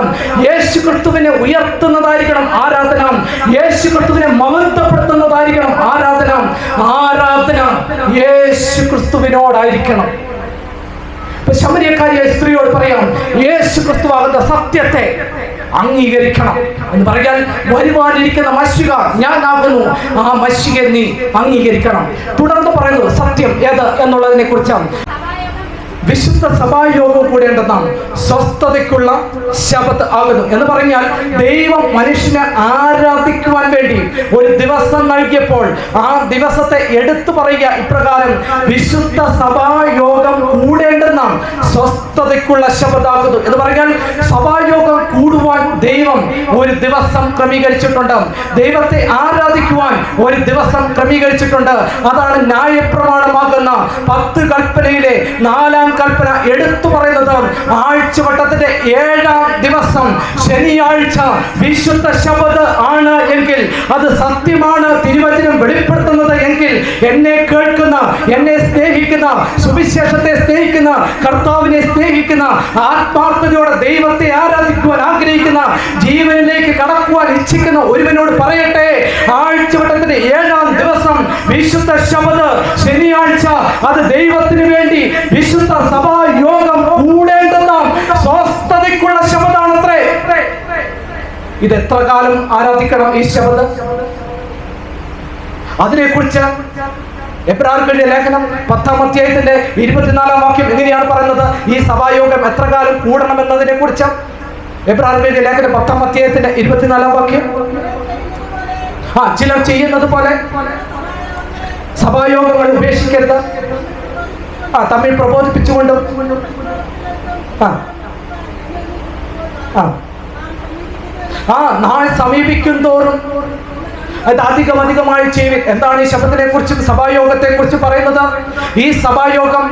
യേശു ക്രിസ്തുവിനെ ഉയർത്തുന്നതായിരിക്കണം ആരാധന. യേശു ക്രിസ്തുവിനെ മഹത്വപ്പെടുത്തുന്നതായിരിക്കണം ആരാധന. ആരാധന യേശു ക്രിസ്തുവിനോടായിരിക്കണം. ശമരിയക്കാരിയായ സ്ത്രീയോട് പറയാം, യേശു ക്രിസ്തുവാകുന്ന സത്യത്തെ അംഗീകരിക്കണം എന്ന് പറയാൻ വരുവാനിരിക്കുന്ന മശിക ഞാനാകുന്നു, ആ മശികയെ നീ അംഗീകരിക്കണം. തുടർന്ന് പറയുന്നു സത്യം ഏത് എന്നുള്ളതിനെ കുറിച്ചാണ്. വിശുദ്ധ സഭായോഗം കൂടേണ്ടതാണ് സ്വസ്ഥതയ്ക്കുള്ള ശബത്ത് ആകുന്നു എന്ന് പറഞ്ഞാൽ ദൈവം മനുഷ്യനെ ആരാധിക്കുവാൻ വേണ്ടി ഒരു ദിവസം നൽകിയപ്പോൾ ആ ദിവസത്തെ എടുത്തു പറയുക ഇപ്രകാരം, വിശുദ്ധ സഭായോഗം കൂടേണ്ടതാണ് സ്വസ്ഥതയ്ക്കുള്ള ശബത്താകുന്നു എന്ന് പറഞ്ഞാൽ സഭായോഗം കൂടുവാൻ ദൈവം ഒരു ദിവസം ക്രമീകരിച്ചിട്ടുണ്ട്. ദൈവത്തെ ആരാധിക്കുവാൻ ഒരു ദിവസം ക്രമീകരിച്ചിട്ടുണ്ട്. അതാണ് ന്യായപ്രമാണമാകുന്ന 10 കൽപ്പനയിലെ 4ാം കൽപ്പന എടുത്തു പറയുന്നത്. ആഴ്ചവട്ടത്തിന്റെ 7ാം ദിവസം ശനിയാഴ്ച വിശുദ്ധ ശബത്ത് ആണ് എങ്കിൽ, അത് സത്യമാണ് തിരുവചനം വെളിപ്പെടുത്തുന്നത് എങ്കിൽ, എന്നെ കേൾക്കുന്ന, എന്നെ സ്നേഹിക്കുന്ന, സുവിശേഷത്തെ സ്നേഹിക്കുന്ന, കർത്താവിനെ സ്നേഹിക്കുന്ന, ആത്മാർത്ഥതയോടെ ദൈവത്തെ ആരാധിക്കുവാൻ ആഗ്രഹിക്കുന്ന, ജീവനിലേക്ക് കടക്കുവാൻ ഇച്ഛിക്കുന്ന ഒരുവനോട് പറയട്ടെ, ആഴ്ചവട്ടത്തിന്റെ 7ാം ദിവസം വിശുദ്ധ ശബത്ത് ശനിയാഴ്ച അത് ദൈവത്തിന് വേണ്ടി വിശുദ്ധ സഭായോഗം കൂടേണ്ടുന്ന സ്വസ്ഥതയ്ക്കുള്ള ശബത്താണത്രേ. ഇത് എത്ര കാലം ആരാധിക്കണം ഈ ശബത്ത്? അതിനെക്കുറിച്ച് എബ്രായർക്കെഴുതിയ ലേഖനം 10ാം അധ്യായത്തിന്റെ 24ാം വാക്യം എങ്ങനെയാണ് പറയുന്നത്? ഈ സഭായോഗം എത്ര കാലം കൂടണം എന്നതിനെ കുറിച്ച് എബ്രായർക്കെഴുതിയ ലേഖനം 10ാം അധ്യായത്തിന്റെ 24ാം വാക്യം, ചിലർ ചെയ്യുന്നത് പോലെ സഭായോഗങ്ങൾ ഉപേക്ഷിക്കരുത്, തമ്മിൽ പ്രബോധിപ്പിച്ചുകൊണ്ടും നാൾ സമീപിക്കും തോറും അത് അധികമായി ചെയ്യുവിൻ. എന്താണ് ഈ ശബത്തിനെ കുറിച്ചും സഭായോഗത്തെ കുറിച്ച് പറയുന്നത്? ഈ സഭായോഗം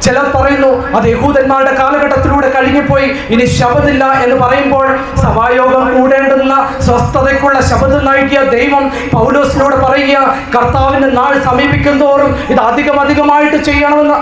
ചിലർ പറയുന്നു അത് യഹൂദന്മാരുടെ കാലഘട്ടത്തിലൂടെ കഴിഞ്ഞുപോയി, ഇനി ശബത്തില്ല എന്ന് പറയുമ്പോൾ സഭായോഗം കൂടേണ്ടുന്ന സ്വസ്ഥതയ്ക്കുള്ള ശബത്ത് നൽകിയ ദൈവം പൗലോസിനോട് പറയുക, കർത്താവിന്റെ നാൾ സമീപിക്കും തോറും ഇത് അധികമായിട്ട് ചെയ്യണമെന്ന്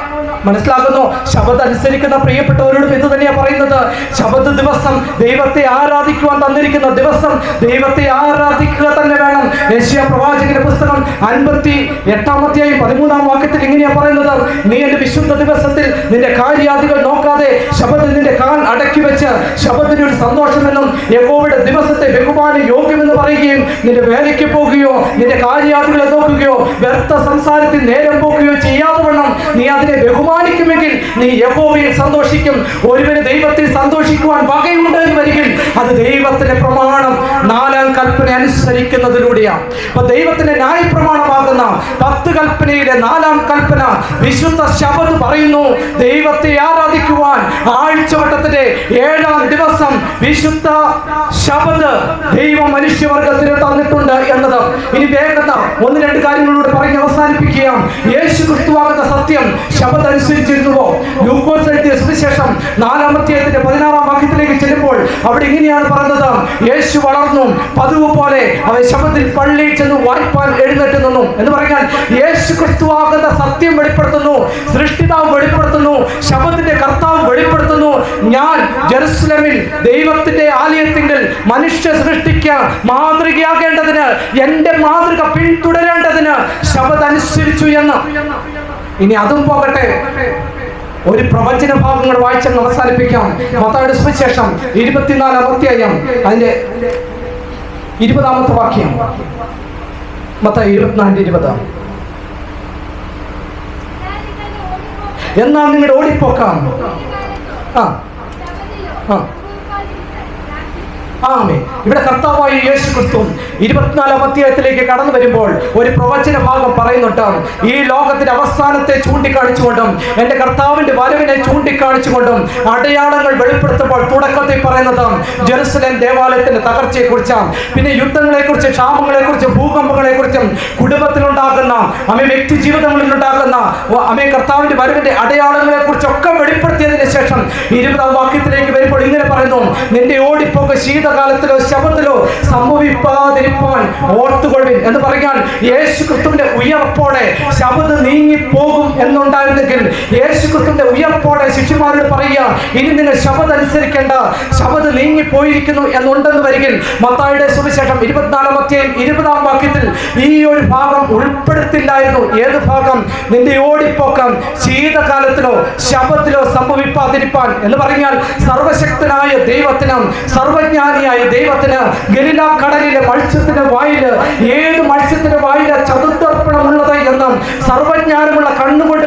മനസ്സിലാക്കുന്നു. ശബത്ത് അനുസരിക്കുന്ന പ്രിയപ്പെട്ടവരോടും ഇത് തന്നെയാണ് പറയുന്നത്. ശബത്ത് ദിവസം ദൈവത്തെ ആരാധിക്കുവാൻ തന്നിരിക്കുന്ന ദിവസം ദൈവത്തെ ആരാധിക്കുക തന്നെ വേണം. യെശയ്യാ പ്രവാചകന്റെ പുസ്തകം 58-ാം അധ്യായം 13ാം വാക്യത്തിൽ ഇങ്ങനെയാ പറയുന്നത്, നീ എന്റെ വിശുദ്ധ ദിവസത്തിൽ നിന്റെ കാര്യാദികൾ നോക്കാതെ ശബത്തിൽ നിന്റെ കാൽ അടക്കി വെച്ച് ശബത്തിന് ഒരു സന്തോഷമെന്നും യഹോവയുടെ ദിവസത്തെ ബഹുമാന യോഗ്യമെന്ന് പറയുകയും നിന്റെ വേലയ്ക്ക് പോകുകയോ നിന്റെ കാര്യാദികളെ നോക്കുകയോ വ്യർത്ഥ സംസാരത്തിൽ നേരം പോക്കുകയോ ചെയ്യാതെ വണ്ണം നീ അതിനെ ബഹുമാനിക്കുമെങ്കിൽ നീ യഹോവയിൽ സന്തോഷിക്കും. ഒരുവന് ദൈവത്തിൽ സന്തോഷിക്കുവാൻ വകയുണ്ട് എന്ന് വരികിൽ അത് ദൈവത്തിന്റെ പ്രമാണം 4ാം കൽപ്പന അനുസരിക്കുന്നതിലൂടെയാണ്. അപ്പൊ ദൈവത്തിന്റെ ന്യായപ്രമാണമാകുന്ന 10 കൽപ്പനയിലെ 4ാം കൽപ്പന വിശുദ്ധ ശബത്ത് പറയുന്നു, ദൈവത്തെ ആരാധിക്കുവാൻ ആഴ്ചവട്ടത്തിന്റെ 7ാം ദിവസം വിശുദ്ധ ശബത്ത് ദൈവം മനുഷ്യവർഗത്തിന് തന്നിട്ടുണ്ട് എന്നത്. ഇനി വേഗത 1-2 കാര്യങ്ങളോട് പറഞ്ഞ് അവസാനിപ്പിക്കുകയാണ്. യേശു ക്രിസ്തുവാകുന്ന സത്യം ശബത്ത് അനുസരിച്ചിരുന്നുവോ? ലൂക്കോസ് എഴുതിയ സുവിശേഷം 4ാം അധ്യായത്തിന്റെ 16ാം വാക്യത്തിലേക്ക് ചെല്ലുമ്പോൾ അവിടെ ഇങ്ങനെയാണ് പറഞ്ഞത്, യേശു വളർന്നു, പതിവ് പോലെ അവൻ ശബത്തിൽ പള്ളിയിൽ ചെന്ന് വായ്പാൻ എഴുന്നേറ്റ് നിന്നു എന്ന് പറഞ്ഞാൽ യേശു ക്രിസ്തുവാകുന്ന സത്യം വെളിപ്പെടുത്തുന്നു, സൃഷ്ടിതാവ് വെളിപ്പെടുത്തുന്നു, ശബത്തിന്റെ കർത്താവ് വെളിപ്പെടുത്തുന്നു. ഞാൻ ജെറുസലേമിൽ ദൈവത്തിന്റെ ആലയത്തിങ്കിൽ മനുഷ്യ സൃഷ്ടിക്ക് മാതൃകയാകേണ്ടതിന്, എന്റെ മാതൃക പിന്തുടരേണ്ടതിന് ശബത്ത് അനുസരിച്ചു എന്ന്. ഇനി അതും പോകട്ടെ, ഒരു പ്രവചന ഭാഗങ്ങൾ വായിച്ചെന്ന് അവസാനിപ്പിക്കാം. മത്തായിയുടെ സുവിശേഷം 24-ാം അധ്യായം അതിന്റെ 20ാമത്തെ വാക്യം. മത്തായി 24:20. എന്നാൽ നിങ്ങളുടെ ഓടിപ്പോക്കാം ആമേൻ. ഇവിടെ കർത്താവായ യേശു ക്രിസ്തു 24-ാം അധ്യായത്തിലേക്ക് കടന്നു വരുമ്പോൾ ഒരു പ്രവചന ഭാഗം പറയുന്നുണ്ട്. ഈ ലോകത്തിന്റെ അവസാനത്തെ ചൂണ്ടിക്കാണിച്ചുകൊണ്ടും എന്റെ കർത്താവിന്റെ വരവിനെ ചൂണ്ടിക്കാണിച്ചുകൊണ്ടും അടയാളങ്ങൾ വെളിപ്പെടുത്തുമ്പോൾ തുടക്കത്തിൽ പറയുന്നത് ജെറുസലേം ദേവാലയത്തിന്റെ തകർച്ചയെ കുറിച്ചാണ്. പിന്നെ യുദ്ധങ്ങളെ കുറിച്ച്, ക്ഷാമങ്ങളെ കുറിച്ച്, ഭൂകമ്പങ്ങളെ കുറിച്ചും, കുടുംബത്തിലുണ്ടാകുന്ന വ്യക്തി ജീവിതങ്ങളിൽ ഉണ്ടാകുന്ന കർത്താവിന്റെ വരവിന്റെ അടയാളങ്ങളെ കുറിച്ചൊക്കെ വെളിപ്പെടുത്തിയതിനു ശേഷം 20-ാം വാക്യത്തിലേക്ക് വരുമ്പോൾ ഇങ്ങനെ പറയുന്നു: നിന്റെ ഓടിപ്പോക്ക് ശീതകാലത്തിലോ ശബത്തിലോ സംഭവിക്കാതിരിപ്പാൻ ഓർത്തുകൊള്ളുവിൻ എന്ന് പറയാൻ യേശു ക്രിസ്തുവിന്റെ ഉയർപ്പോടെ ശബത്ത് നീങ്ങിപ്പോകും എന്നുണ്ടായിരുന്നെങ്കിൽ യേശു ക്രിസ്തുവിന്റെ ഉയർപ്പോടെ ശിഷ്യന്മാരോട് പറയുക, ഇനി നിങ്ങൾ ശബത്ത് അനുസരിക്കേണ്ട, ശബത്ത് നീങ്ങിപ്പോയിരിക്കുന്നു എന്നുണ്ടെന്ന് വരികിൽ മത്തായിയുടെ സുവിശേഷം 24-ാം അധ്യായം 20-ാം വാക്യത്തിൽ ഈ ഒരു ഭാഗം ഉൾപ്പെടുത്തില്ലായിരുന്നു. ഏത് ഭാഗം? നിന്റെ ഓടിപ്പോക്കം ശീതകാലത്തിലോ ശബത്തിലോ സംഭവിക്കാതിരിപ്പാൻ എന്ന് പറഞ്ഞാൽ സർവശക്തനായ ദൈവത്തിനും സർവജ്ഞാനിയായ ദൈവത്തിന് ഗലീല കടലിലെ മത്സ്യത്തിന്റെ വായില്, ഏത് മത്സ്യത്തിന്റെ വായില് ചതുർദർപ്പണമുള്ളത് എന്നും സർവജ്ഞാനമുള്ള കണ്ണുകൊണ്ട്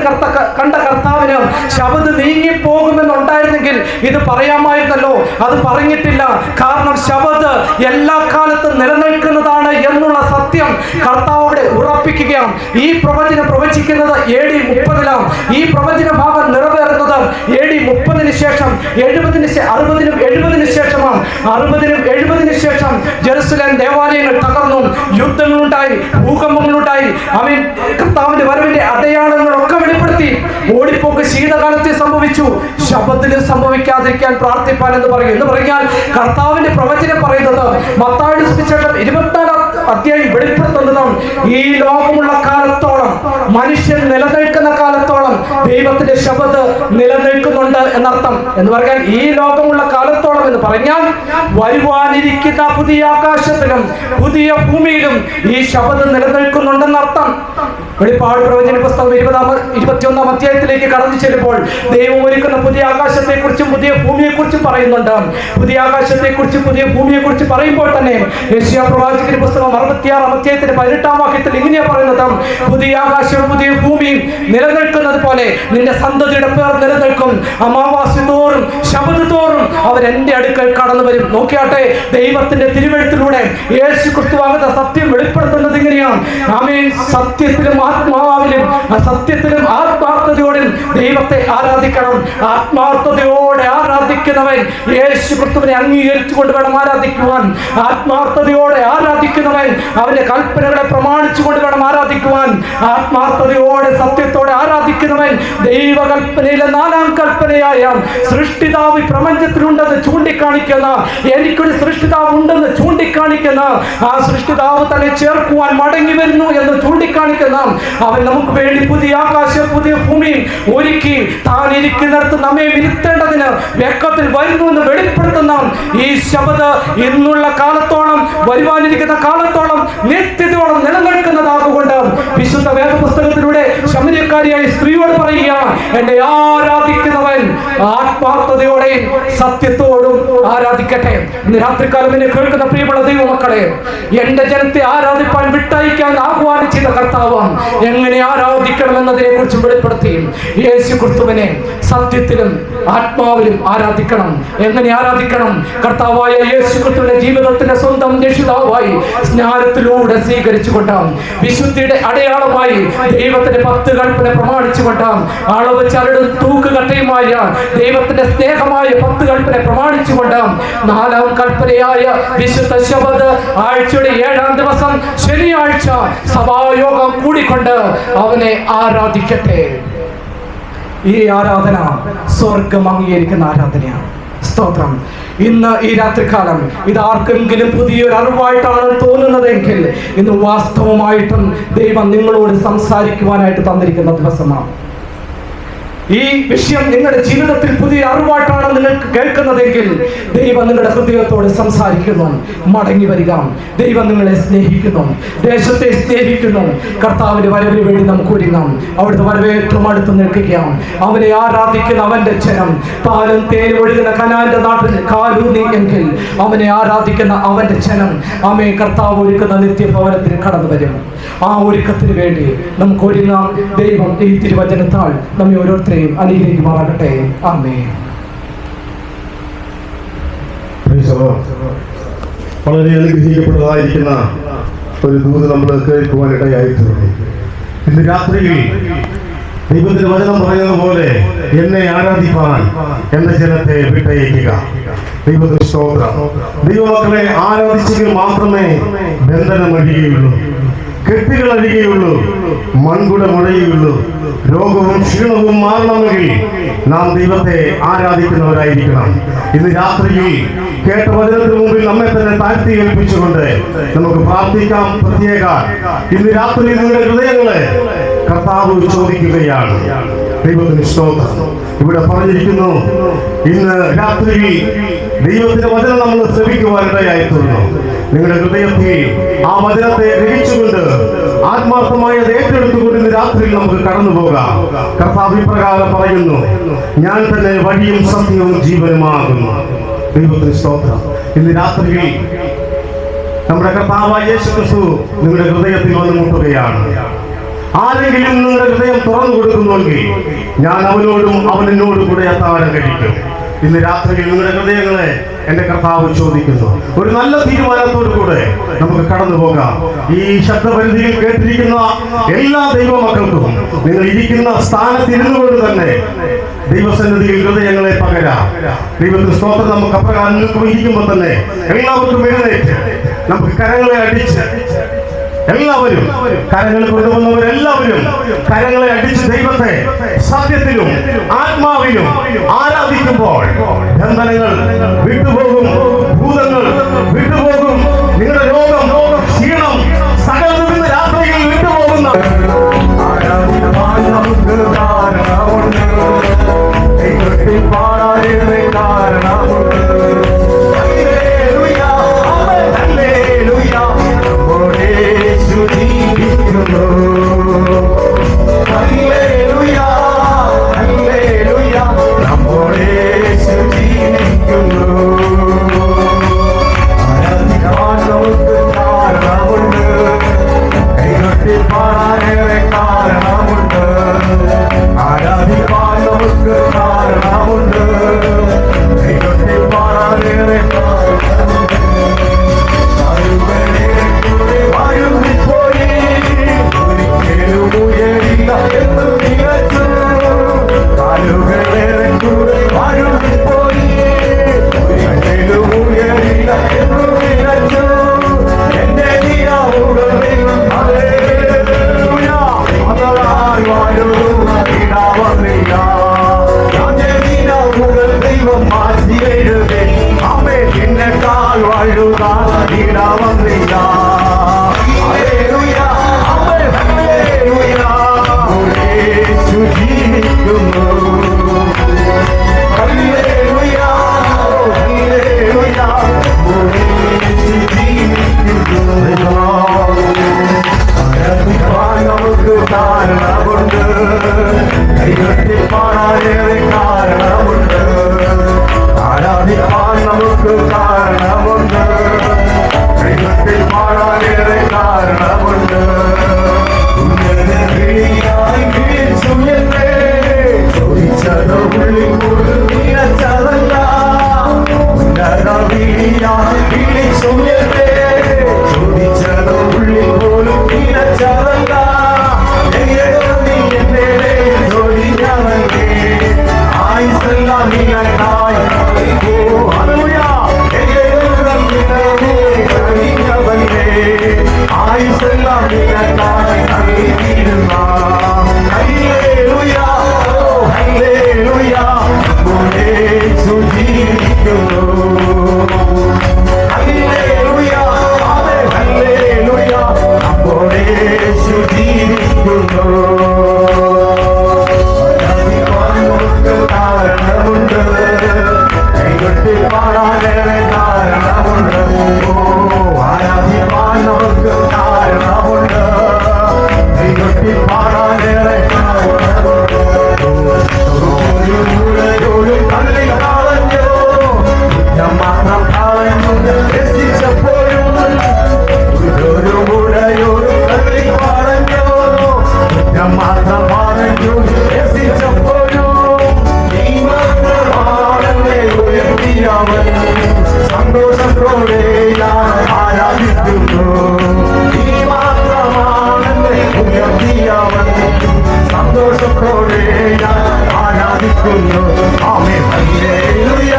കണ്ട കർത്താവിന് ശബത്ത് നീങ്ങിപ്പോകുമെന്നുണ്ടായിരുന്നെങ്കിൽ ഇത് പറയാമായിരുന്നല്ലോ. അത് പറഞ്ഞിട്ടില്ല. കാരണം ശബത്ത് എല്ലാ കാലത്തും നിലനിൽക്കുന്നതാണ് എന്നുള്ള സത്യം കർത്താവ് അവിടെ ഉറപ്പിക്കുകയാണ്. ഈ പ്രവചനം പ്രവചിക്കുന്നത് AD 30-ലാണ്. ഈ പ്രവചന ഭാഗം നിറവേറുന്നത് AD 30-ന് ശേഷം 60-നും 70-നും ശേഷമാണ്. 60-നും 70-നും ശേഷം ജെറുസലേം ദേവാലയങ്ങൾ തകർന്നു, യുദ്ധങ്ങളുണ്ടായി, ഭൂകമ്പങ്ങളുണ്ടായി. കർത്താവിന്റെ വരവിന്റെ അടയാളങ്ങളൊക്കെ വെളിപ്പെടുത്തി. ഓടിപ്പോക്ക് ശീതകാലത്തിൽ സംഭവിച്ചു, ശബത്തിന് സംഭവിക്കാതിരിക്കാൻ പ്രാർത്ഥിപ്പാൻ എന്ന് പറയും. എന്ന് പറഞ്ഞാൽ കർത്താവിന്റെ പ്രവചനം പറയുന്നത് മത്തായിയുടെ സുവിശേഷം 24-ാം അധ്യായം വെളിപ്പെടുത്തുന്നതും ഈ ലോകമുള്ള കാലത്തോളം, മനുഷ്യൻ നിലനിൽക്കുന്ന കാലത്തോളം ദൈവത്തിന്റെ ശബത്ത് നിലനിൽക്കുന്നുണ്ട് എന്നർത്ഥം. എന്ന് പറഞ്ഞാൽ ഈ ലോകമുള്ള കാലത്തോളം എന്ന് പറഞ്ഞാൽ വരുവാനിരിക്കുന്ന പുതിയ ആകാശത്തിലും പുതിയ ഭൂമിയിലും ഈ ശബത്ത് നിലനിൽക്കുന്നുണ്ടെന്നർത്ഥം. വെളിപ്പാട് പ്രവചന പുസ്തകം 21-ാം അധ്യായത്തിലേക്ക് കടന്നു ചെല്ലുമ്പോൾ ദൈവം ഒരുക്കുന്ന പുതിയ ആകാശത്തെക്കുറിച്ചും പുതിയ ഭൂമിയെക്കുറിച്ചും പറയുന്നുണ്ട്. പുതിയ ആകാശത്തെക്കുറിച്ചും പുതിയ ഭൂമിയെക്കുറിച്ച് പറയുമ്പോൾ തന്നെ യെശയ്യാ പ്രവാചകന്റെ പുസ്തകം 66-ാം അധ്യായത്തിന്റെ 18-ാം വാക്യത്തിൽ ഇങ്ങനെയാ പറയുന്നത്: പുതിയ ആകാശവും പുതിയ ഭൂമിയും നിലനിൽക്കുന്നത് പോലെ നിന്റെ സന്തതിയുടെ പേർ നിലനിൽക്കും. അമാവാസ്യ തോറും ശബത്ത് തോറും അവർ എന്റെ അടുക്കൽ കടന്നു വരും. നോക്കിയാട്ടെ, ദൈവത്തിന്റെ തിരുവെഴുത്തിലൂടെ യേശു ക്രിസ്തുവാകുന്ന സത്യം വെളിപ്പെടുത്തുന്നത് ഇങ്ങനെയാണ്. ആമേൻ. സത്യത്തിലും ആത്മാവിലും സത്യത്തിലും ആത്മാർത്ഥതയോടും ദൈവത്തെ ആരാധിക്കണം. ആത്മാർത്ഥതയോടെ ആരാധിക്കുന്നവൻ യേശു ക്രിസ്തുവിനെ അംഗീകരിച്ചുകൊണ്ട് വേണം ആരാധിക്കുവാൻ. ആത്മാർത്ഥതയോടെ ആരാധിക്കുന്നവൻ അവന്റെ കൽപ്പനകളെ പ്രമാണിച്ചുകൊണ്ട് വേണം ആരാധിക്കുവാൻ. ആത്മാർത്ഥതയോടെ സത്യത്തോടെ ആരാധിക്കുന്നവൻ ദൈവകൽപ്പനയിലെ 4-ാം കൽപ്പനയായ സൃഷ്ടിതാവ് പ്രപഞ്ചത്തിലുണ്ടെന്ന് ചൂണ്ടിക്കാണിക്കുന്ന, എനിക്കൊരു സൃഷ്ടിതാവ് ഉണ്ടെന്ന് ചൂണ്ടിക്കാണിക്കുന്ന, ആ സൃഷ്ടിതാവ് തന്നെ ചേർക്കുവാൻ മടങ്ങി വരുന്നു എന്ന് ചൂണ്ടിക്കാണിക്കുന്ന, അവൻ നമുക്ക് വേണ്ടി പുതിയ ആകാശം പുതിയ ഭൂമി ഒരുക്കി താൻ ഇരിക്കുന്നിടത്ത് നമ്മെ വിരുത്തേണ്ടതിന് വേഗത്തിൽ വരുന്നു എന്ന് വെളിപ്പെടുത്തുന്ന ഈ ശബത്ത് ഇന്നുള്ള കാലത്തോളം, വരുവാനിരിക്കുന്ന കാലത്തോളം, നിത്യതയോളം നിലനിൽക്കുന്നതാകൊണ്ട് വിശുദ്ധ വേദപുസ്തകത്തിലൂടെ ശമര്യക്കാരിയായ സ്ത്രീയോട് പറയുക, എന്നെ ആരാധിക്കുന്നവൻ ആത്മാർത്ഥതയോടെയും സത്യത്തോടും ആരാധിക്കട്ടെ. ഇന്ന് രാത്രികാലം എന്നെ കേൾക്കുന്ന പ്രിയമുള്ള ദൈവമക്കളെ, എന്റെ ജനത്തെ ആരാധിപ്പാൻ വിട്ടയക്കാൻ ആഹ്വാനം ചെയ്ത കർത്താവ് എങ്ങനെ ആരാധിക്കണം എന്നതിനെ കുറിച്ച് വെളിപ്പെടുത്തി. യേശു ക്രിസ്തുവിനെ സത്യത്തിലും ആത്മാവിലും ആരാധിക്കണം. എങ്ങനെ ആരാധിക്കണം? കർത്താവായ യേശു ക്രിസ്തുവിന്റെ ജീവിതത്തിന്റെ സ്വന്തം രക്ഷിതാവായി സ്നാനത്തിലൂടെ സ്വീകരിച്ചുകൊണ്ടാം, വിശുദ്ധിയുടെ അടയാളമായി ദൈവത്തിന്റെ 10 കൽപ്പന പ്രമാണിച്ചുകൊണ്ടാം, അളവ് ചരടും തൂക്കുകട്ടയുമായ ദൈവത്തിന്റെ സ്നേഹമായ 10 കൽപ്പന പ്രമാണിച്ചുകൊണ്ടാം, 4-ാം കൽപ്പനയായ വിശുദ്ധ ശബത്ത് ആഴ്ചയുടെ 7-ാം ദിവസം ശനിയാഴ്ച സഭായോഗം കൂടിക്കൊണ്ട് അവനെ ആരാധിക്കട്ടെ. ഈ ആരാധന സ്വർഗം അംഗീകരിക്കുന്ന ആരാധനയാണ്. സ്തോത്രം. ഇന്ന് ഈ രാത്രികാലം ഇത് ആർക്കെങ്കിലും പുതിയൊരു അറിവായിട്ടാണ് തോന്നുന്നതെങ്കിൽ ഇന്ന് വാസ്തവമായിട്ടും ദൈവം നിങ്ങളോട് സംസാരിക്കുവാനായിട്ട് തന്നിരിക്കുന്ന ദിവസമാണ്. ഈ വിഷയം നിങ്ങളുടെ ജീവിതത്തിൽ പുതിയ അറിവായിട്ടാണ് നിങ്ങൾക്ക് കേൾക്കുന്നതെങ്കിൽ ദൈവം നിങ്ങളുടെ ഹൃദയത്തോട് സംസാരിക്കുന്നു. മടങ്ങി വരിക. ദൈവം നിങ്ങളെ സ്നേഹിക്കുന്നു, ദേശത്തെ സ്നേഹിക്കുന്നു. കർത്താവിന്റെ വരവിന് വേണ്ടി നമുക്ക് ഒരുങ്ങാം. അവിടുത്തെ വരവേറ്റവും അടുത്ത് നിൽക്കുകയാണ്. അവനെ ആരാധിക്കുന്ന അവന്റെ ജനം പാലും തേനും ഒഴുകുന്ന കനാന്റെ നാട്ടിൽ കാലൂന്നി എങ്കിൽ അവനെ ആരാധിക്കുന്ന അവന്റെ ജനം അവനെ കർത്താവ് ഒരുക്കുന്ന നിത്യഭവനത്തിന് കടന്നു വരും. ആ ഒരുക്കത്തിന് വേണ്ടി നമുക്ക് ഒരുങ്ങാം. ദൈവം ഈ തിരുവചനത്താൽ നമ്മെ ഓരോരുത്തരെയും അനുഗ്രഹിക്കുമാറാകട്ടെ. ആമേൻ. വളരെ അനുഗ്രഹിക്കപ്പെട്ടതായിരിക്കുന്ന ഒരു ദൂത് നമ്മൾ കേൾക്കുവാനിടയായിട്ടുണ്ട്. ഇന്ന് രാത്രിയിൽ ദൈവത്തിന്റെ വചനം പറയുന്നത് പോലെ എന്നെ ആരാധിപ്പാൻ എന്റെ ജനത്തെ വിട്ടയക്കുക. ദൈവത്തിന് സ്തോത്രം. ദൈവമക്കളെ ആരാധിച്ചെങ്കിൽ മാത്രമേ ബന്ധനം അഴിയുകയുള്ളൂ, കെട്ടുകൾ അഴിയുകയുള്ളൂ, മൺകുട മുടയുകയുള്ളൂ. രോഗവും ക്ഷീണവും മാറണമെങ്കിൽ നാം ദൈവത്തെ ആരാധിക്കുന്നവരായിരിക്കണം. ഇന്ന് രാത്രിയിൽ കേട്ട വചനത്തിന് മുമ്പിൽ നമ്മെ തന്നെ താഴ്ത്തി ഏൽപ്പിച്ചുകൊണ്ട് നമുക്ക് പ്രാർത്ഥിക്കാം. പ്രത്യേക ഇന്ന് രാത്രി നിങ്ങളുടെ ഹൃദയങ്ങളെ കർത്താവ് ചോദിക്കുകയാണ്. ദൈവത്തിന് സ്തോത്രം. ഇവിടെ പറഞ്ഞിരിക്കുന്നു, ഇന്ന് രാത്രിയിൽ ദൈവത്തിന്റെ വചനം നമ്മൾ ശ്രമിക്കുവാനിടയായിത്തീർന്നു. നിങ്ങളുടെ ഹൃദയത്തിൽ ആ വചനത്തെ ഗ്രഹിച്ചുകൊണ്ട് ആത്മാർത്ഥമായി അത് ഏറ്റെടുത്തുകൊണ്ട് ഇന്ന് രാത്രിയിൽ നമുക്ക് കടന്നു പോകാം. കർത്താവ് ഇപ്രകാരം പറയുന്നു, ഞാൻ തന്നെ വഴിയും സത്യവും ജീവനുമാകുന്നു. ദൈവത്തിന് സ്തോത്രം. ഇന്ന് രാത്രിയിൽ നമ്മുടെ കർത്താവായ യേശു ക്രിസ്തു നിങ്ങളുടെ ഹൃദയത്തിൽ വന്നു മുട്ടുകയാണ്. ആരെങ്കിലും നിങ്ങളുടെ ഹൃദയം തുറന്നു കൊടുക്കുന്നുവെങ്കിൽ ഞാൻ അവനോടും അവൻ എന്നോടും കൂടെ അത്താഴം കഴിക്കും. ഇന്ന് രാത്രിയിൽ നിങ്ങളുടെ ഹൃദയങ്ങളെ എന്റെ കർത്താവ് ചോദിക്കുന്നു. ഒരു നല്ല തീരുമാനത്തോടു കൂടെ നമുക്ക് കടന്നു പോകാം. ഈ ശബ്ദപരിധിയിൽ കേട്ടിരിക്കുന്ന എല്ലാ ദൈവമക്കൾക്കും നിങ്ങൾ ഇരിക്കുന്ന സ്ഥാനത്തിരുന്നു കൊണ്ട് തന്നെ ദൈവസന്നിധിയിൽ ഹൃദയങ്ങളെ പകരാം. ദൈവത്തിന് സ്തോത്രം. നമുക്ക് അപ്രകാരം ഇരിക്കുമ്പോൾ തന്നെ എല്ലാവർക്കും എഴുന്നേറ്റ് നമുക്ക് കരങ്ങളെ അടിച്ച്, എല്ലാവരും കരങ്ങൾ കൊണ്ടുവന്നവരെല്ലാവരും കരങ്ങളെ അടിച്ച് ദൈവത്തെ സത്യത്തിലും ആത്മാവിലും ആരാധിക്കുമ്പോൾ ബന്ധനങ്ങൾ വിട്ടുപോകും, ഭൂതങ്ങൾ വിട്ടുപോകും, നിങ്ങളുടെ രോഗം, ക്ഷീണം സകലതും ഇന്ന് രാത്രിയിൽ വിട്ടുപോകുന്ന Hallelujah. ഉയർത്തിയവൻ സന്തോഷത്തോടെ ഞാൻ ആരാധിക്കുന്നു. ആമേൻ. ഹല്ലേലൂയ.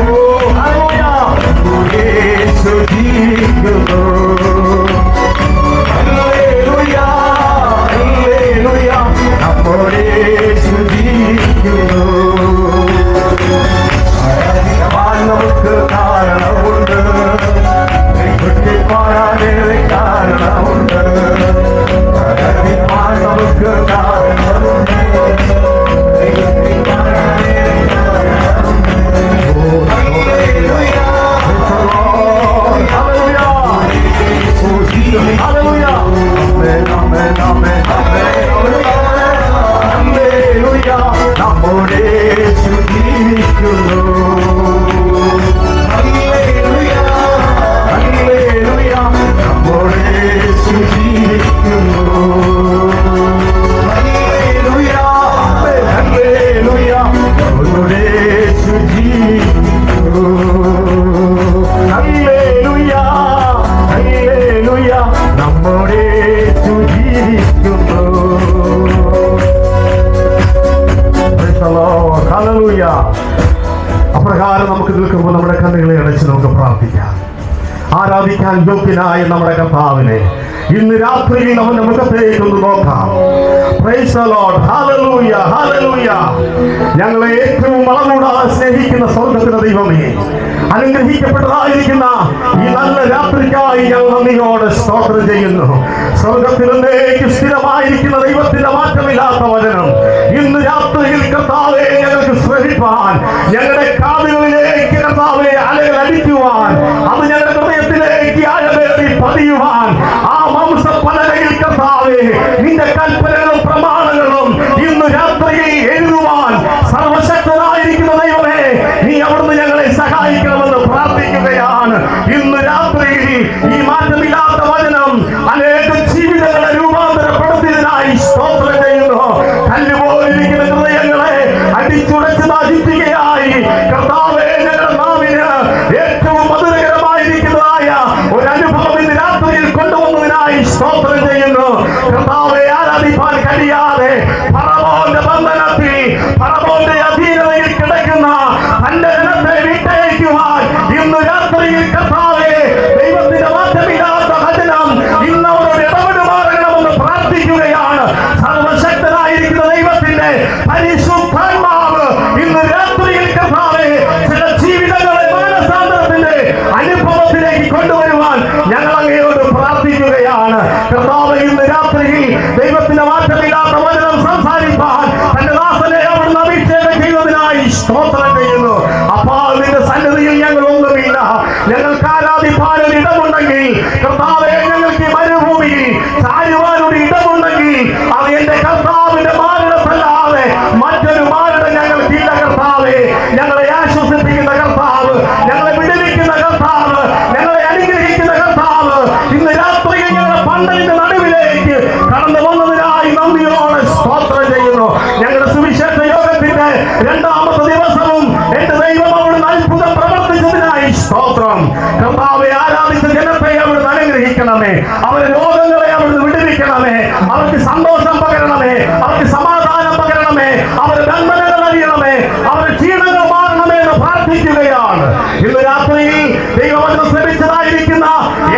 ഓ ഹല്ലേലൂയ. യേശു ജീവിക്കുന്നു. ഹല്ലേലൂയ. ഹല്ലേലൂയ. നമ്മുടെ യേശു ജീവിക്കുന്നു. ആരാധിക്കുവാൻ നമുക്ക് കാരണമുണ്ട്. പാടാനേറെ കാരണമുണ്ട്. ആരാധിക്കുവാൻ നമുക്ക് കാരണമുണ്ട്. നമ്മുടെ ജീവിക്കുന്നു. അപ്രകാരം നമുക്ക് നിൽക്കുമ്പോൾ നമ്മുടെ കണ്ണുകളെ അടച്ച് നമുക്ക് പ്രാർത്ഥിക്കാം. ആരാധിക്കാൻ യോഗ്യനായ നമ്മുടെ കർത്താവിനെ ഇന്ന് രാത്രിയിൽ അവന്റെ മുഖത്തേക്ക് ഒന്ന് നോക്കാം. Praise the Lord. Hallelujah. Hallelujah. ഞങ്ങളെ ഏറ്റവും വളർന്നൂടാതെ സ്നേഹിക്കുന്ന സ്വർഗ്ഗത്തിന്റെ ദൈവമേ, അനുഗ്രഹിക്കപ്പെട്ടതായിരിക്കുന്ന ഈ നല്ല രാത്രിക്കായി ഞങ്ങൾ നന്ദിയോടെ സ്തോത്രം ചെയ്യുന്നു. സ്വർഗ്ഗത്തിലേക്ക് സ്ഥിരമായിരിക്കുന്ന ദൈവത്തിന്റെ മാറ്റമില്ലാത്ത വചനം ഇന്ന് രാത്രിയിൽ കർത്താവെ ഞങ്ങൾക്ക് ശ്രവിപ്പാൻ, ഞങ്ങളുടെ കാതുകളിലേക്ക് കർത്താവെ അലകൾ അടിക്കുവാൻ, അത് ഞങ്ങളുടെ ഹൃദയത്തിലേക്ക് ആഴമേറി പതിയുവാൻ, ആ മാംസപ്പലകയിൽ കർത്താവെ നിന്റെ കൽപ്പനകളും പ്രമാണങ്ങളും ഇന്ന് രാത്രിയിൽ എഴുതുവാൻ സർവശക്തനായിരിക്കുന്ന ദൈവമേ, നീ അവിടുന്ന് ഞങ്ങളെ സഹായിക്കണമെന്ന് പ്രാർത്ഥിക്കുകയാണ്. ഇന്ന് രാത്രിയിൽ ഈ മാറ്റമില്ലാത്ത വചനം അനേക ജീവിതങ്ങളെ രൂപാന്തരപ്പെടുത്തിയതിനായി സ്തോത്രം ചെയ്യുന്നു. കല്ലുപോലിരിക്കുന്ന ഹൃദയങ്ങളെ അടിച്ചുടച്ച് നശിപ്പിക്കുകയായി കർത്താവേ, ഞങ്ങളുടെ നാവിന് ഏറ്റവും മധുരകരമായിരിക്കുന്നതായ ഒരു അനുഭവം ഇന്ന് രാത്രിയിൽ കൊണ്ടുവന്നതിനായി സ്തോത്രം ചെയ്യുന്നു. കർത്താവെ, ആരാധിപ്പാൻ കഴിയാതെ ഫറവോന്റെ ബന്ധനത്തിൽ, ഫറവോന്റെ അധീനതയിൽ കിടക്കുന്ന തന്റെ ജനത്തെ വിട്ടയക്കുവാൻ ഇന്ന് രാത്രിയിൽ കർത്താവെ ദൈവത്തിന്റെ മാറ്റമില്ലാത്ത വചനം ഇന്ന് അവരോട് ഇടപെടുമാറണമെന്ന് പ്രാർത്ഥിക്കുകയാണ്. സർവശക്തനായിരിക്കുന്ന ദൈവത്തിന്റെ പരിശുദ്ധാത്മാവ് ഇന്ന് രാത്രിയിൽ കർത്താവെ ചില ജീവിതങ്ങളെ മാനസാന്തരത്തിന്റെ അനുഭവത്തിലേക്ക് കൊണ്ടുവരുവാൻ ഞങ്ങൾ അങ്ങയോട് പ്രാർത്ഥിക്കുകയാണ്. കർത്താവ് ഇന്ന് രാത്രിയിൽ ദൈവത്തിന്റെ മാറ്റമില്ലാത്ത വചനം സംസാരിപ്പാൻ തന്റെ ദാസനെ അവിടുന്ന് അഭിഷേകം ചെയ്തതിനായി സ്തോത്രം ചെയ്യുന്നു. അപ്പോൾ നിന്റെ സന്നിധിയിൽ ഞങ്ങൾ ഒന്നുമില്ല. ഞങ്ങൾക്ക് ആരാധിപ്പാൻ ഒരു ഇടമുണ്ടെങ്കിൽ കർത്താവെ, ഞങ്ങൾക്ക് ഈ മരുഭൂമിയിൽ ചാരുവാനൊരു ഇടമുണ്ടെങ്കിൽ അത് എന്റെ കർത്താവിന്റെ മാറിടത്തല്ലാതെ മറ്റൊരു മാറിടം ഞങ്ങൾക്കില്ല. കർത്താവെ, ഞങ്ങളെ ആശ്വസിപ്പിക്കുന്ന കർത്താവ്, ഞങ്ങളെ വിടുവിക്കുന്ന കർത്താവ്, ഞങ്ങളെ അനുഗ്രഹിക്കുന്ന കർത്താവ് ഇന്ന് രാത്രിയിൽ ഞങ്ങളുടെ പണ്ടലിന്റെ നടുവിലേക്ക് കടന്നു വന്നതിനായി നന്ദിയോടെ സ്തോത്രം ചെയ്യുന്നു. ഞങ്ങളുടെ സുവിശേഷ യോഗത്തിന്റെ 2ാമത്തെ ദിവസവും എന്റെ ദൈവം അവിടുന്ന് അത്ഭുതം പ്രവർത്തിച്ചതിനായി സ്തോത്രം. കർത്താവെ, ആരാധിച്ച ജനത്തെ അവിടുന്ന് അനുഗ്രഹിക്കണമേ, അവരുടെ രോഗങ്ങളെ അവിടുന്ന് വിടുവിക്കണമേ, അവർക്ക് സന്തോഷം പകരണമേ, അവർക്ക് സമാധാനം പകരണമേ, അവരുടെ ബന്ധനങ്ങൾ അറിയണമേ, അവരുടെ ക്ഷീണങ്ങൾ മാറണമേ എന്ന് പ്രാർത്ഥിക്കുകയാണ്. ഇന്ന് രാത്രിയിൽ ദൈവവചനം ശ്രമിച്ചതായിരിക്കുന്ന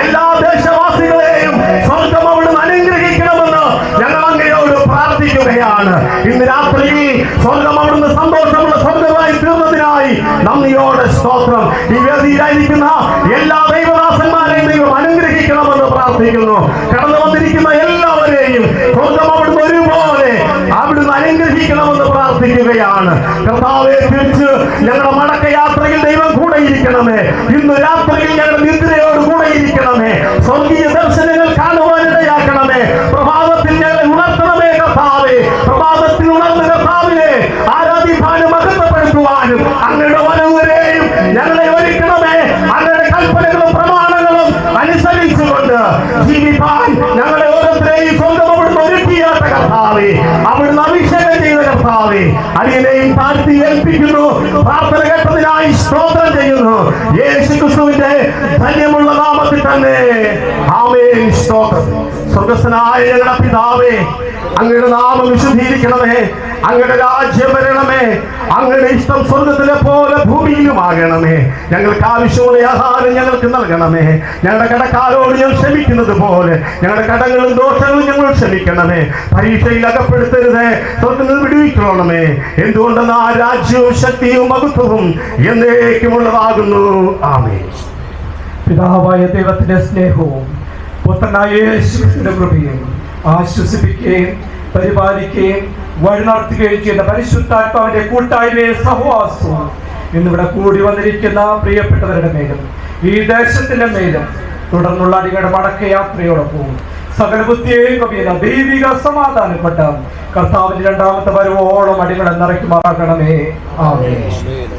എല്ലാ ദേശവാസികളെയും സ്വർഗ്ഗം അവിടുന്ന് അനുഗ്രഹിക്കണമെന്ന് ഞങ്ങൾ അങ്ങയോട് പ്രാർത്ഥിക്കുകയാണ്. ഇന്ന് രാത്രിയിൽ സ്വർഗ്ഗം അവിടുന്ന് സന്തോഷമുള്ള സ്വർഗ്ഗമായി തീർന്നതിനായി നന്ദിയോടെ സ്തോത്രം. ഈ വേദിയിലായിരിക്കുന്ന എല്ലാ ദൈവദാസന്മാരെയും ദൈവം അനുഗ്രഹിക്കണമെന്ന് പ്രാർത്ഥിക്കുന്നു. കടന്നു വന്നിരിക്കുന്ന എല്ലാവരെയും സ്വർഗ്ഗം അവിടുന്ന് ഒരുപോലെ അവിടുന്ന് അനുഗ്രഹിക്കണമെന്ന് പ്രാർത്ഥിക്കുകയാണ്. കർത്താവെ, തിരിച്ച് ഞങ്ങളുടെ മടക്കയാത്രയിൽ ദൈവം കൂടെ ഇരിക്കണമേ. ഇന്ന് രാത്രിയിൽ ഞങ്ങളുടെ നിദ്രയോട് കൂടെ ഇരിക്കണമേ. സ്വർഗീയ ദർശനങ്ങൾ കാണുവാനിടയാക്കണമേ. പ്രഭാതത്തിൽ ഞങ്ങളെ ഉണർത്തണമേ കർത്താവെ. പ്രഭാതത്തിൽ ഉണർന്ന് കർത്താവിനെ ആരാധിപ്പാനും മഹത്വപ്പെടുത്തുവാനും അങ്ങയുടെ വരവുവരെയും ഞങ്ങളെ ഒരുക്കണമേ. അങ്ങയുടെ കൽപ്പനകളും പ്രമാണങ്ങളും അനുസരിച്ചുകൊണ്ട് ജീവിപ്പാൻ ഞങ്ങളെ ഓരോരുത്തരെയും സ്വന്തം അവിടുന്ന് ഒരുക്കിയാത്ത കർത്താവെ, അവിടുന്ന് അഭിഷേകം ചെയ്ത കർത്താവെ, അടിയനെയും താഴ്ത്തി ഏൽപ്പിക്കുന്നു. പ്രാർത്ഥന കേട്ടതിനായി സ്തോത്രം ചെയ്യുന്നു. യേശു ക്രിസ്തുവിന്റെ ധന്യമുള്ള നാമത്തിൽ തന്നെ. ആമേൻ. സ്തോത്രം. സ്വർഗ്ഗസ്ഥനായ ഞങ്ങളുടെ പിതാവേ, അങ്ങയുടെ നാമം വിശുദ്ധീകരിക്കണമേ, അങ്ങയുടെ രാജ്യം വരണമേ, അങ്ങയുടെ ഇഷ്ടം സ്വർഗത്തിലെ പോലെ ഭൂമിയിലുമാകണമേ. ഞങ്ങൾക്ക് ആവശ്യമുള്ള ആഹാരം ഞങ്ങൾക്ക് നൽകണമേ. ഞങ്ങളുടെ കടക്കാരോട് ഞങ്ങൾ ക്ഷമിക്കുന്നത് പോലെ ഞങ്ങളുടെ കടങ്ങളും ദോഷങ്ങളും ഞങ്ങൾ ക്ഷമിക്കണമേ. പരീക്ഷയിൽ അകപ്പെടുത്തരുതേ, സ്വർഗ്ഗത്തിൽ നിന്ന് വിടുവിക്കണമേ. എന്തുകൊണ്ടെന്ന് ആ രാജ്യവും ശക്തിയും മഹത്വവും എന്നേക്കുമുള്ളതാകുന്നു. ആമേൻ. പിതാവായ ദൈവത്തിന്റെ സ്നേഹവും പുത്രനായ യേശുവിന്റെ കൃപയും ആശ്വസിപ്പിക്കുകയും പരിപാലിക്കുകയും വഴി നടത്തുകയും ചെയ്യുന്ന പരിശുദ്ധാത്മാവിന്റെ കൂട്ടായ്മയും സഹവാസവും ഇന്നിവിടെ കൂടി വന്നിരിക്കുന്ന പ്രിയപ്പെട്ടവരുടെ മേലും ഈ ദേശത്തിന്റെ മേലും തുടർന്നുള്ള അടികളുടെ മടക്കയാത്രയോടൊപ്പം സകല ബുദ്ധിയെയും കവിയുന്ന ദൈവിക സമാധാനപ്പെട്ട കർത്താവിന്റെ രണ്ടാമത്തെ വരവോളം അടികളെ നിറയ്ക്കുമാറാകണമേ. ആമേൻ.